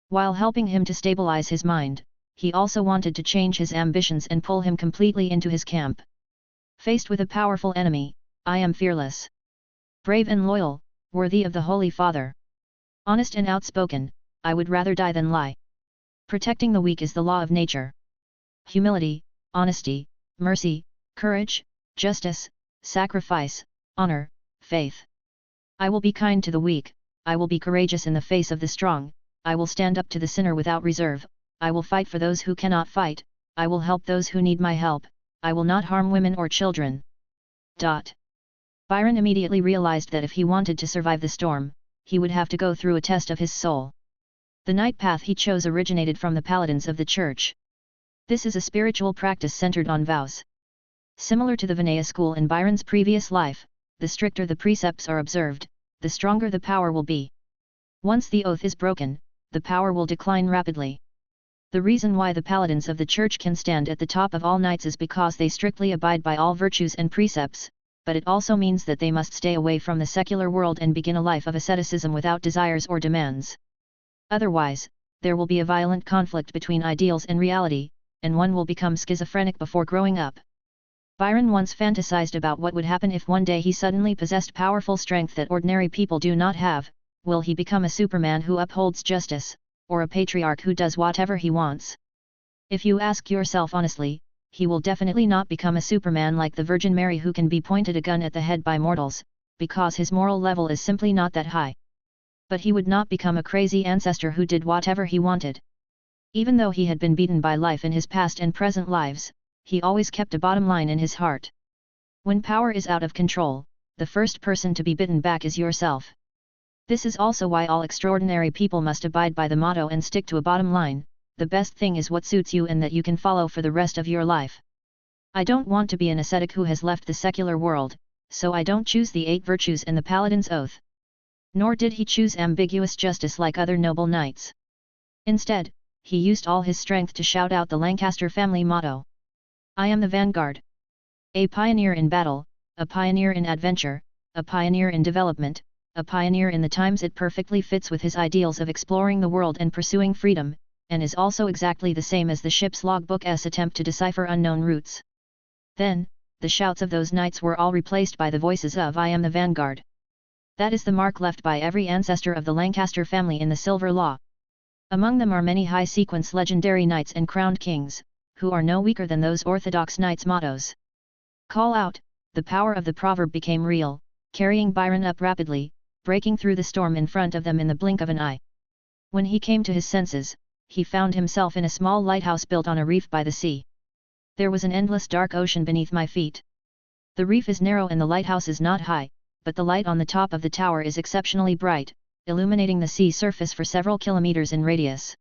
A: While helping him to stabilize his mind, he also wanted to change his ambitions and pull him completely into his camp. Faced with a powerful enemy, I am fearless. Brave and loyal, worthy of the Holy Father. Honest and outspoken, I would rather die than lie. Protecting the weak is the law of nature. Humility, honesty, mercy, courage, justice, sacrifice, honor, faith. I will be kind to the weak, I will be courageous in the face of the strong, I will stand up to the sinner without reserve, I will fight for those who cannot fight, I will help those who need my help, I will not harm women or children. Byron immediately realized that if he wanted to survive the storm, he would have to go through a test of his soul. The night path he chose originated from the paladins of the church. This is a spiritual practice centered on vows. Similar to the Vinaya school in Byron's previous life, the stricter the precepts are observed, the stronger the power will be. Once the oath is broken, the power will decline rapidly. The reason why the paladins of the church can stand at the top of all knights is because they strictly abide by all virtues and precepts, but it also means that they must stay away from the secular world and begin a life of asceticism without desires or demands. Otherwise, there will be a violent conflict between ideals and reality, and one will become schizophrenic before growing up. Byron once fantasized about what would happen if one day he suddenly possessed powerful strength that ordinary people do not have. Will he become a Superman who upholds justice, or a patriarch who does whatever he wants? If you ask yourself honestly, he will definitely not become a Superman like the Virgin Mary who can be pointed a gun at the head by mortals, because his moral level is simply not that high. But he would not become a crazy ancestor who did whatever he wanted. Even though he had been beaten by life in his past and present lives, he always kept a bottom line in his heart. When power is out of control, the first person to be bitten back is yourself. This is also why all extraordinary people must abide by the motto and stick to a bottom line: the best thing is what suits you and that you can follow for the rest of your life. I don't want to be an ascetic who has left the secular world, so I don't choose the 8 virtues and the Paladin's oath. Nor did he choose ambiguous justice like other noble knights. Instead, he used all his strength to shout out the Lancaster family motto. I am the vanguard. A pioneer in battle, a pioneer in adventure, a pioneer in development, a pioneer in the times. It perfectly fits with his ideals of exploring the world and pursuing freedom, and is also exactly the same as the ship's logbook's attempt to decipher unknown routes. Then, the shouts of those knights were all replaced by the voices of I am the vanguard. That is the mark left by every ancestor of the Lancaster family in the Silver Law. Among them are many high-sequence legendary knights and crowned kings, who are no weaker than those orthodox knights' mottos. Call out, the power of the proverb became real, carrying Byron up rapidly, breaking through the storm in front of them in the blink of an eye. When he came to his senses, he found himself in a small lighthouse built on a reef by the sea. There was an endless dark ocean beneath my feet. The reef is narrow and the lighthouse is not high, but the light on the top of the tower is exceptionally bright, illuminating the sea surface for several kilometers in radius.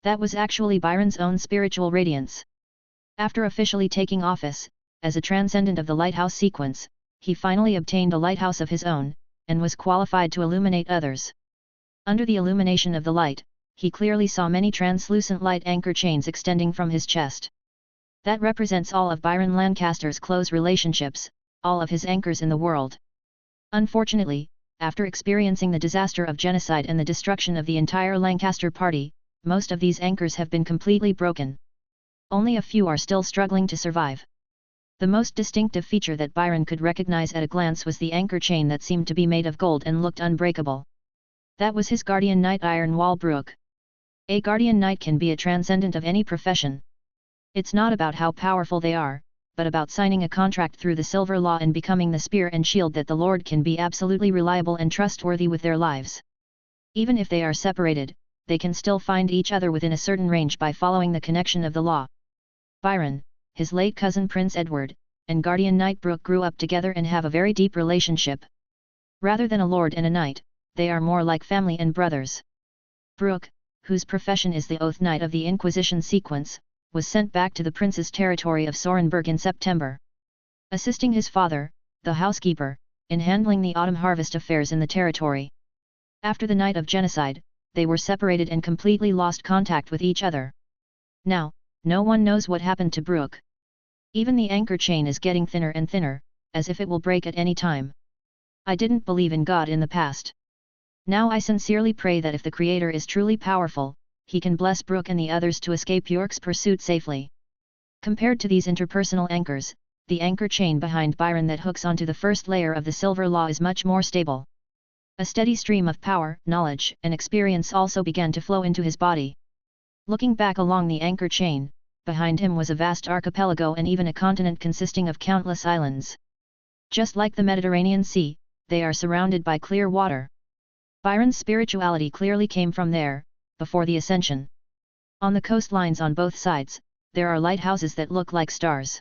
A: That was actually Byron's own spiritual radiance. After officially taking office, as a transcendent of the lighthouse sequence, he finally obtained a lighthouse of his own, and was qualified to illuminate others. Under the illumination of the light, he clearly saw many translucent light anchor chains extending from his chest. That represents all of Byron Lancaster's close relationships, all of his anchors in the world. Unfortunately, after experiencing the disaster of genocide and the destruction of the entire Lancaster party, most of these anchors have been completely broken. Only a few are still struggling to survive. The most distinctive feature that Byron could recognize at a glance was the anchor chain that seemed to be made of gold and looked unbreakable. That was his guardian knight Ironwall Brooke. A guardian knight can be a transcendent of any profession. It's not about how powerful they are, but about signing a contract through the Silver Law and becoming the spear and shield that the Lord can be absolutely reliable and trustworthy with their lives. Even if they are separated, they can still find each other within a certain range by following the connection of the law. Byron, his late cousin Prince Edward, and guardian knight Brooke grew up together and have a very deep relationship. Rather than a lord and a knight, they are more like family and brothers. Brooke, whose profession is the Oath Knight of the Inquisition sequence, was sent back to the prince's territory of Sorenburg in September, assisting his father, the housekeeper, in handling the autumn harvest affairs in the territory. After the night of genocide, they were separated and completely lost contact with each other. Now, no one knows what happened to Brooke. Even the anchor chain is getting thinner and thinner, as if it will break at any time. I didn't believe in God in the past. Now I sincerely pray that if the Creator is truly powerful, he can bless Brooke and the others to escape York's pursuit safely. Compared to these interpersonal anchors, the anchor chain behind Byron that hooks onto the first layer of the Silver Law is much more stable. A steady stream of power, knowledge, and experience also began to flow into his body. Looking back along the anchor chain, behind him was a vast archipelago and even a continent consisting of countless islands. Just like the Mediterranean Sea, they are surrounded by clear water. Byron's spirituality clearly came from there, before the ascension. On the coastlines on both sides, there are lighthouses that look like stars.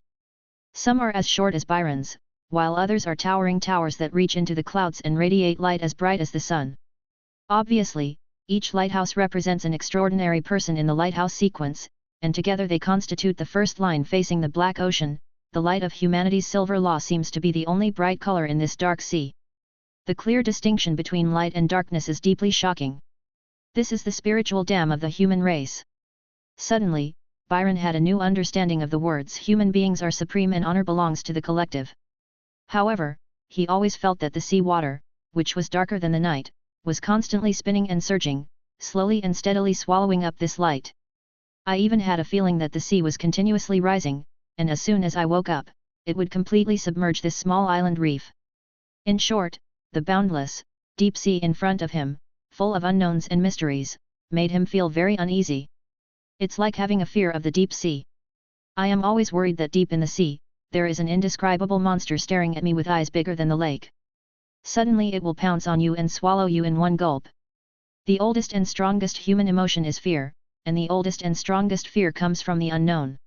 A: Some are as short as Byron's, while others are towering towers that reach into the clouds and radiate light as bright as the sun. Obviously, each lighthouse represents an extraordinary person in the lighthouse sequence, and together they constitute the first line facing the black ocean. The light of humanity's Silver Law seems to be the only bright color in this dark sea. The clear distinction between light and darkness is deeply shocking. This is the spiritual dam of the human race. Suddenly, Byron had a new understanding of the words human beings are supreme and honor belongs to the collective. However, he always felt that the sea water, which was darker than the night, was constantly spinning and surging, slowly and steadily swallowing up this light. I even had a feeling that the sea was continuously rising, and as soon as I woke up, it would completely submerge this small island reef. In short, the boundless, deep sea in front of him, full of unknowns and mysteries, made him feel very uneasy. It's like having a fear of the deep sea. I am always worried that deep in the sea, there is an indescribable monster staring at me with eyes bigger than the lake. Suddenly it will pounce on you and swallow you in one gulp. The oldest and strongest human emotion is fear, and the oldest and strongest fear comes from the unknown.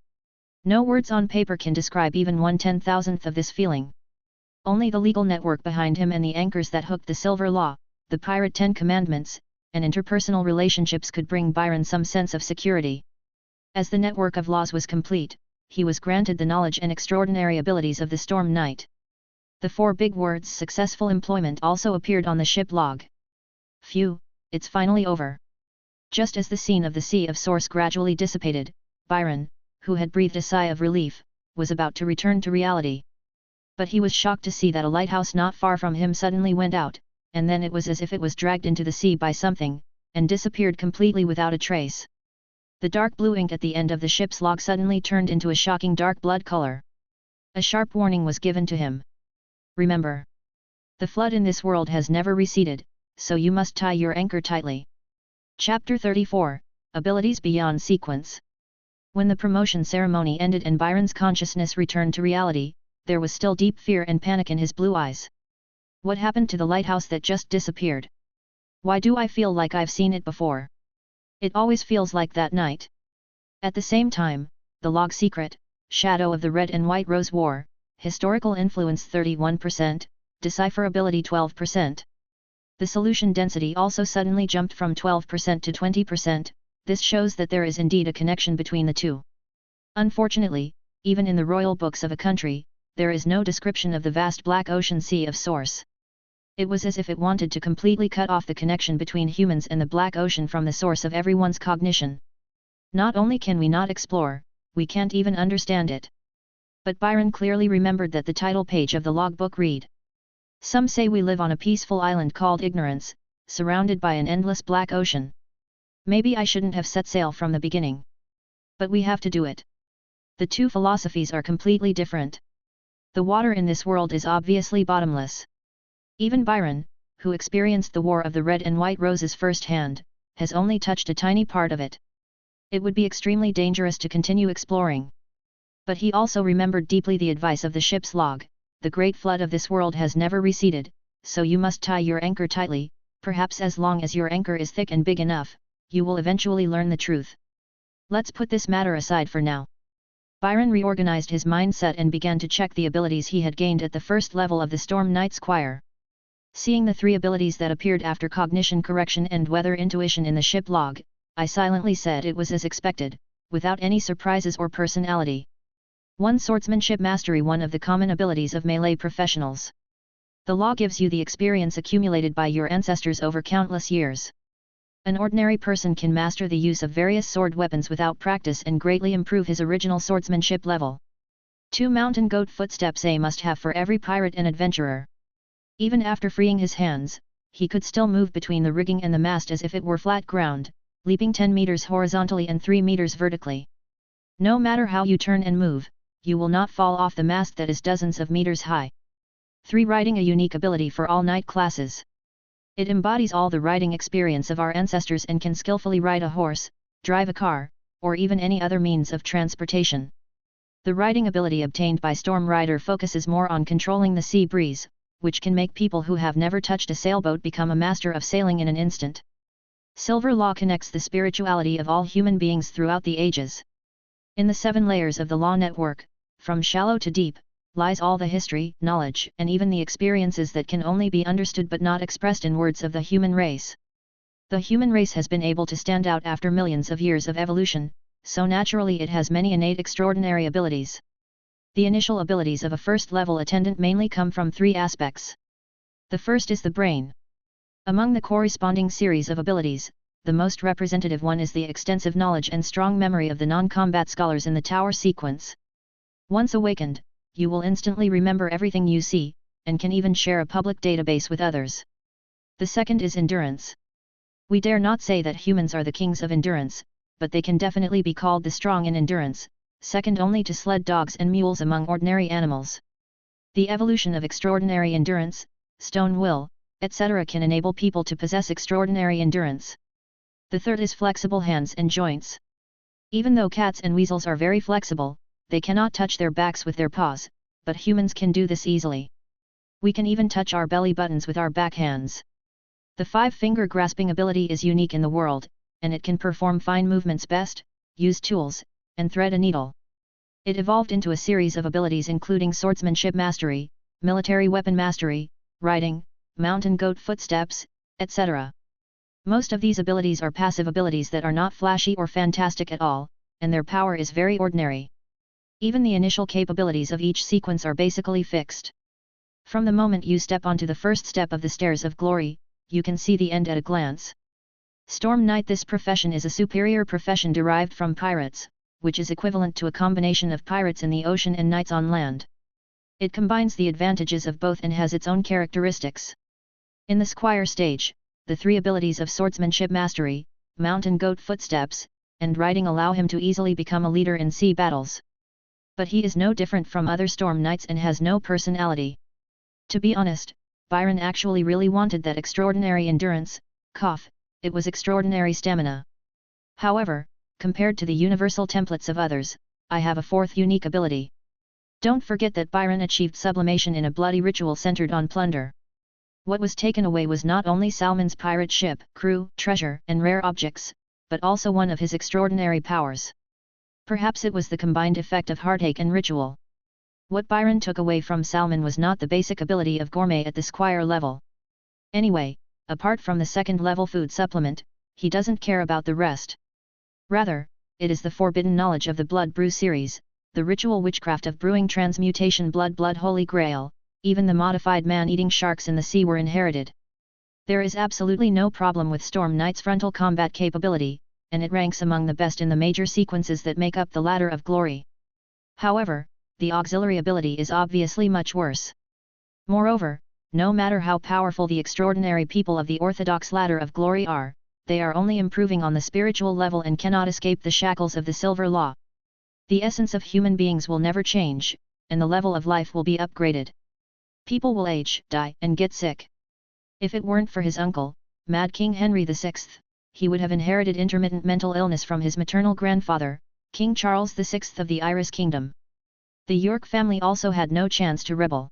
A: No words on paper can describe even 1/10,000th of this feeling. Only the legal network behind him and the anchors that hooked the silver law, the pirate 10 commandments, and interpersonal relationships could bring Byron some sense of security. As the network of laws was complete, he was granted the knowledge and extraordinary abilities of the Storm Knight. The 4 big words successful employment also appeared on the ship log. Phew, it's finally over. Just as the scene of the Sea of Source gradually dissipated, Byron, who had breathed a sigh of relief, was about to return to reality. But he was shocked to see that a lighthouse not far from him suddenly went out, and then it was as if it was dragged into the sea by something, and disappeared completely without a trace. The dark blue ink at the end of the ship's log suddenly turned into a shocking dark blood color. A sharp warning was given to him. Remember, the flood in this world has never receded, so you must tie your anchor tightly. Chapter 34, Abilities Beyond Sequence. When the promotion ceremony ended and Byron's consciousness returned to reality, there was still deep fear and panic in his blue eyes. What happened to the lighthouse that just disappeared? Why do I feel like I've seen it before? It always feels like that night. At the same time, the log secret, Shadow of the Red and White Rose War, historical influence 31%, decipherability 12%. The solution density also suddenly jumped from 12% to 20%, this shows that there is indeed a connection between the two. Unfortunately, even in the royal books of a country, there is no description of the vast black ocean sea of source. It was as if it wanted to completely cut off the connection between humans and the black ocean from the source of everyone's cognition. Not only can we not explore, we can't even understand it. But Byron clearly remembered that the title page of the logbook read, "Some say we live on a peaceful island called Ignorance, surrounded by an endless black ocean. Maybe I shouldn't have set sail from the beginning. But we have to do it." The two philosophies are completely different. The water in this world is obviously bottomless. Even Byron, who experienced the War of the Red and White Roses firsthand, has only touched a tiny part of it. It would be extremely dangerous to continue exploring. But he also remembered deeply the advice of the ship's log, the great flood of this world has never receded, so you must tie your anchor tightly, perhaps as long as your anchor is thick and big enough, you will eventually learn the truth. Let's put this matter aside for now. Byron reorganized his mindset and began to check the abilities he had gained at the first level of the Storm Knight's choir. Seeing the 3 abilities that appeared after cognition correction and weather intuition in the ship log, I silently said it was as expected, without any surprises or personality. 1. Swordsmanship Mastery, one of the common abilities of melee professionals. The law gives you the experience accumulated by your ancestors over countless years. An ordinary person can master the use of various sword weapons without practice and greatly improve his original swordsmanship level. 2. Mountain goat footsteps, a must-have for every pirate and adventurer. Even after freeing his hands, he could still move between the rigging and the mast as if it were flat ground, leaping 10 meters horizontally and 3 meters vertically. No matter how you turn and move, you will not fall off the mast that is dozens of meters high. 3. Riding, a unique ability for all knight classes. It embodies all the riding experience of our ancestors and can skillfully ride a horse, drive a car, or even any other means of transportation. The riding ability obtained by Storm Rider focuses more on controlling the sea breeze, which can make people who have never touched a sailboat become a master of sailing in an instant. Silver Law connects the spirituality of all human beings throughout the ages. In the 7 layers of the law network, from shallow to deep, lies all the history, knowledge, and even the experiences that can only be understood but not expressed in words of the human race. The human race has been able to stand out after millions of years of evolution, so naturally it has many innate extraordinary abilities. The initial abilities of a first-level attendant mainly come from 3 aspects. The first is the brain. Among the corresponding series of abilities, the most representative one is the extensive knowledge and strong memory of the non-combat scholars in the tower sequence. Once awakened, you will instantly remember everything you see, and can even share a public database with others. The second is endurance. We dare not say that humans are the kings of endurance, but they can definitely be called the strong in endurance, second only to sled dogs and mules among ordinary animals. The evolution of extraordinary endurance, stone will, etc. can enable people to possess extraordinary endurance. The third is flexible hands and joints. Even though cats and weasels are very flexible, they cannot touch their backs with their paws, but humans can do this easily. We can even touch our belly buttons with our backhands. The 5-finger grasping ability is unique in the world, and it can perform fine movements best, use tools, and thread a needle. It evolved into a series of abilities including swordsmanship mastery, military weapon mastery, riding, mountain goat footsteps, etc. Most of these abilities are passive abilities that are not flashy or fantastic at all, and their power is very ordinary. Even the initial capabilities of each sequence are basically fixed. From the moment you step onto the first step of the stairs of glory, you can see the end at a glance. Storm Knight. This profession is a superior profession derived from pirates, which is equivalent to a combination of pirates in the ocean and knights on land. It combines the advantages of both and has its own characteristics. In the squire stage, the 3 abilities of swordsmanship mastery, mountain goat footsteps, and riding allow him to easily become a leader in sea battles. But he is no different from other storm knights and has no personality. To be honest, Byron actually really wanted that extraordinary endurance, it was extraordinary stamina. However, compared to the universal templates of others, I have a 4th unique ability. Don't forget that Byron achieved sublimation in a bloody ritual centered on plunder. What was taken away was not only Salmon's pirate ship, crew, treasure, and rare objects, but also one of his extraordinary powers. Perhaps it was the combined effect of heartache and ritual. What Byron took away from Salmon was not the basic ability of gourmet at the squire level. Anyway, apart from the 2nd level food supplement, he doesn't care about the rest. Rather, it is the forbidden knowledge of the Blood Brew series, the ritual witchcraft of brewing transmutation blood holy grail. Even the modified man-eating sharks in the sea were inherited. There is absolutely no problem with Storm Knight's frontal combat capability, and it ranks among the best in the major sequences that make up the Ladder of Glory. However, the auxiliary ability is obviously much worse. Moreover, no matter how powerful the extraordinary people of the Orthodox Ladder of Glory are, they are only improving on the spiritual level and cannot escape the shackles of the Silver Law. The essence of human beings will never change, and the level of life will be upgraded. People will age, die, and get sick. If it weren't for his uncle, Mad King Henry VI, he would have inherited intermittent mental illness from his maternal grandfather, King Charles VI of the Irish Kingdom. The York family also had no chance to rebel.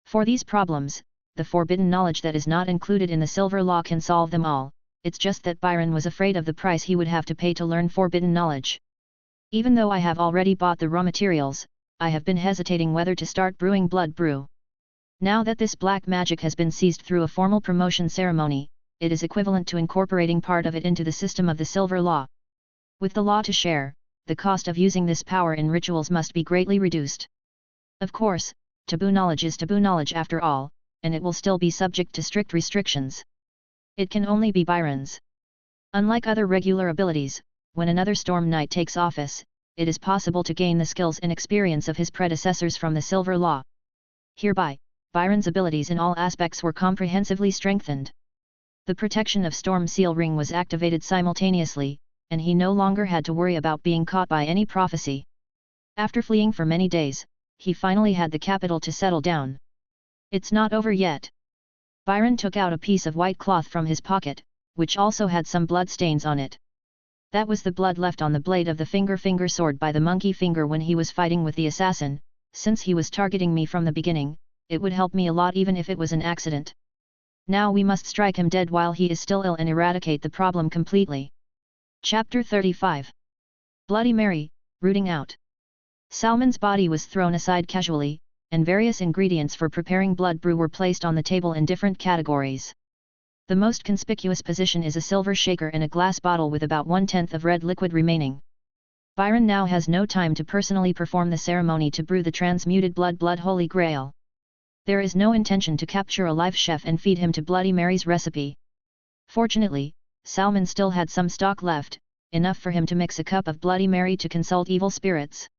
A: For these problems, the forbidden knowledge that is not included in the Silver Law can solve them all. It's just that Byron was afraid of the price he would have to pay to learn forbidden knowledge. Even though I have already bought the raw materials, I have been hesitating whether to start brewing blood brew. Now that this black magic has been seized through a formal promotion ceremony, it is equivalent to incorporating part of it into the system of the Silver Law. With the law to share, the cost of using this power in rituals must be greatly reduced. Of course, taboo knowledge is taboo knowledge after all, and it will still be subject to strict restrictions. It can only be Byron's. Unlike other regular abilities, when another Storm Knight takes office, it is possible to gain the skills and experience of his predecessors from the Silver Law. Hereby, Byron's abilities in all aspects were comprehensively strengthened. The protection of Storm Seal Ring was activated simultaneously, and he no longer had to worry about being caught by any prophecy. After fleeing for many days, he finally had the capital to settle down. It's not over yet. Byron took out a piece of white cloth from his pocket, which also had some blood stains on it. That was the blood left on the blade of the finger sword by the monkey finger when he was fighting with the assassin. Since he was targeting me from the beginning, it would help me a lot even if it was an accident. Now we must strike him dead while he is still ill and eradicate the problem completely. Chapter 35. Bloody Mary, Rooting Out. Salmon's body was thrown aside casually, and various ingredients for preparing blood brew were placed on the table in different categories. The most conspicuous position is a silver shaker and a glass bottle with about 1/10 of red liquid remaining. Byron now has no time to personally perform the ceremony to brew the transmuted blood holy grail. There is no intention to capture a live chef and feed him to Bloody Mary's recipe. Fortunately, Salmon still had some stock left, enough for him to mix a cup of Bloody Mary to consult evil spirits.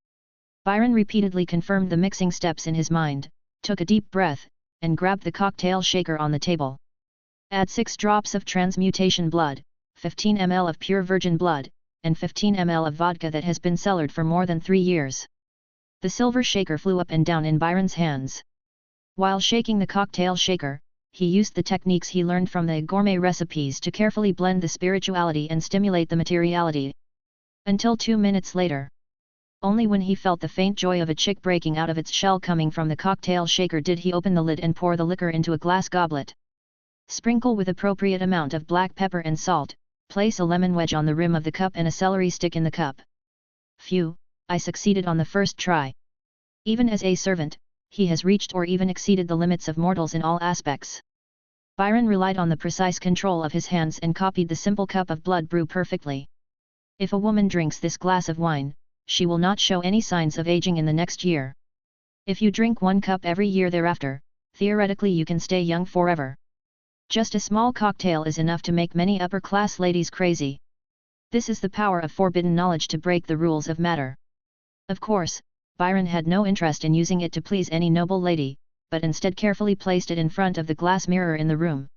A: Byron repeatedly confirmed the mixing steps in his mind, took a deep breath, and grabbed the cocktail shaker on the table. Add 6 drops of transmutation blood, 15 ml of pure virgin blood, and 15 ml of vodka that has been cellared for more than 3 years. The silver shaker flew up and down in Byron's hands. While shaking the cocktail shaker, he used the techniques he learned from the gourmet recipes to carefully blend the spirituality and stimulate the materiality. Until 2 minutes later. Only when he felt the faint joy of a chick breaking out of its shell coming from the cocktail shaker did he open the lid and pour the liquor into a glass goblet. Sprinkle with appropriate amount of black pepper and salt, place a lemon wedge on the rim of the cup and a celery stick in the cup. Phew, I succeeded on the first try. Even as a servant, he has reached or even exceeded the limits of mortals in all aspects. Byron relied on the precise control of his hands and copied the simple cup of blood brew perfectly. If a woman drinks this glass of wine, she will not show any signs of aging in the next year. If you drink 1 cup every year thereafter, theoretically you can stay young forever. Just a small cocktail is enough to make many upper-class ladies crazy. This is the power of forbidden knowledge to break the rules of matter. Of course, Byron had no interest in using it to please any noble lady, but instead carefully placed it in front of the glass mirror in the room.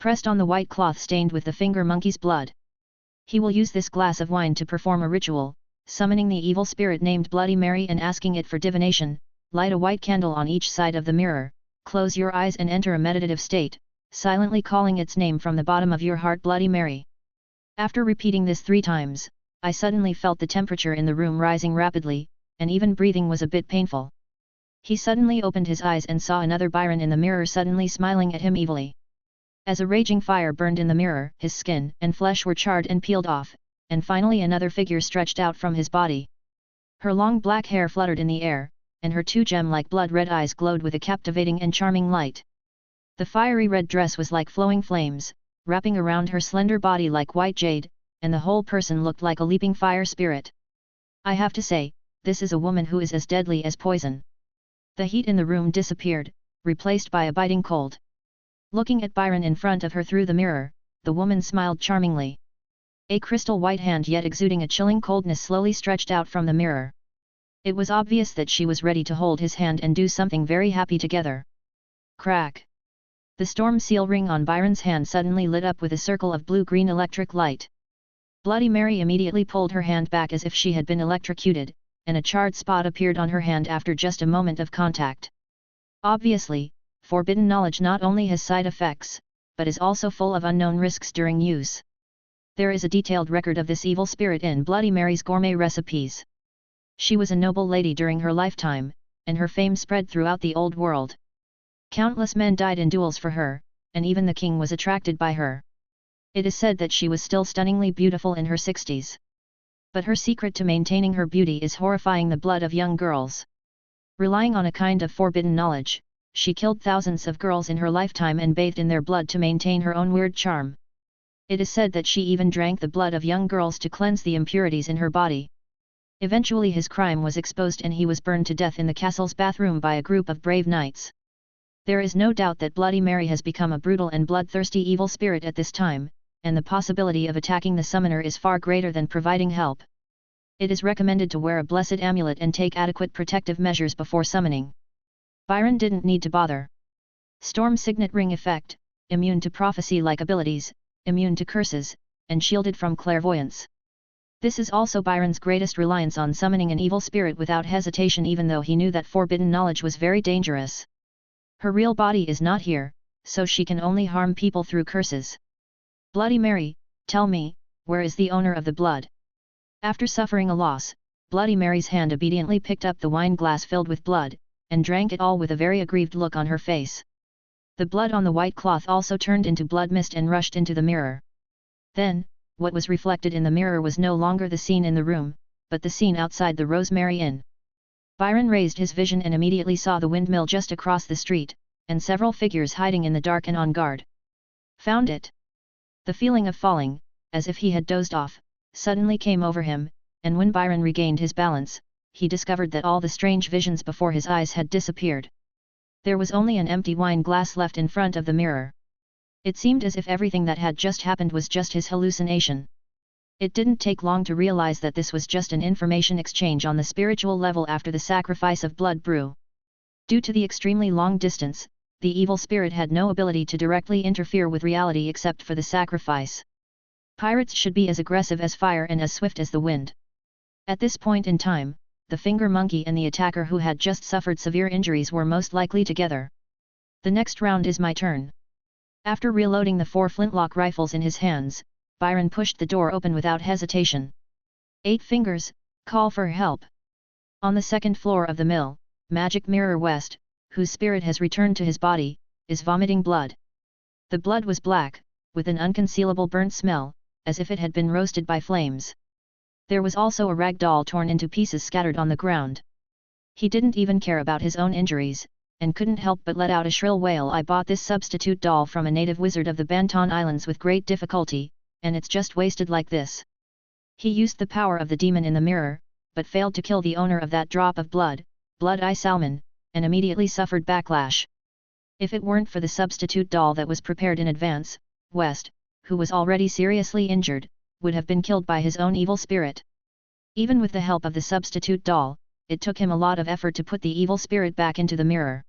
A: Pressed on the white cloth stained with the finger monkey's blood. He will use this glass of wine to perform a ritual, summoning the evil spirit named Bloody Mary and asking it for divination. Light a white candle on each side of the mirror, close your eyes and enter a meditative state, silently calling its name from the bottom of your heart, Bloody Mary. After repeating this 3 times, I suddenly felt the temperature in the room rising rapidly, and even breathing was a bit painful. He suddenly opened his eyes and saw another Byron in the mirror suddenly smiling at him evilly. As a raging fire burned in the mirror, his skin and flesh were charred and peeled off, and finally another figure stretched out from his body. Her long black hair fluttered in the air, and her 2 gem-like blood-red eyes glowed with a captivating and charming light. The fiery red dress was like flowing flames, wrapping around her slender body like white jade, and the whole person looked like a leaping fire spirit. I have to say, this is a woman who is as deadly as poison. The heat in the room disappeared, replaced by a biting cold. Looking at Byron in front of her through the mirror, the woman smiled charmingly. A crystal white hand yet exuding a chilling coldness slowly stretched out from the mirror. It was obvious that she was ready to hold his hand and do something very happy together. Crack! The storm seal ring on Byron's hand suddenly lit up with a circle of blue-green electric light. Bloody Mary immediately pulled her hand back as if she had been electrocuted, and a charred spot appeared on her hand after just a moment of contact. Obviously, forbidden knowledge not only has side effects, but is also full of unknown risks during use. There is a detailed record of this evil spirit in Bloody Mary's gourmet recipes. She was a noble lady during her lifetime, and her fame spread throughout the old world. Countless men died in duels for her, and even the king was attracted by her. It is said that she was still stunningly beautiful in her 60s. But her secret to maintaining her beauty is horrifying the blood of young girls. Relying on a kind of forbidden knowledge, she killed thousands of girls in her lifetime and bathed in their blood to maintain her own weird charm. It is said that she even drank the blood of young girls to cleanse the impurities in her body. Eventually his crime was exposed and he was burned to death in the castle's bathroom by a group of brave knights. There is no doubt that Bloody Mary has become a brutal and bloodthirsty evil spirit at this time, and the possibility of attacking the summoner is far greater than providing help. It is recommended to wear a blessed amulet and take adequate protective measures before summoning. Byron didn't need to bother. Storm Signet Ring effect, immune to prophecy-like abilities, immune to curses, and shielded from clairvoyance. This is also Byron's greatest reliance on summoning an evil spirit without hesitation, even though he knew that forbidden knowledge was very dangerous. Her real body is not here, so she can only harm people through curses. Bloody Mary, tell me, where is the owner of the blood? After suffering a loss, Bloody Mary's hand obediently picked up the wine glass filled with blood, and drank it all with a very aggrieved look on her face. The blood on the white cloth also turned into blood mist and rushed into the mirror. Then, what was reflected in the mirror was no longer the scene in the room, but the scene outside the Rosemary Inn. Byron raised his vision and immediately saw the windmill just across the street, and several figures hiding in the dark and on guard. Found it! The feeling of falling, as if he had dozed off, suddenly came over him, and when Byron regained his balance, he discovered that all the strange visions before his eyes had disappeared. There was only an empty wine glass left in front of the mirror. It seemed as if everything that had just happened was just his hallucination. It didn't take long to realize that this was just an information exchange on the spiritual level after the sacrifice of blood brew. Due to the extremely long distance, the evil spirit had no ability to directly interfere with reality except for the sacrifice. Pirates should be as aggressive as fire and as swift as the wind. At this point in time, the finger monkey and the attacker who had just suffered severe injuries were most likely together. The next round is my turn. After reloading the 4 flintlock rifles in his hands, Byron pushed the door open without hesitation. 8 fingers, call for help. On the second floor of the mill, Magic Mirror West, whose spirit has returned to his body, is vomiting blood. The blood was black, with an unconcealable burnt smell, as if it had been roasted by flames. There was also a rag doll torn into pieces scattered on the ground. He didn't even care about his own injuries, and couldn't help but let out a shrill wail. I bought this substitute doll from a native wizard of the Banton Islands with great difficulty, and it's just wasted like this. He used the power of the demon in the mirror, but failed to kill the owner of that drop of blood, Blood-Eye Salmon, and immediately suffered backlash. If it weren't for the substitute doll that was prepared in advance, West, who was already seriously injured, would have been killed by his own evil spirit. Even with the help of the substitute doll, it took him a lot of effort to put the evil spirit back into the mirror.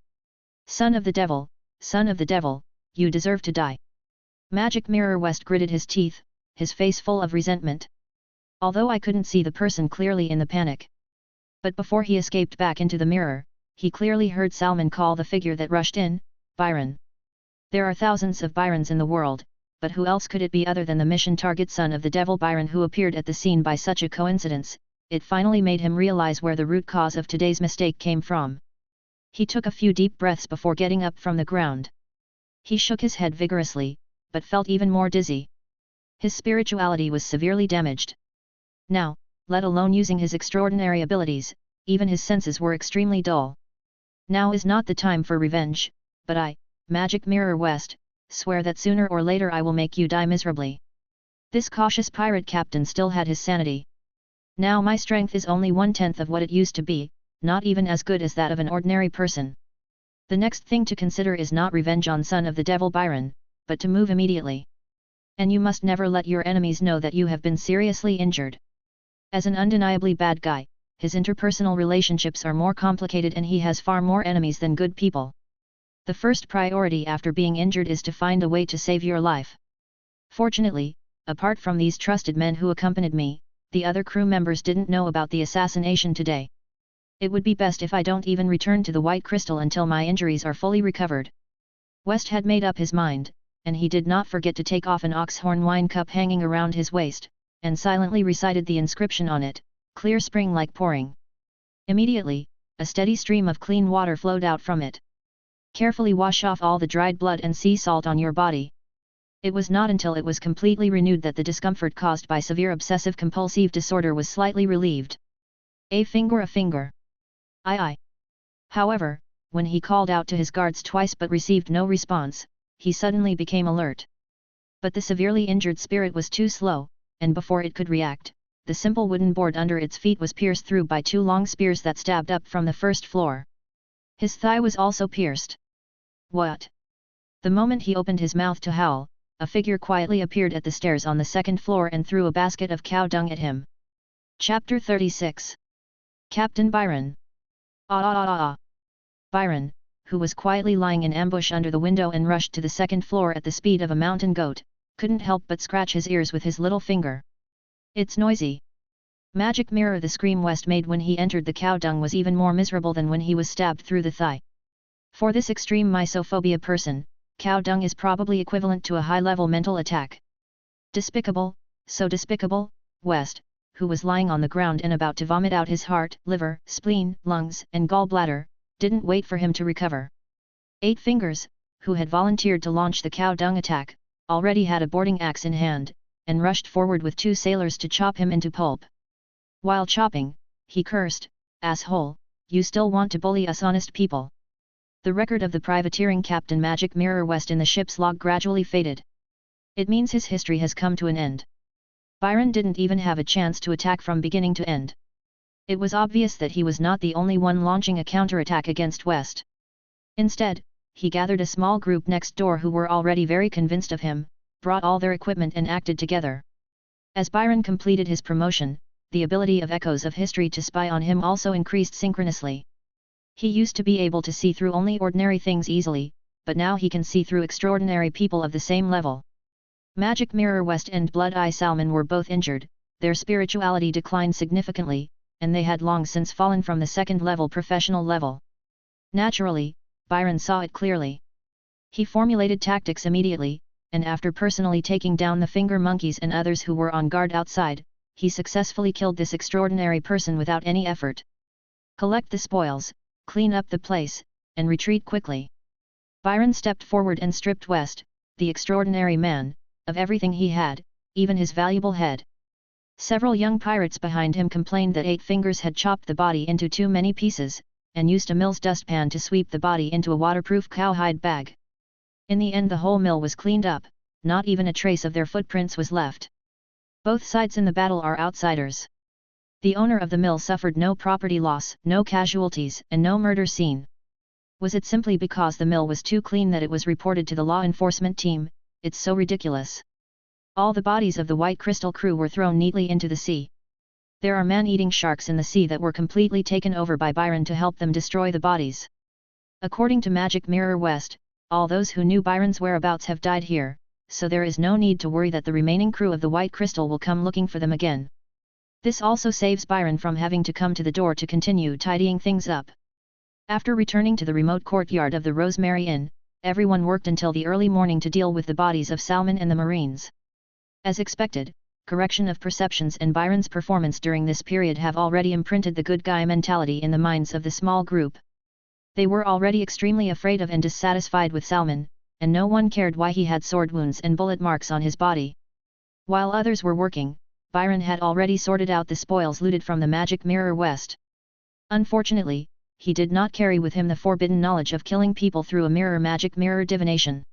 A: Son of the devil, you deserve to die. Magic Mirror West gritted his teeth, his face full of resentment. Although I couldn't see the person clearly in the panic. But before he escaped back into the mirror, he clearly heard Salmon call the figure that rushed in, Byron. There are thousands of Byrons in the world, but who else could it be other than the mission target son of the devil Byron who appeared at the scene by such a coincidence? It finally made him realize where the root cause of today's mistake came from. He took a few deep breaths before getting up from the ground. He shook his head vigorously, but felt even more dizzy. His spirituality was severely damaged. Now, let alone using his extraordinary abilities, even his senses were extremely dull. Now is not the time for revenge, but I, Magic Mirror West, swear that sooner or later I will make you die miserably. This cautious pirate captain still had his sanity. Now my strength is only 1/10 of what it used to be, not even as good as that of an ordinary person. The next thing to consider is not revenge on son of the devil Byron, but to move immediately. And you must never let your enemies know that you have been seriously injured. As an undeniably bad guy, his interpersonal relationships are more complicated and he has far more enemies than good people. The first priority after being injured is to find a way to save your life. Fortunately, apart from these trusted men who accompanied me, the other crew members didn't know about the assassination today. It would be best if I don't even return to the White Crystal until my injuries are fully recovered. West had made up his mind, and he did not forget to take off an oxhorn wine cup hanging around his waist, and silently recited the inscription on it, clear spring like pouring. Immediately, a steady stream of clean water flowed out from it. Carefully wash off all the dried blood and sea salt on your body. It was not until it was completely renewed that the discomfort caused by severe obsessive-compulsive disorder was slightly relieved. A finger. Aye. However, when he called out to his guards twice but received no response, he suddenly became alert. But the severely injured spirit was too slow, and before it could react, the simple wooden board under its feet was pierced through by 2 long spears that stabbed up from the first floor. His thigh was also pierced. What? The moment he opened his mouth to howl, a figure quietly appeared at the stairs on the second floor and threw a basket of cow dung at him. Chapter 36. Captain Byron. Byron, who was quietly lying in ambush under the window and rushed to the second floor at the speed of a mountain goat, couldn't help but scratch his ears with his little finger. It's noisy. Magic Mirror. The scream West made when he entered the cow dung was even more miserable than when he was stabbed through the thigh. For this extreme mysophobia person, cow dung is probably equivalent to a high-level mental attack. Despicable, so despicable, West, who was lying on the ground and about to vomit out his heart, liver, spleen, lungs, and gallbladder, didn't wait for him to recover. 8 Fingers, who had volunteered to launch the cow dung attack, already had a boarding axe in hand, and rushed forward with 2 sailors to chop him into pulp. While chopping, he cursed, "Asshole, you still want to bully us honest people." The record of the privateering captain Magic Mirror West in the ship's log gradually faded. It means his history has come to an end. Byron didn't even have a chance to attack from beginning to end. It was obvious that he was not the only one launching a counterattack against West. Instead, he gathered a small group next door who were already very convinced of him, brought all their equipment and acted together. As Byron completed his promotion, the ability of echoes of history to spy on him also increased synchronously. He used to be able to see through only ordinary things easily, but now he can see through extraordinary people of the same level. Magic Mirror West and Blood-Eye Salmon were both injured, their spirituality declined significantly, and they had long since fallen from the second-level professional level. Naturally, Byron saw it clearly. He formulated tactics immediately, and after personally taking down the finger monkeys and others who were on guard outside, he successfully killed this extraordinary person without any effort. Collect the spoils, clean up the place, and retreat quickly. Byron stepped forward and stripped West, the extraordinary man, of everything he had, even his valuable head. Several young pirates behind him complained that 8 Fingers had chopped the body into too many pieces, and used a mill's dustpan to sweep the body into a waterproof cowhide bag. In the end the whole mill was cleaned up, not even a trace of their footprints was left. Both sides in the battle are outsiders. The owner of the mill suffered no property loss, no casualties, and no murder scene. Was it simply because the mill was too clean that it was reported to the law enforcement team? It's so ridiculous. All the bodies of the White Crystal crew were thrown neatly into the sea. There are man-eating sharks in the sea that were completely taken over by Byron to help them destroy the bodies. According to Magic Mirror West, all those who knew Byron's whereabouts have died here, so there is no need to worry that the remaining crew of the White Crystal will come looking for them again. This also saves Byron from having to come to the door to continue tidying things up. After returning to the remote courtyard of the Rosemary Inn, everyone worked until the early morning to deal with the bodies of Salmon and the Marines. As expected, correction of perceptions and Byron's performance during this period have already imprinted the good guy mentality in the minds of the small group. They were already extremely afraid of and dissatisfied with Salmon, and no one cared why he had sword wounds and bullet marks on his body. While others were working, Byron had already sorted out the spoils looted from the Magic Mirror West. Unfortunately, he did not carry with him the forbidden knowledge of killing people through a magic mirror divination.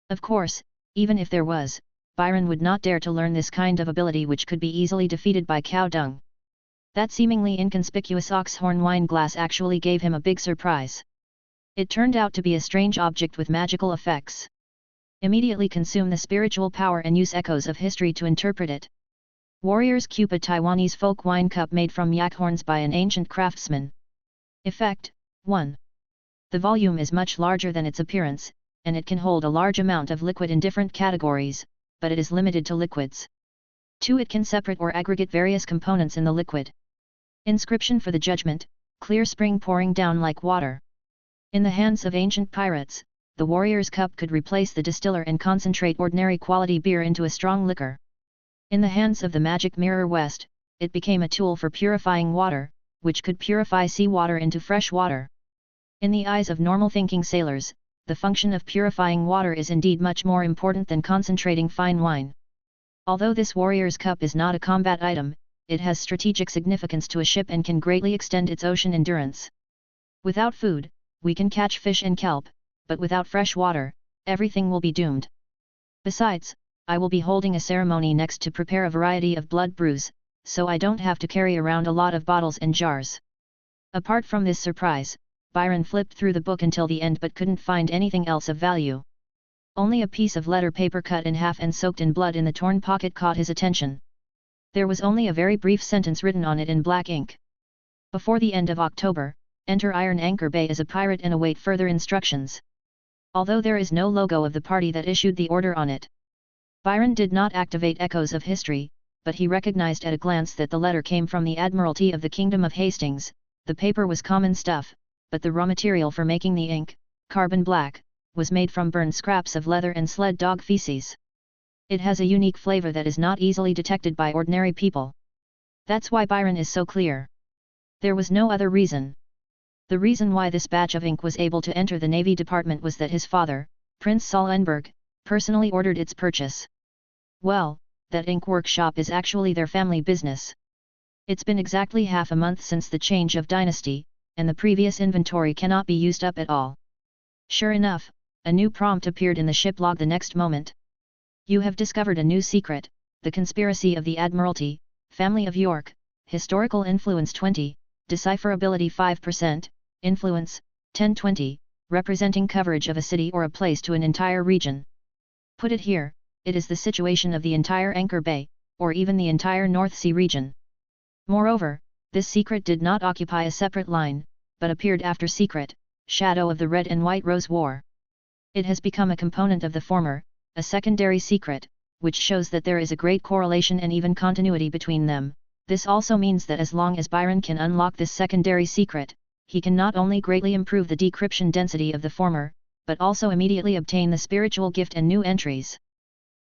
A: Of course, even if there was, Byron would not dare to learn this kind of ability which could be easily defeated by cow dung. That seemingly inconspicuous oxhorn wine glass actually gave him a big surprise. It turned out to be a strange object with magical effects. Immediately consume the spiritual power and use echoes of history to interpret it. Warrior's Cup, a Taiwanese folk wine cup made from yak horns by an ancient craftsman. Effect: 1. The volume is much larger than its appearance, and it can hold a large amount of liquid in different categories, but it is limited to liquids. 2. It can separate or aggregate various components in the liquid. Inscription for the Judgment: clear spring pouring down like water. In the hands of ancient pirates, the warrior's cup could replace the distiller and concentrate ordinary quality beer into a strong liquor. In the hands of the Magic Mirror West, it became a tool for purifying water, which could purify seawater into fresh water. In the eyes of normal thinking sailors, the function of purifying water is indeed much more important than concentrating fine wine. Although this warrior's cup is not a combat item, it has strategic significance to a ship and can greatly extend its ocean endurance. Without food, we can catch fish and kelp, but without fresh water, everything will be doomed. Besides, I will be holding a ceremony next to prepare a variety of blood brews, so I don't have to carry around a lot of bottles and jars. Apart from this surprise, Byron flipped through the book until the end but couldn't find anything else of value. Only a piece of letter paper cut in half and soaked in blood in the torn pocket caught his attention. There was only a very brief sentence written on it in black ink. Before the end of October, enter Iron Anchor Bay as a pirate and await further instructions. Although there is no logo of the party that issued the order on it. Byron did not activate echoes of history, but he recognized at a glance that the letter came from the Admiralty of the Kingdom of Hastings. The paper was common stuff, but the raw material for making the ink, carbon black, was made from burned scraps of leather and sled dog feces. It has a unique flavor that is not easily detected by ordinary people. That's why Byron is so clear. There was no other reason. The reason why this batch of ink was able to enter the Navy Department was that his father, Prince Sallenberg, personally ordered its purchase. Well, that ink workshop is actually their family business. It's been exactly half a month since the change of dynasty, and the previous inventory cannot be used up at all. Sure enough, a new prompt appeared in the ship log the next moment. You have discovered a new secret, the conspiracy of the Admiralty, family of York, historical influence 20, decipherability 5%, influence, 10-20, representing coverage of a city or a place to an entire region. Put it here, it is the situation of the entire Anchor Bay, or even the entire North Sea region. Moreover, this secret did not occupy a separate line, but appeared after secret, shadow of the Red and White Rose War. It has become a component of the former, a secondary secret, which shows that there is a great correlation and even continuity between them. This also means that as long as Byron can unlock this secondary secret, he can not only greatly improve the decryption density of the former, but also immediately obtain the spiritual gift and new entries.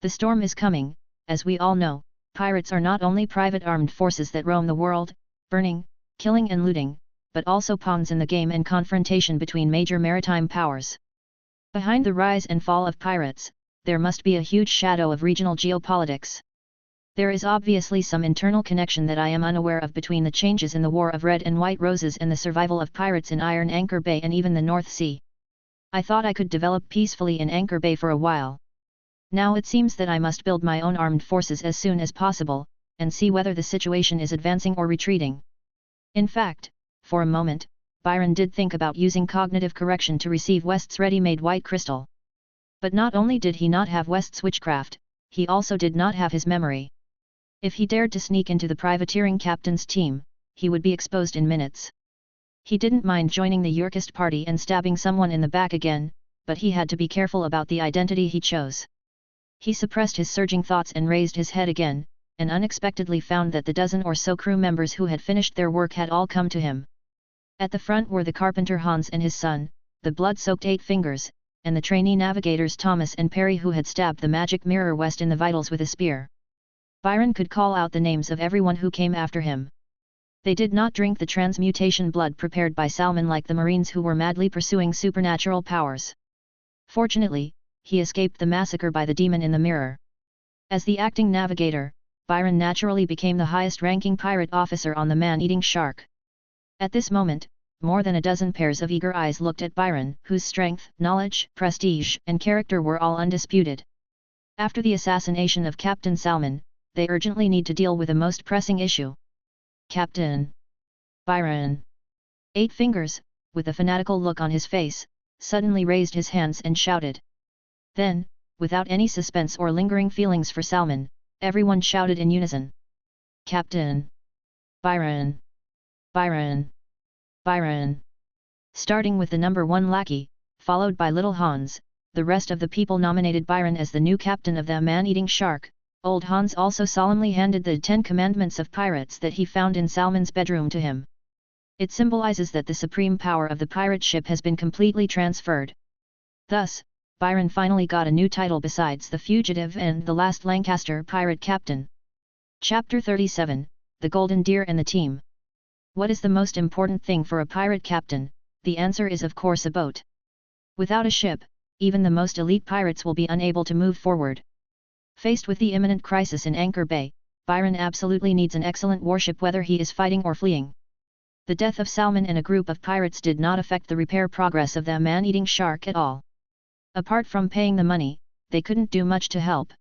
A: The storm is coming. As we all know, pirates are not only private armed forces that roam the world, burning, killing and looting, but also pawns in the game and confrontation between major maritime powers. Behind the rise and fall of pirates, there must be a huge shadow of regional geopolitics. There is obviously some internal connection that I am unaware of between the changes in the War of Red and White Roses and the survival of pirates in Iron Anchor Bay and even the North Sea. I thought I could develop peacefully in Anchor Bay for a while. Now it seems that I must build my own armed forces as soon as possible, and see whether the situation is advancing or retreating. In fact, for a moment, Byron did think about using cognitive correction to receive West's ready-made white crystal. But not only did he not have West's witchcraft, he also did not have his memory. If he dared to sneak into the privateering captain's team, he would be exposed in minutes. He didn't mind joining the Yorkist party and stabbing someone in the back again, but he had to be careful about the identity he chose. He suppressed his surging thoughts and raised his head again, and unexpectedly found that the dozen or so crew members who had finished their work had all come to him. At the front were the carpenter Hans and his son, the blood-soaked Eight Fingers, and the trainee navigators Thomas and Perry who had stabbed the magic mirror West in the vitals with a spear. Byron could call out the names of everyone who came after him. They did not drink the transmutation blood prepared by Salmon like the Marines who were madly pursuing supernatural powers. Fortunately, he escaped the massacre by the demon in the mirror. As the acting navigator, Byron naturally became the highest-ranking pirate officer on the man-eating shark. At this moment, more than a dozen pairs of eager eyes looked at Byron, whose strength, knowledge, prestige, and character were all undisputed. After the assassination of Captain Salmon, they urgently need to deal with a most pressing issue. Captain Byron. Eight Fingers, with a fanatical look on his face, suddenly raised his hands and shouted. Then, without any suspense or lingering feelings for Salmon, everyone shouted in unison. Captain Byron. Byron. Byron. Starting with the number 1 lackey, followed by Little Hans, the rest of the people nominated Byron as the new captain of the man-eating shark. Old Hans also solemnly handed the 10 commandments of pirates that he found in Salmon's bedroom to him. It symbolizes that the supreme power of the pirate ship has been completely transferred. Thus, Byron finally got a new title besides the fugitive and the last Lancaster pirate captain. Chapter 37, The Golden Deer and the Team. What is the most important thing for a pirate captain? The answer is of course a boat. Without a ship, even the most elite pirates will be unable to move forward. Faced with the imminent crisis in Anchor Bay, Byron absolutely needs an excellent warship whether he is fighting or fleeing. The death of Salmon and a group of pirates did not affect the repair progress of the man-eating shark at all. Apart from paying the money, they couldn't do much to help.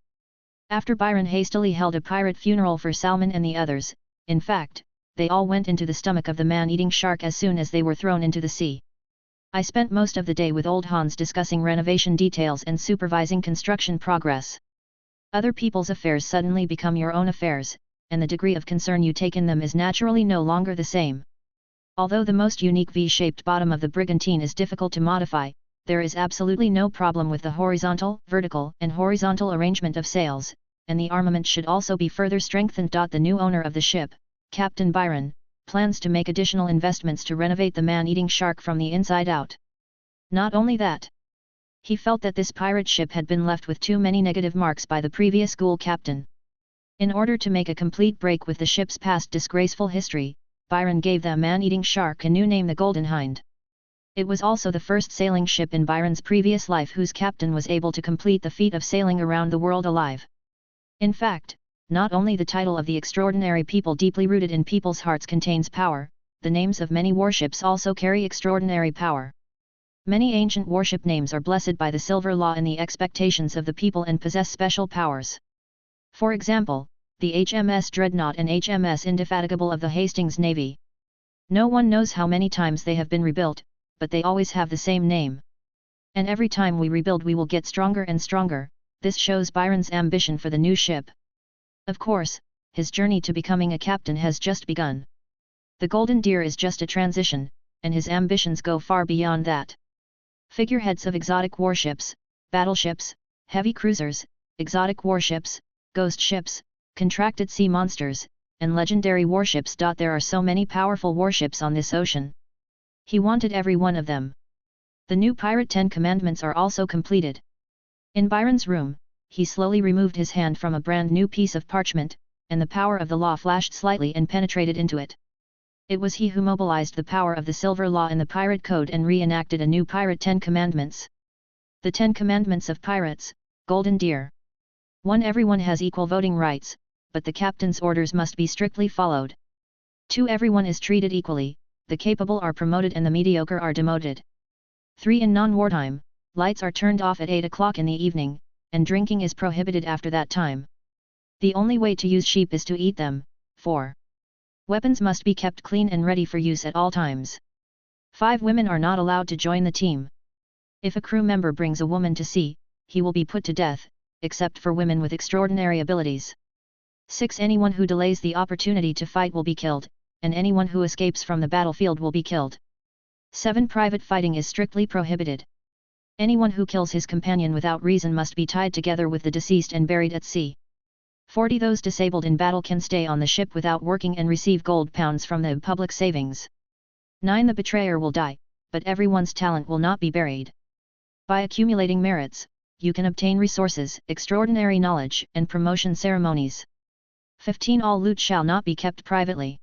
A: After Byron hastily held a pirate funeral for Salmon and the others, in fact, they all went into the stomach of the man-eating shark as soon as they were thrown into the sea. I spent most of the day with old Hans discussing renovation details and supervising construction progress. Other people's affairs suddenly become your own affairs, and the degree of concern you take in them is naturally no longer the same. Although the most unique V-shaped bottom of the brigantine is difficult to modify, there is absolutely no problem with the horizontal, vertical, and horizontal arrangement of sails, and the armament should also be further strengthened. The new owner of the ship, Captain Byron, plans to make additional investments to renovate the man-eating shark from the inside out. Not only that, he felt that this pirate ship had been left with too many negative marks by the previous school captain. In order to make a complete break with the ship's past disgraceful history, Byron gave the man-eating shark a new name, the Golden Hind. It was also the first sailing ship in Byron's previous life whose captain was able to complete the feat of sailing around the world alive. In fact, not only the title of the extraordinary people deeply rooted in people's hearts contains power, the names of many warships also carry extraordinary power. Many ancient warship names are blessed by the silver law and the expectations of the people and possess special powers. For example, the HMS Dreadnought and HMS Indefatigable of the Hastings Navy. No one knows how many times they have been rebuilt, but they always have the same name. And every time we rebuild we will get stronger and stronger. This shows Byron's ambition for the new ship. Of course, his journey to becoming a captain has just begun. The Golden Deer is just a transition, and his ambitions go far beyond that. Figureheads of exotic warships, battleships, heavy cruisers, exotic warships, ghost ships, contracted sea monsters, and legendary warships. There are so many powerful warships on this ocean. He wanted every one of them. The new Pirate 10 Commandments are also completed. In Byron's room, he slowly removed his hand from a brand new piece of parchment, and the power of the law flashed slightly and penetrated into it. It was he who mobilized the power of the Silver Law in the Pirate Code and re-enacted a new Pirate 10 Commandments. The 10 Commandments of Pirates, Golden Deer. 1. Everyone has equal voting rights, but the captain's orders must be strictly followed. 2. Everyone is treated equally, the capable are promoted and the mediocre are demoted. 3. In non-wartime, lights are turned off at 8 o'clock in the evening, and drinking is prohibited after that time. The only way to use sheep is to eat them. 4. Weapons must be kept clean and ready for use at all times. 5. Women are not allowed to join the team. If a crew member brings a woman to sea, he will be put to death, except for women with extraordinary abilities. 6. Anyone who delays the opportunity to fight will be killed, and anyone who escapes from the battlefield will be killed. 7. Private fighting is strictly prohibited. Anyone who kills his companion without reason must be tied together with the deceased and buried at sea. 40. Those disabled in battle can stay on the ship without working and receive gold pounds from the public savings. 9. The betrayer will die, but everyone's talent will not be buried. By accumulating merits, you can obtain resources, extraordinary knowledge, and promotion ceremonies. 15. All loot shall not be kept privately.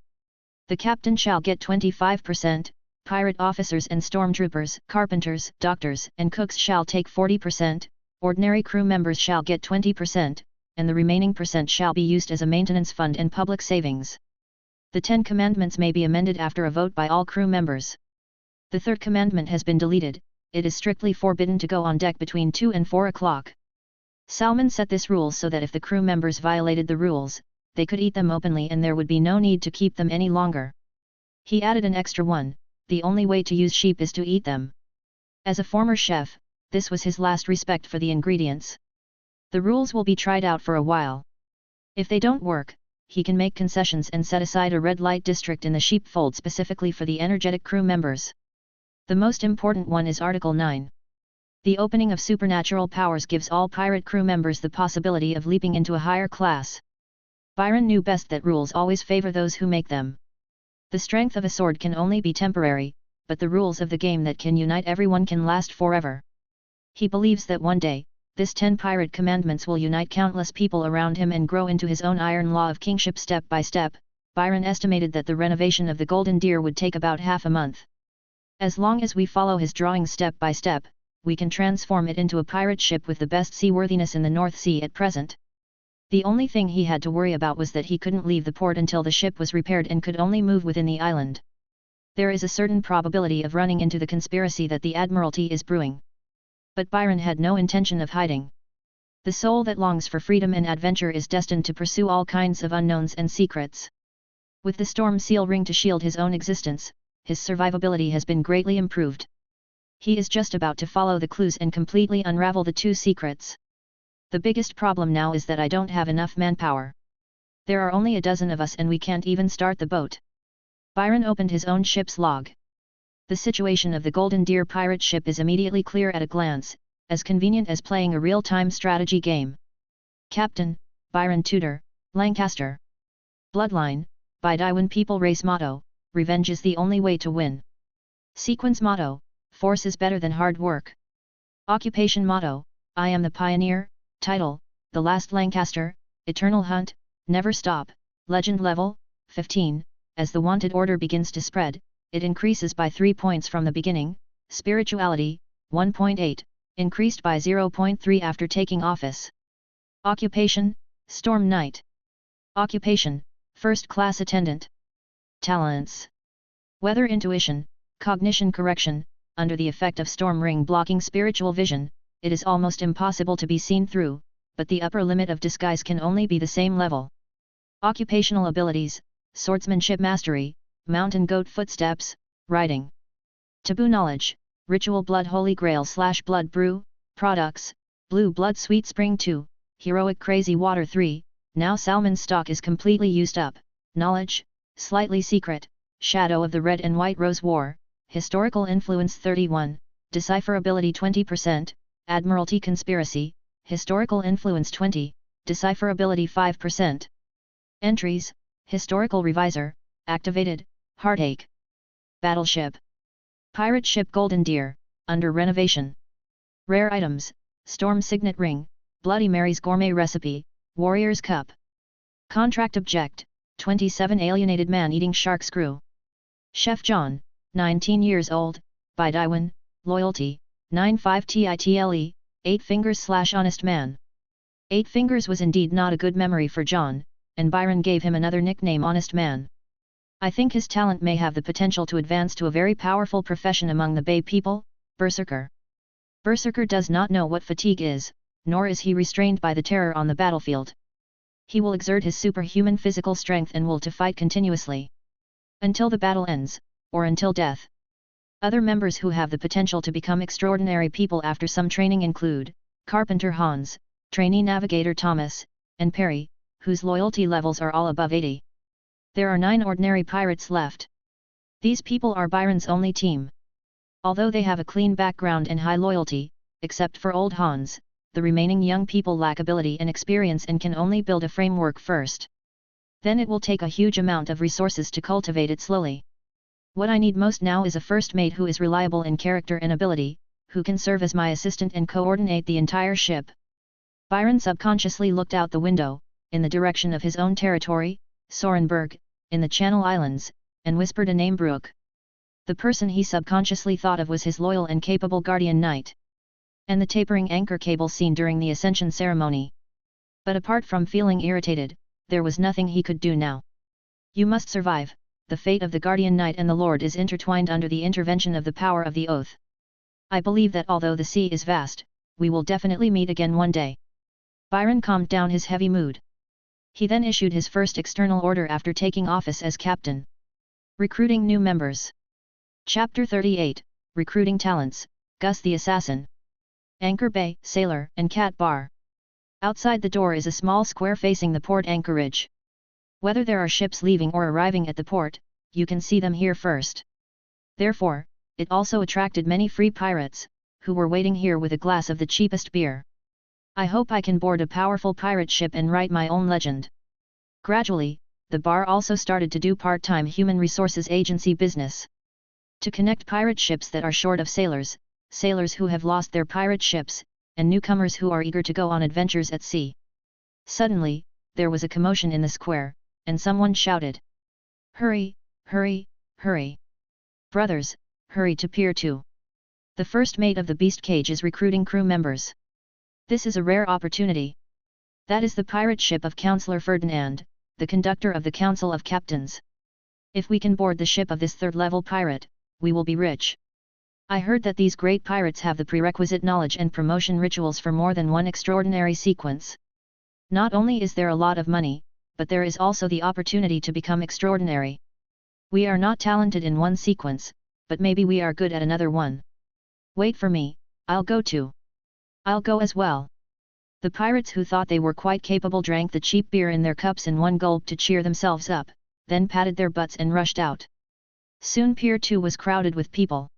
A: The captain shall get 25%, pirate officers and stormtroopers, carpenters, doctors, and cooks shall take 40%, ordinary crew members shall get 20%, and the remaining percent shall be used as a maintenance fund and public savings. The 10 Commandments may be amended after a vote by all crew members. The third commandment has been deleted. It is strictly forbidden to go on deck between 2 and 4 o'clock. Salmon set this rule so that if the crew members violated the rules, they could eat them openly and there would be no need to keep them any longer. He added an extra one: the only way to use sheep is to eat them. As a former chef, this was his last respect for the ingredients. The rules will be tried out for a while. If they don't work, he can make concessions and set aside a red light district in the sheepfold specifically for the energetic crew members. The most important one is Article 9. The opening of supernatural powers gives all pirate crew members the possibility of leaping into a higher class. Byron knew best that rules always favor those who make them. The strength of a sword can only be temporary, but the rules of the game that can unite everyone can last forever. He believes that one day, this 10 pirate commandments will unite countless people around him and grow into his own iron law of kingship step by step. Byron estimated that the renovation of the Golden Deer would take about half a month. As long as we follow his drawing step by step, we can transform it into a pirate ship with the best seaworthiness in the North Sea at present. The only thing he had to worry about was that he couldn't leave the port until the ship was repaired and could only move within the island. There is a certain probability of running into the conspiracy that the Admiralty is brewing. But Byron had no intention of hiding. The soul that longs for freedom and adventure is destined to pursue all kinds of unknowns and secrets. With the storm seal ring to shield his own existence, his survivability has been greatly improved. He is just about to follow the clues and completely unravel the 2 secrets. The biggest problem now is that I don't have enough manpower. There are only a dozen of us and we can't even start the boat. Byron opened his own ship's log. The situation of the Golden Deer pirate ship is immediately clear at a glance, as convenient as playing a real-time strategy game. Captain, Byron Tudor, Lancaster. Bloodline, by Daiwan People Race motto: revenge is the only way to win. Sequence motto: force is better than hard work. Occupation motto: I am the pioneer. Title: The Last Lancaster, Eternal Hunt, Never Stop. Legend level: 15. As the wanted order begins to spread, it increases by 3 points from the beginning. Spirituality: 1.8, increased by 0.3 after taking office. Occupation: Storm Knight. Occupation: First Class Attendant. Talents: Weather Intuition, Cognition Correction. Under the effect of storm ring blocking spiritual vision, it is almost impossible to be seen through, but the upper limit of disguise can only be the same level. Occupational abilities: Swordsmanship Mastery, Mountain Goat Footsteps, Riding. Taboo Knowledge, Ritual Blood Holy Grail / Blood Brew, Products, Blue Blood Sweet Spring 2, Heroic Crazy Water 3, now Salmon's stock is completely used up. Knowledge, Slightly Secret, Shadow of the Red and White Rose War, Historical Influence 31, Decipherability 20%, Admiralty Conspiracy, Historical Influence 20, Decipherability 5%. Entries: Historical Revisor, activated, Heartache. Battleship. Pirate Ship Golden Deer, under renovation. Rare items: Storm Signet Ring, Bloody Mary's Gourmet Recipe, Warrior's Cup. Contract Object: 27 Alienated Man-Eating Shark Screw. Chef John, 19 years old, Byron, loyalty, 95 title, 8 fingers / honest man. 8 fingers was indeed not a good memory for John, and Byron gave him another nickname, honest man. I think his talent may have the potential to advance to a very powerful profession among the Bay people, berserker. Berserker does not know what fatigue is, nor is he restrained by the terror on the battlefield. He will exert his superhuman physical strength and will to fight continuously. Until the battle ends, or until death. Other members who have the potential to become extraordinary people after some training include, Carpenter Hans, trainee navigator Thomas, and Perry, whose loyalty levels are all above 80. There are 9 ordinary pirates left. These people are Byron's only team. Although they have a clean background and high loyalty, except for old Hans, the remaining young people lack ability and experience and can only build a framework first. Then it will take a huge amount of resources to cultivate it slowly. What I need most now is a first mate who is reliable in character and ability, who can serve as my assistant and coordinate the entire ship. Byron subconsciously looked out the window, in the direction of his own territory, Sorenberg, in the Channel Islands, and whispered a name: Brooke. The person he subconsciously thought of was his loyal and capable guardian knight. And the tapering anchor cable seen during the ascension ceremony. But apart from feeling irritated, there was nothing he could do now. You must survive. The fate of the guardian knight and the Lord is intertwined under the intervention of the power of the oath. I believe that although the sea is vast, we will definitely meet again one day. Byron calmed down his heavy mood. He then issued his first external order after taking office as captain. Recruiting new members. Chapter 38, Recruiting Talents, Gus the Assassin. Anchor Bay, Sailor, and Cat Bar. Outside the door is a small square facing the port anchorage. Whether there are ships leaving or arriving at the port, you can see them here first. Therefore, it also attracted many free pirates, who were waiting here with a glass of the cheapest beer. I hope I can board a powerful pirate ship and write my own legend. Gradually, the bar also started to do part-time human resources agency business. To connect pirate ships that are short of sailors, sailors who have lost their pirate ships, and newcomers who are eager to go on adventures at sea. Suddenly, there was a commotion in the square, and someone shouted. Hurry, hurry, hurry. Brothers, hurry to Pier 2. The first mate of the beast cage is recruiting crew members. This is a rare opportunity. That is the pirate ship of Councillor Ferdinand, the conductor of the Council of Captains. If we can board the ship of this third-level pirate, we will be rich. I heard that these great pirates have the prerequisite knowledge and promotion rituals for more than one extraordinary sequence. Not only is there a lot of money, but there is also the opportunity to become extraordinary. We are not talented in one sequence, but maybe we are good at another one. Wait for me, I'll go too. I'll go as well. The pirates who thought they were quite capable drank the cheap beer in their cups in one gulp to cheer themselves up, then patted their butts and rushed out. Soon Pier 2 was crowded with people.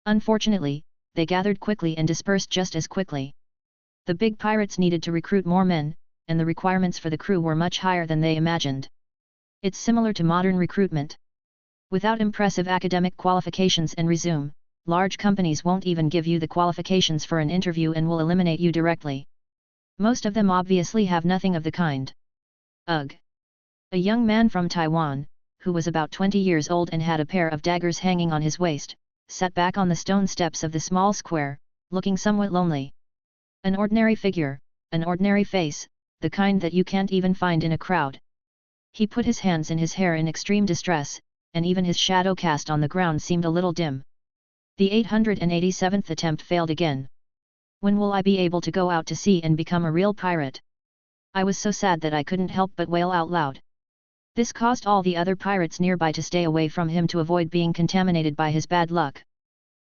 A: Unfortunately, they gathered quickly and dispersed just as quickly. The big pirates needed to recruit more men, and the requirements for the crew were much higher than they imagined. It's similar to modern recruitment. Without impressive academic qualifications and resume, large companies won't even give you the qualifications for an interview and will eliminate you directly. Most of them obviously have nothing of the kind. Ugh! A young man from Taiwan, who was about 20 years old and had a pair of daggers hanging on his waist, sat back on the stone steps of the small square, looking somewhat lonely. An ordinary figure, an ordinary face, the kind that you can't even find in a crowd. He put his hands in his hair in extreme distress, and even his shadow cast on the ground seemed a little dim. The 887th attempt failed again. When will I be able to go out to sea and become a real pirate? I was so sad that I couldn't help but wail out loud. This caused all the other pirates nearby to stay away from him to avoid being contaminated by his bad luck.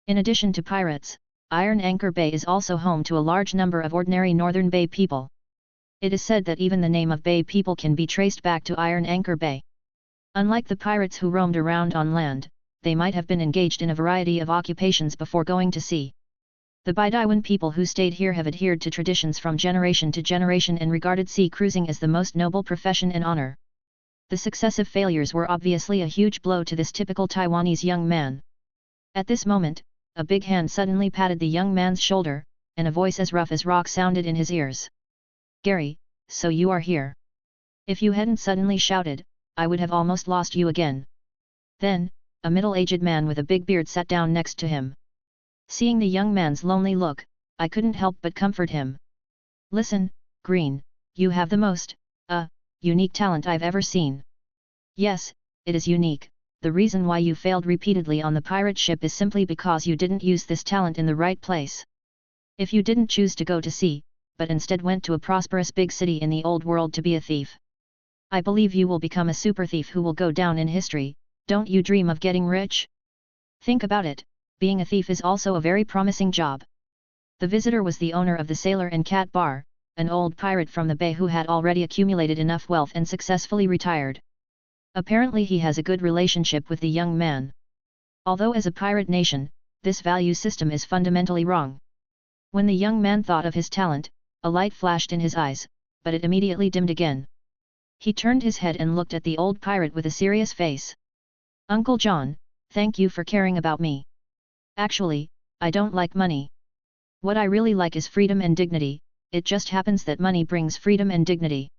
A: In addition to pirates, Iron Anchor Bay is also home to a large number of ordinary Northern Bay people. It is said that even the name of Bay people can be traced back to Iron Anchor Bay. Unlike the pirates who roamed around on land, they might have been engaged in a variety of occupations before going to sea. The Byron people who stayed here have adhered to traditions from generation to generation and regarded sea cruising as the most noble profession and honor. The successive failures were obviously a huge blow to this typical Taiwanese young man. At this moment, a big hand suddenly patted the young man's shoulder, and a voice as rough as rock sounded in his ears. Gary, so you are here. If you hadn't suddenly shouted, I would have almost lost you again. Then, a middle-aged man with a big beard sat down next to him. Seeing the young man's lonely look, I couldn't help but comfort him. Listen, Green, you have the most, unique talent I've ever seen. Yes, it is unique. The reason why you failed repeatedly on the pirate ship is simply because you didn't use this talent in the right place. If you didn't choose to go to sea, but instead went to a prosperous big city in the old world to be a thief, I believe you will become a super thief who will go down in history. Don't you dream of getting rich? Think about it, being a thief is also a very promising job. The visitor was the owner of the Sailor and Cat Bar, an old pirate from the bay who had already accumulated enough wealth and successfully retired. Apparently he has a good relationship with the young man. Although as a pirate nation, this value system is fundamentally wrong. When the young man thought of his talent, a light flashed in his eyes, but it immediately dimmed again. He turned his head and looked at the old pirate with a serious face. Uncle John, thank you for caring about me. Actually, I don't like money. What I really like is freedom and dignity. It just happens that money brings freedom and dignity.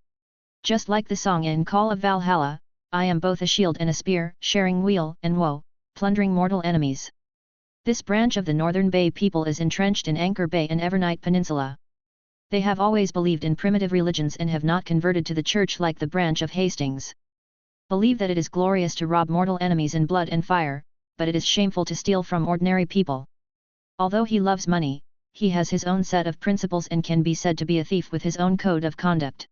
A: Just like the song in Call of Valhalla, I am both a shield and a spear, sharing weal and woe, plundering mortal enemies. This branch of the Northern Bay people is entrenched in Anchor Bay and Evernight Peninsula. They have always believed in primitive religions and have not converted to the church like the branch of Hastings. Believe that it is glorious to rob mortal enemies in blood and fire, but it is shameful to steal from ordinary people. Although he loves money, he has his own set of principles and can be said to be a thief with his own code of conduct.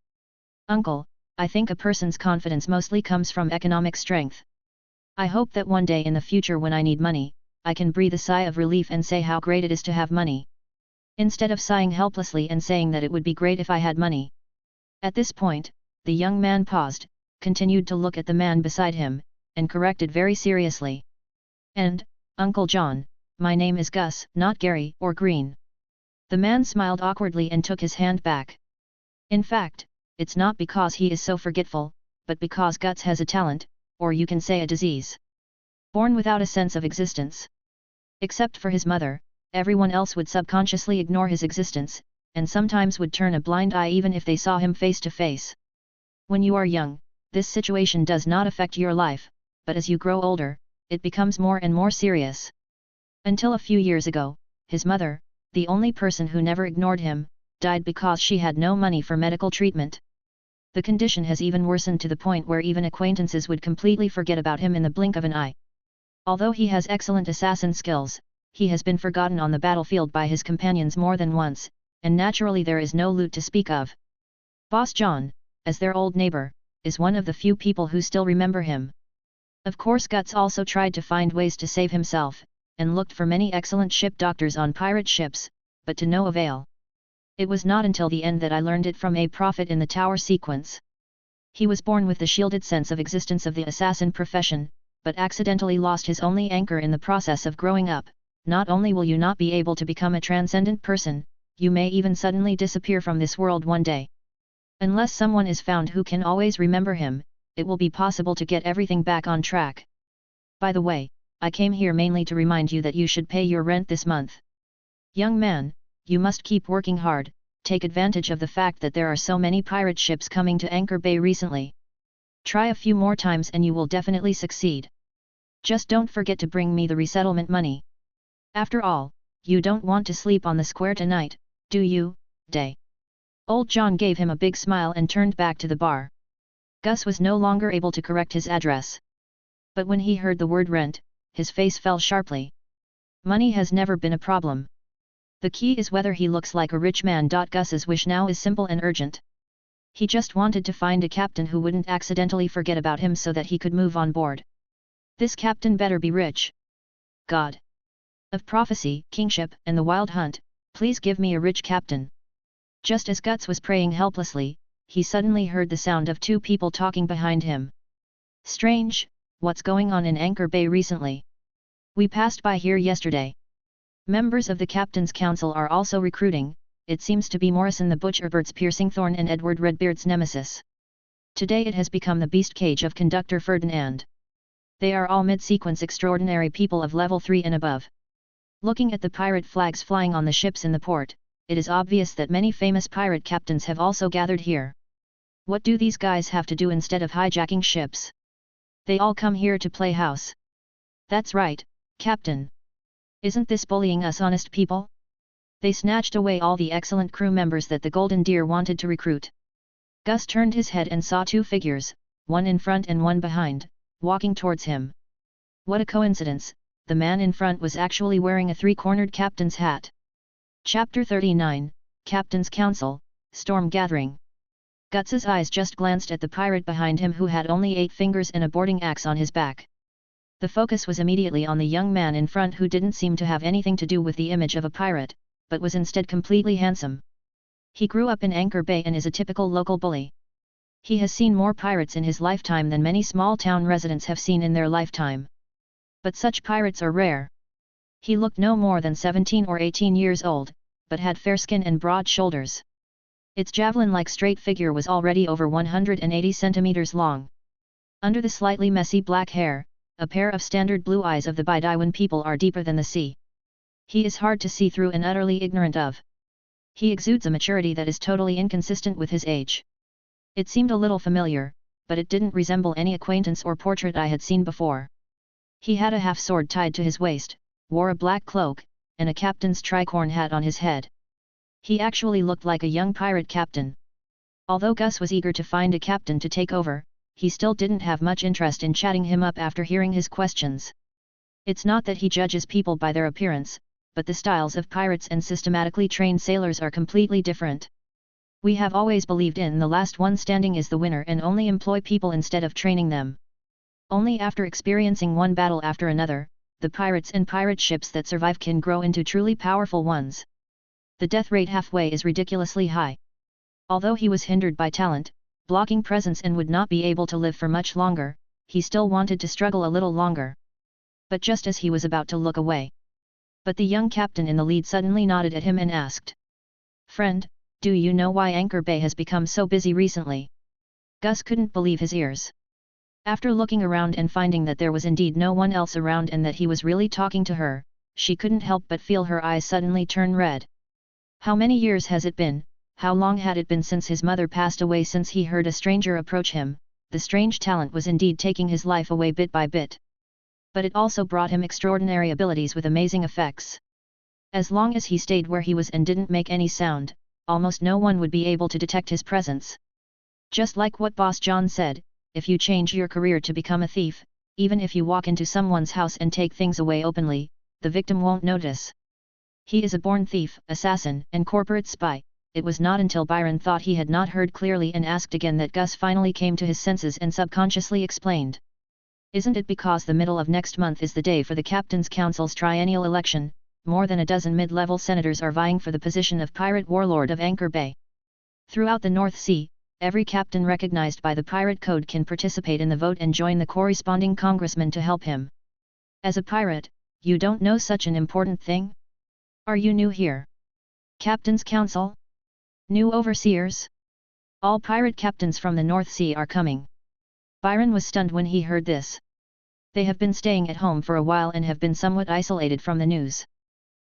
A: Uncle, I think a person's confidence mostly comes from economic strength. I hope that one day in the future when I need money, I can breathe a sigh of relief and say how great it is to have money, instead of sighing helplessly and saying that it would be great if I had money. At this point, the young man paused, continued to look at the man beside him, and corrected very seriously. And, Uncle John, my name is Gus, not Gary or Green. The man smiled awkwardly and took his hand back. In fact, it's not because he is so forgetful, but because Guts has a talent, or you can say a disease. Born without a sense of existence. Except for his mother, everyone else would subconsciously ignore his existence, and sometimes would turn a blind eye even if they saw him face to face. When you are young, this situation does not affect your life, but as you grow older, it becomes more and more serious. Until a few years ago, his mother, the only person who never ignored him, died because she had no money for medical treatment. The condition has even worsened to the point where even acquaintances would completely forget about him in the blink of an eye. Although he has excellent assassin skills, he has been forgotten on the battlefield by his companions more than once, and naturally there is no loot to speak of. Boss John, as their old neighbor, is one of the few people who still remember him. Of course Guts also tried to find ways to save himself, and looked for many excellent ship doctors on pirate ships, but to no avail. It was not until the end that I learned it from a prophet in the tower sequence. He was born with the shielded sense of existence of the assassin profession, but accidentally lost his only anchor in the process of growing up. Not only will you not be able to become a transcendent person, you may even suddenly disappear from this world one day. Unless someone is found who can always remember him, it will be possible to get everything back on track. By the way, I came here mainly to remind you that you should pay your rent this month. Young man, you must keep working hard, take advantage of the fact that there are so many pirate ships coming to Anchor Bay recently. Try a few more times and you will definitely succeed. Just don't forget to bring me the resettlement money. After all, you don't want to sleep on the square tonight, do you, Day? Old John gave him a big smile and turned back to the bar. Gus was no longer able to correct his address. But when he heard the word rent, his face fell sharply. Money has never been a problem. The key is whether he looks like a rich man. Gus's wish now is simple and urgent. He just wanted to find a captain who wouldn't accidentally forget about him so that he could move on board. This captain better be rich. God of prophecy, kingship, and the wild hunt, please give me a rich captain. Just as Guts was praying helplessly, he suddenly heard the sound of two people talking behind him. Strange, what's going on in Anchor Bay recently? We passed by here yesterday. Members of the Captain's Council are also recruiting. It seems to be Morrison the Butcherbird's piercing thorn and Edward Redbeard's nemesis. Today it has become the beast cage of Conductor Ferdinand. They are all mid-sequence extraordinary people of level 3 and above. Looking at the pirate flags flying on the ships in the port, it is obvious that many famous pirate captains have also gathered here. What do these guys have to do instead of hijacking ships? They all come here to play house. That's right, Captain. Isn't this bullying us honest people? They snatched away all the excellent crew members that the Golden Deer wanted to recruit. Gus turned his head and saw two figures, one in front and one behind, walking towards him. What a coincidence, the man in front was actually wearing a three-cornered captain's hat. Chapter 39, Captain's Council, Storm Gathering. Gus's eyes just glanced at the pirate behind him who had only 8 fingers and a boarding axe on his back. The focus was immediately on the young man in front who didn't seem to have anything to do with the image of a pirate, but was instead completely handsome. He grew up in Anchor Bay and is a typical local bully. He has seen more pirates in his lifetime than many small-town residents have seen in their lifetime. But such pirates are rare. He looked no more than 17 or 18 years old, but had fair skin and broad shoulders. Its javelin-like straight figure was already over 180 centimeters long. Under the slightly messy black hair, a pair of standard blue eyes of the Baidiwan people are deeper than the sea. He is hard to see through and utterly ignorant of. He exudes a maturity that is totally inconsistent with his age. It seemed a little familiar, but it didn't resemble any acquaintance or portrait I had seen before. He had a half-sword tied to his waist, wore a black cloak, and a captain's tricorn hat on his head. He actually looked like a young pirate captain. Although Gus was eager to find a captain to take over, he still didn't have much interest in chatting him up after hearing his questions. It's not that he judges people by their appearance, but the styles of pirates and systematically trained sailors are completely different. We have always believed in the last one standing is the winner and only employ people instead of training them. Only after experiencing one battle after another, the pirates and pirate ships that survive can grow into truly powerful ones. The death rate halfway is ridiculously high. Although he was hindered by talent, blocking presence and would not be able to live for much longer, he still wanted to struggle a little longer. But just as he was about to look away. But the young captain in the lead suddenly nodded at him and asked. "Friend, do you know why Anchor Bay has become so busy recently?" Gus couldn't believe his ears. After looking around and finding that there was indeed no one else around and that he was really talking to her, she couldn't help but feel her eyes suddenly turn red. How many years has it been? How long had it been since his mother passed away? Since he heard a stranger approach him, the strange talent was indeed taking his life away bit by bit. But it also brought him extraordinary abilities with amazing effects. As long as he stayed where he was and didn't make any sound, almost no one would be able to detect his presence. Just like what Boss John said, if you change your career to become a thief, even if you walk into someone's house and take things away openly, the victim won't notice. He is a born thief, assassin, and corporate spy. It was not until Byron thought he had not heard clearly and asked again that Gus finally came to his senses and subconsciously explained. Isn't it because the middle of next month is the day for the Captain's Council's triennial election? More than a dozen mid-level senators are vying for the position of Pirate Warlord of Anchor Bay. Throughout the North Sea, every captain recognized by the Pirate Code can participate in the vote and join the corresponding congressman to help him. As a pirate, you don't know such an important thing? Are you new here? Captain's Council? New overseers? All pirate captains from the North Sea are coming. Byron was stunned when he heard this. They have been staying at home for a while and have been somewhat isolated from the news.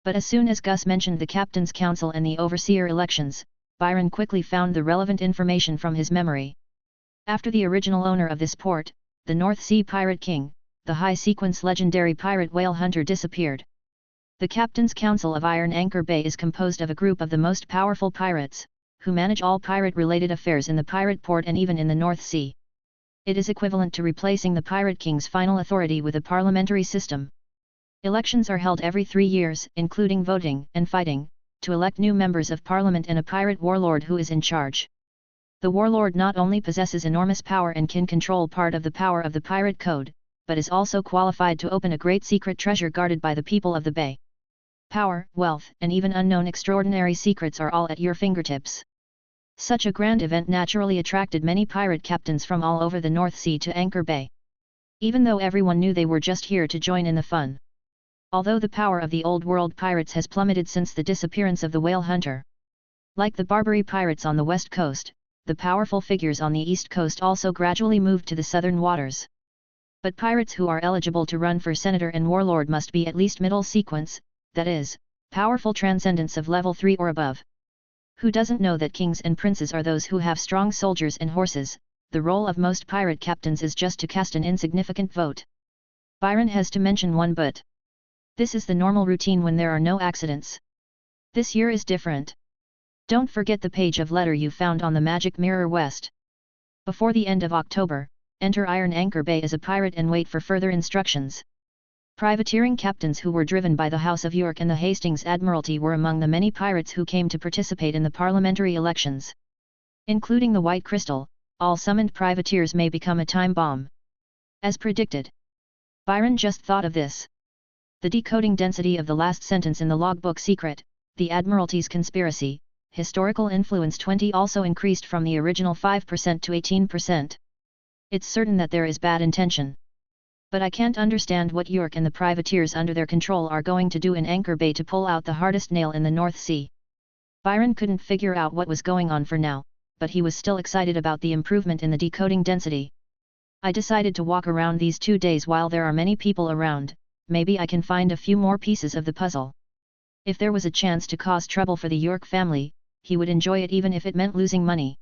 A: But as soon as Gus mentioned the Captain's Council and the overseer elections, Byron quickly found the relevant information from his memory. After the original owner of this port, the North Sea Pirate King, the high-sequence legendary pirate whale hunter, disappeared. The Captain's Council of Iron Anchor Bay is composed of a group of the most powerful pirates, who manage all pirate-related affairs in the pirate port and even in the North Sea. It is equivalent to replacing the Pirate King's final authority with a parliamentary system. Elections are held every 3 years, including voting and fighting, to elect new members of parliament and a pirate warlord who is in charge. The warlord not only possesses enormous power and can control part of the power of the pirate code, but is also qualified to open a great secret treasure guarded by the people of the bay. Power, wealth, and even unknown extraordinary secrets are all at your fingertips. Such a grand event naturally attracted many pirate captains from all over the North Sea to Anchor Bay. Even though everyone knew they were just here to join in the fun. Although the power of the old world pirates has plummeted since the disappearance of the whale hunter. Like the Barbary pirates on the west coast, the powerful figures on the east coast also gradually moved to the southern waters. But pirates who are eligible to run for senator and warlord must be at least middle sequence, that is, powerful transcendence of level 3 or above. Who doesn't know that kings and princes are those who have strong soldiers and horses? The role of most pirate captains is just to cast an insignificant vote. Byron has to mention one but. This is the normal routine when there are no accidents. This year is different. Don't forget the page of letter you found on the magic mirror west. Before the end of October, enter Iron Anchor Bay as a pirate and wait for further instructions. Privateering captains who were driven by the House of York and the Hastings Admiralty were among the many pirates who came to participate in the parliamentary elections. Including the White Crystal, all summoned privateers may become a time bomb. As predicted. Byron just thought of this. The decoding density of the last sentence in the logbook secret, the Admiralty's conspiracy, historical influence 20 also increased from the original 5% to 18%. It's certain that there is bad intention. But I can't understand what York and the privateers under their control are going to do in Anchor Bay to pull out the hardest nail in the North Sea. Byron couldn't figure out what was going on for now, but he was still excited about the improvement in the decoding density. I decided to walk around these 2 days while there are many people around, maybe I can find a few more pieces of the puzzle. If there was a chance to cause trouble for the York family, he would enjoy it even if it meant losing money.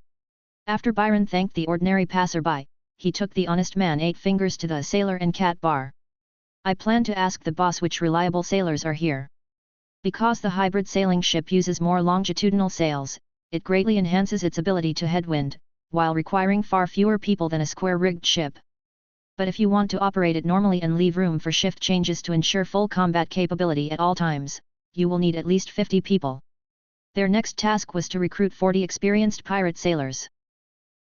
A: After Byron thanked the ordinary passerby, he took the honest man 8 fingers to the Sailor and Cat bar. I plan to ask the boss which reliable sailors are here. Because the hybrid sailing ship uses more longitudinal sails, it greatly enhances its ability to headwind, while requiring far fewer people than a square-rigged ship. But if you want to operate it normally and leave room for shift changes to ensure full combat capability at all times, you will need at least 50 people. Their next task was to recruit 40 experienced pirate sailors.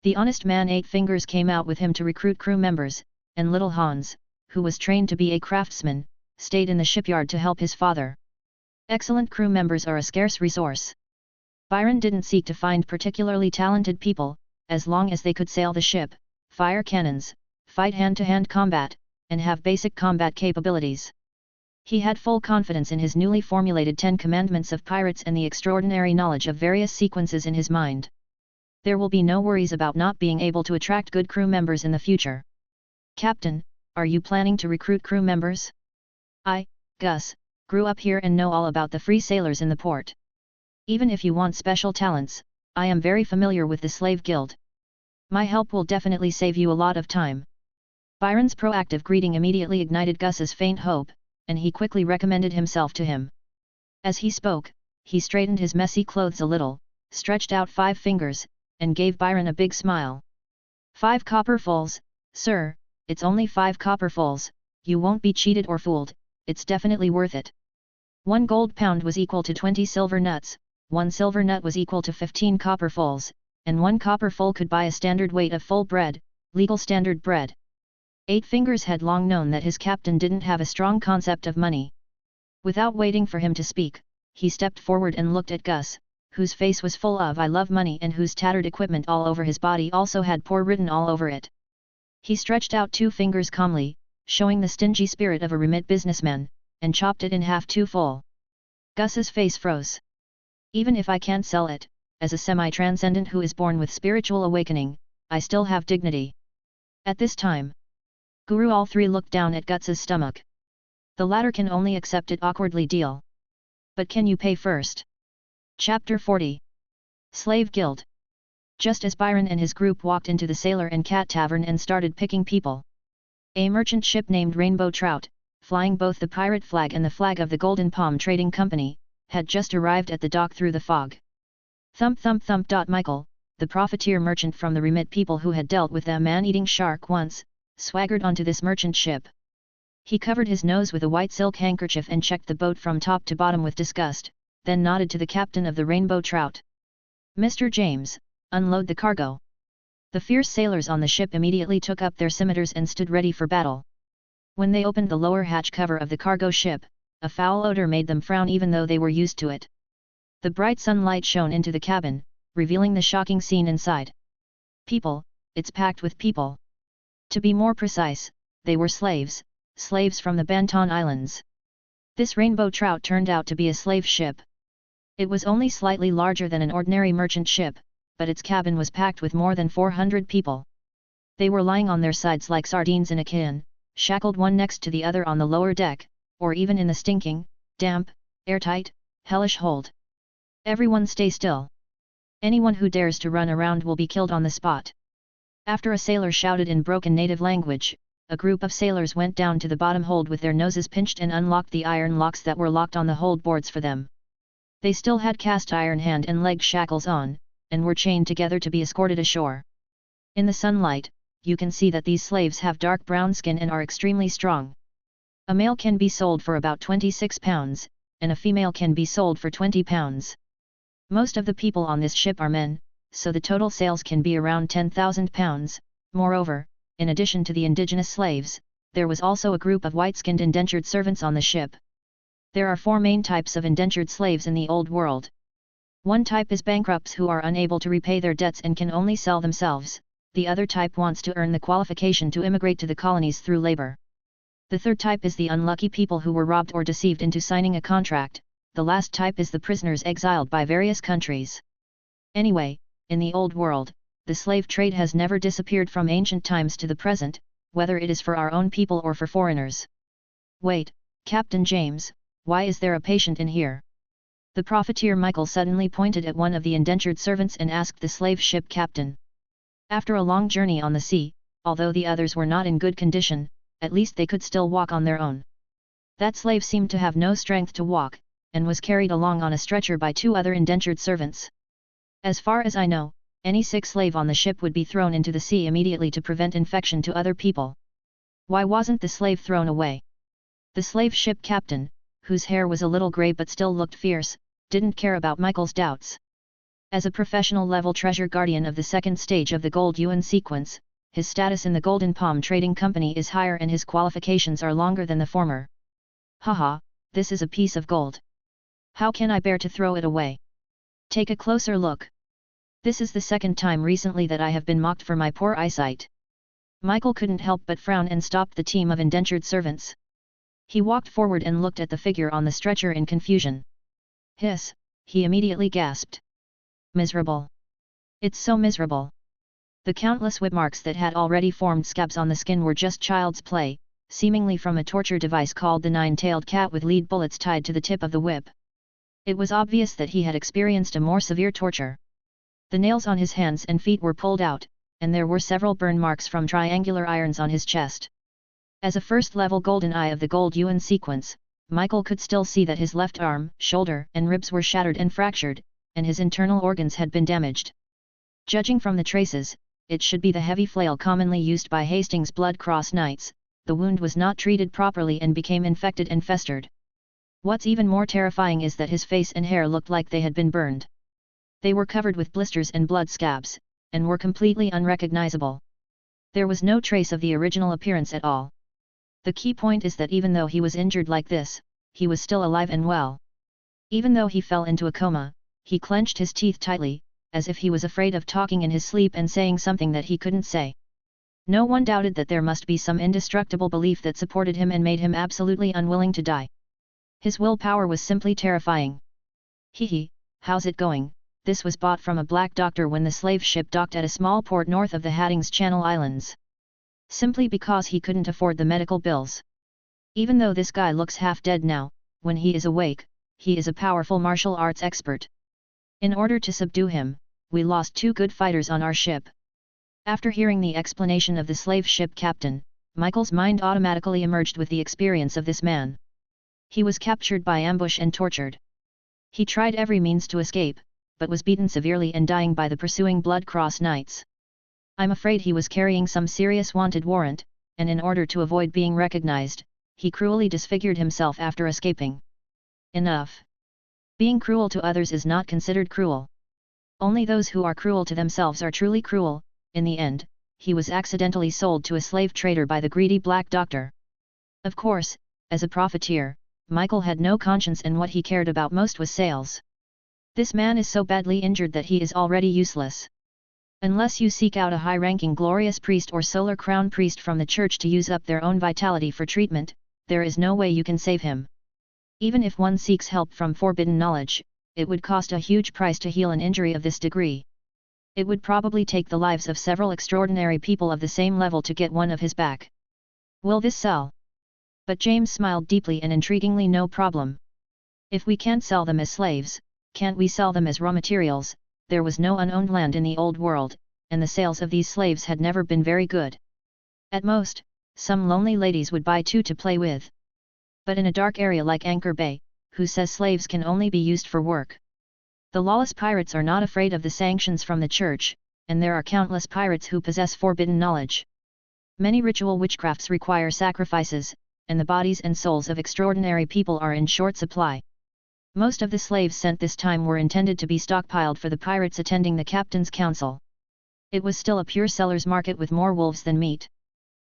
A: The honest man 8 fingers came out with him to recruit crew members, and little Hans, who was trained to be a craftsman, stayed in the shipyard to help his father. Excellent crew members are a scarce resource. Byron didn't seek to find particularly talented people, as long as they could sail the ship, fire cannons, fight hand-to-hand combat, and have basic combat capabilities. He had full confidence in his newly formulated 10 Commandments of Pirates and the extraordinary knowledge of various sequences in his mind. There will be no worries about not being able to attract good crew members in the future. Captain, are you planning to recruit crew members? I, Gus, grew up here and know all about the free sailors in the port. Even if you want special talents, I am very familiar with the Slave Guild. My help will definitely save you a lot of time. Byron's proactive greeting immediately ignited Gus's faint hope, and he quickly recommended himself to him. As he spoke, he straightened his messy clothes a little, stretched out 5 fingers, and gave Byron a big smile. 5 copperfuls, sir, it's only 5 copperfuls, you won't be cheated or fooled, it's definitely worth it. 1 gold pound was equal to 20 silver nuts, 1 silver nut was equal to 15 copperfuls, and 1 copperful could buy a standard weight of full bread, legal standard bread. 8 fingers had long known that his captain didn't have a strong concept of money. Without waiting for him to speak, he stepped forward and looked at Gus, whose face was full of "I love money" and whose tattered equipment all over his body also had "poor" written all over it. He stretched out 2 fingers calmly, showing the stingy spirit of a remit businessman, and chopped it in half 2 full. Gus's face froze. Even if I can't sell it, as a semi-transcendent who is born with spiritual awakening, I still have dignity. At this time, Guru all 3 looked down at Gus's stomach. The latter can only accept it awkwardly deal. But can you pay first? Chapter 40. Slave Guild. Just as Byron and his group walked into the Sailor and Cat Tavern and started picking people, a merchant ship named Rainbow Trout, flying both the pirate flag and the flag of the Golden Palm Trading Company, had just arrived at the dock through the fog. Thump thump thump. Michael, the profiteer merchant from the remit people who had dealt with a man-eating shark once, swaggered onto this merchant ship. He covered his nose with a white silk handkerchief and checked the boat from top to bottom with disgust, then nodded to the captain of the Rainbow Trout. "Mr. James, unload the cargo." The fierce sailors on the ship immediately took up their scimitars and stood ready for battle. When they opened the lower hatch cover of the cargo ship, a foul odor made them frown even though they were used to it. The bright sunlight shone into the cabin, revealing the shocking scene inside. People, it's packed with people. To be more precise, they were slaves from the Banton Islands. This Rainbow Trout turned out to be a slave ship. It was only slightly larger than an ordinary merchant ship, but its cabin was packed with more than 400 people. They were lying on their sides like sardines in a can, shackled one next to the other on the lower deck, or even in the stinking, damp, airtight, hellish hold. "Everyone stay still. Anyone who dares to run around will be killed on the spot." After a sailor shouted in broken native language, a group of sailors went down to the bottom hold with their noses pinched and unlocked the iron locks that were locked on the hold boards for them. They still had cast iron hand and leg shackles on, and were chained together to be escorted ashore. In the sunlight, you can see that these slaves have dark brown skin and are extremely strong. A male can be sold for about 26 pounds, and a female can be sold for 20 pounds. Most of the people on this ship are men, so the total sales can be around 10,000 pounds. Moreover, in addition to the indigenous slaves, there was also a group of white-skinned indentured servants on the ship. There are 4 main types of indentured slaves in the Old World. One type is bankrupts who are unable to repay their debts and can only sell themselves. The other type wants to earn the qualification to immigrate to the colonies through labor. The third type is the unlucky people who were robbed or deceived into signing a contract. The last type is the prisoners exiled by various countries. Anyway, in the Old World, the slave trade has never disappeared from ancient times to the present, whether it is for our own people or for foreigners. Wait, Captain James, why is there a patient in here? The profiteer Michael suddenly pointed at one of the indentured servants and asked the slave ship captain. After a long journey on the sea, although the others were not in good condition, at least they could still walk on their own. That slave seemed to have no strength to walk, and was carried along on a stretcher by 2 other indentured servants. As far as I know, any sick slave on the ship would be thrown into the sea immediately to prevent infection to other people. Why wasn't the slave thrown away? The slave ship captain, whose hair was a little grey but still looked fierce, didn't care about Michael's doubts. As a professional level treasure guardian of the second stage of the Gold Yuan sequence, his status in the Golden Palm Trading Company is higher and his qualifications are longer than the former. Haha, this is a piece of gold. How can I bear to throw it away? Take a closer look. This is the second time recently that I have been mocked for my poor eyesight. Michael couldn't help but frown and stopped the team of indentured servants. He walked forward and looked at the figure on the stretcher in confusion. Hiss, he immediately gasped. Miserable. It's so miserable. The countless whip marks that had already formed scabs on the skin were just child's play, seemingly from a torture device called the 9-tailed cat with lead bullets tied to the tip of the whip. It was obvious that he had experienced a more severe torture. The nails on his hands and feet were pulled out, and there were several burn marks from triangular irons on his chest. As a first-level golden eye of the Gold Yuan sequence, Michael could still see that his left arm, shoulder, and ribs were shattered and fractured, and his internal organs had been damaged. Judging from the traces, it should be the heavy flail commonly used by Hastings' Blood Cross Knights. The wound was not treated properly and became infected and festered. What's even more terrifying is that his face and hair looked like they had been burned. They were covered with blisters and blood scabs, and were completely unrecognizable. There was no trace of the original appearance at all. The key point is that even though he was injured like this, he was still alive and well. Even though he fell into a coma, he clenched his teeth tightly, as if he was afraid of talking in his sleep and saying something that he couldn't say. No one doubted that there must be some indestructible belief that supported him and made him absolutely unwilling to die. His willpower was simply terrifying. Hee, how's it going? This was bought from a black doctor when the slave ship docked at a small port north of the Hastings Channel Islands. Simply because he couldn't afford the medical bills. Even though this guy looks half dead now, when he is awake, he is a powerful martial arts expert. In order to subdue him, we lost 2 good fighters on our ship. After hearing the explanation of the slave ship captain, Michael's mind automatically emerged with the experience of this man. He was captured by ambush and tortured. He tried every means to escape, but was beaten severely and dying by the pursuing Blood Cross Knights. I'm afraid he was carrying some serious wanted warrant, and in order to avoid being recognized, he cruelly disfigured himself after escaping. Enough. Being cruel to others is not considered cruel. Only those who are cruel to themselves are truly cruel. In the end, he was accidentally sold to a slave trader by the greedy black doctor. Of course, as a profiteer, Michael had no conscience and what he cared about most was sales. This man is so badly injured that he is already useless. Unless you seek out a high-ranking glorious priest or solar crown priest from the church to use up their own vitality for treatment, there is no way you can save him. Even if one seeks help from forbidden knowledge, it would cost a huge price to heal an injury of this degree. It would probably take the lives of several extraordinary people of the same level to get one of his back. Will this sell? But James smiled deeply and intriguingly. No problem. If we can't sell them as slaves, can't we sell them as raw materials? There was no unowned land in the Old World, and the sales of these slaves had never been very good. At most, some lonely ladies would buy two to play with. But in a dark area like Anchor Bay, who says slaves can only be used for work? The lawless pirates are not afraid of the sanctions from the church, and there are countless pirates who possess forbidden knowledge. Many ritual witchcrafts require sacrifices, and the bodies and souls of extraordinary people are in short supply. Most of the slaves sent this time were intended to be stockpiled for the pirates attending the captain's council. It was still a pure seller's market with more wolves than meat.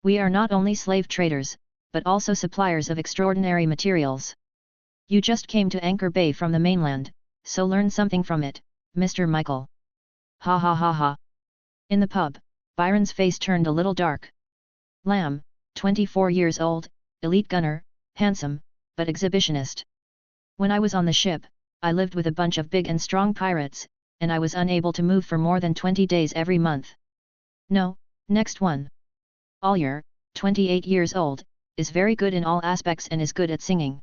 A: We are not only slave traders, but also suppliers of extraordinary materials. You just came to Anchor Bay from the mainland, so learn something from it, Mr. Michael. Ha ha ha ha. In the pub, Byron's face turned a little dark. Lamb, 24 years old, elite gunner, handsome, but exhibitionist. When I was on the ship, I lived with a bunch of big and strong pirates, and I was unable to move for more than 20 days every month. No, next one. Ollier, 28 years old, is very good in all aspects and is good at singing.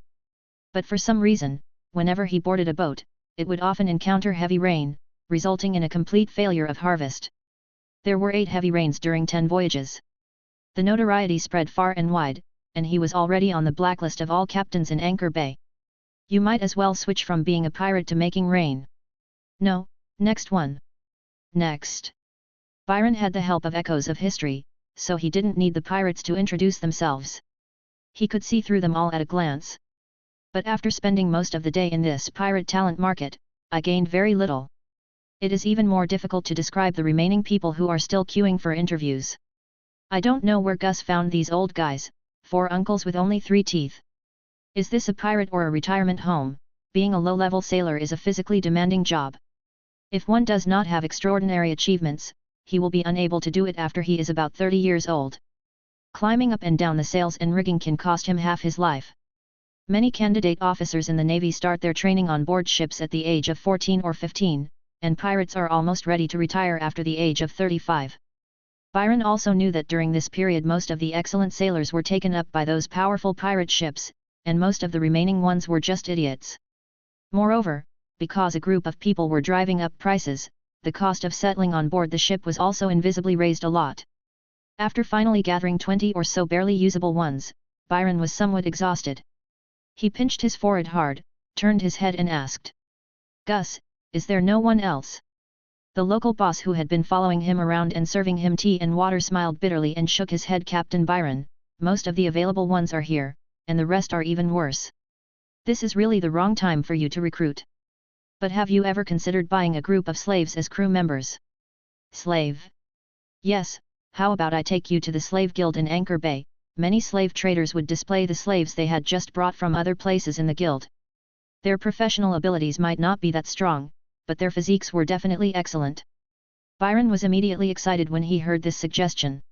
A: But for some reason, whenever he boarded a boat, it would often encounter heavy rain, resulting in a complete failure of harvest. There were 8 heavy rains during 10 voyages. The notoriety spread far and wide, and he was already on the blacklist of all captains in Anchor Bay. You might as well switch from being a pirate to making rain. No, next one. Next. Byron had the help of echoes of history, so he didn't need the pirates to introduce themselves. He could see through them all at a glance. But after spending most of the day in this pirate talent market, I gained very little. It is even more difficult to describe the remaining people who are still queuing for interviews. I don't know where Gus found these old guys, 4 uncles with only 3 teeth. Is this a pirate or a retirement home? Being a low-level sailor is a physically demanding job. If one does not have extraordinary achievements, he will be unable to do it after he is about 30 years old. Climbing up and down the sails and rigging can cost him half his life. Many candidate officers in the Navy start their training on board ships at the age of 14 or 15, and pirates are almost ready to retire after the age of 35. Byron also knew that during this period most of the excellent sailors were taken up by those powerful pirate ships, and most of the remaining ones were just idiots. Moreover, because a group of people were driving up prices, the cost of settling on board the ship was also invisibly raised a lot. After finally gathering 20 or so barely usable ones, Byron was somewhat exhausted. He pinched his forehead hard, turned his head and asked, "Gus, is there no one else?" The local boss who had been following him around and serving him tea and water smiled bitterly and shook his head. "Captain Byron, most of the available ones are here, and the rest are even worse. This is really the wrong time for you to recruit. But have you ever considered buying a group of slaves as crew members?" "Slave? Yes, how about I take you to the slave guild in Anchor Bay?" Many slave traders would display the slaves they had just brought from other places in the guild. Their professional abilities might not be that strong, but their physiques were definitely excellent. Byron was immediately excited when he heard this suggestion.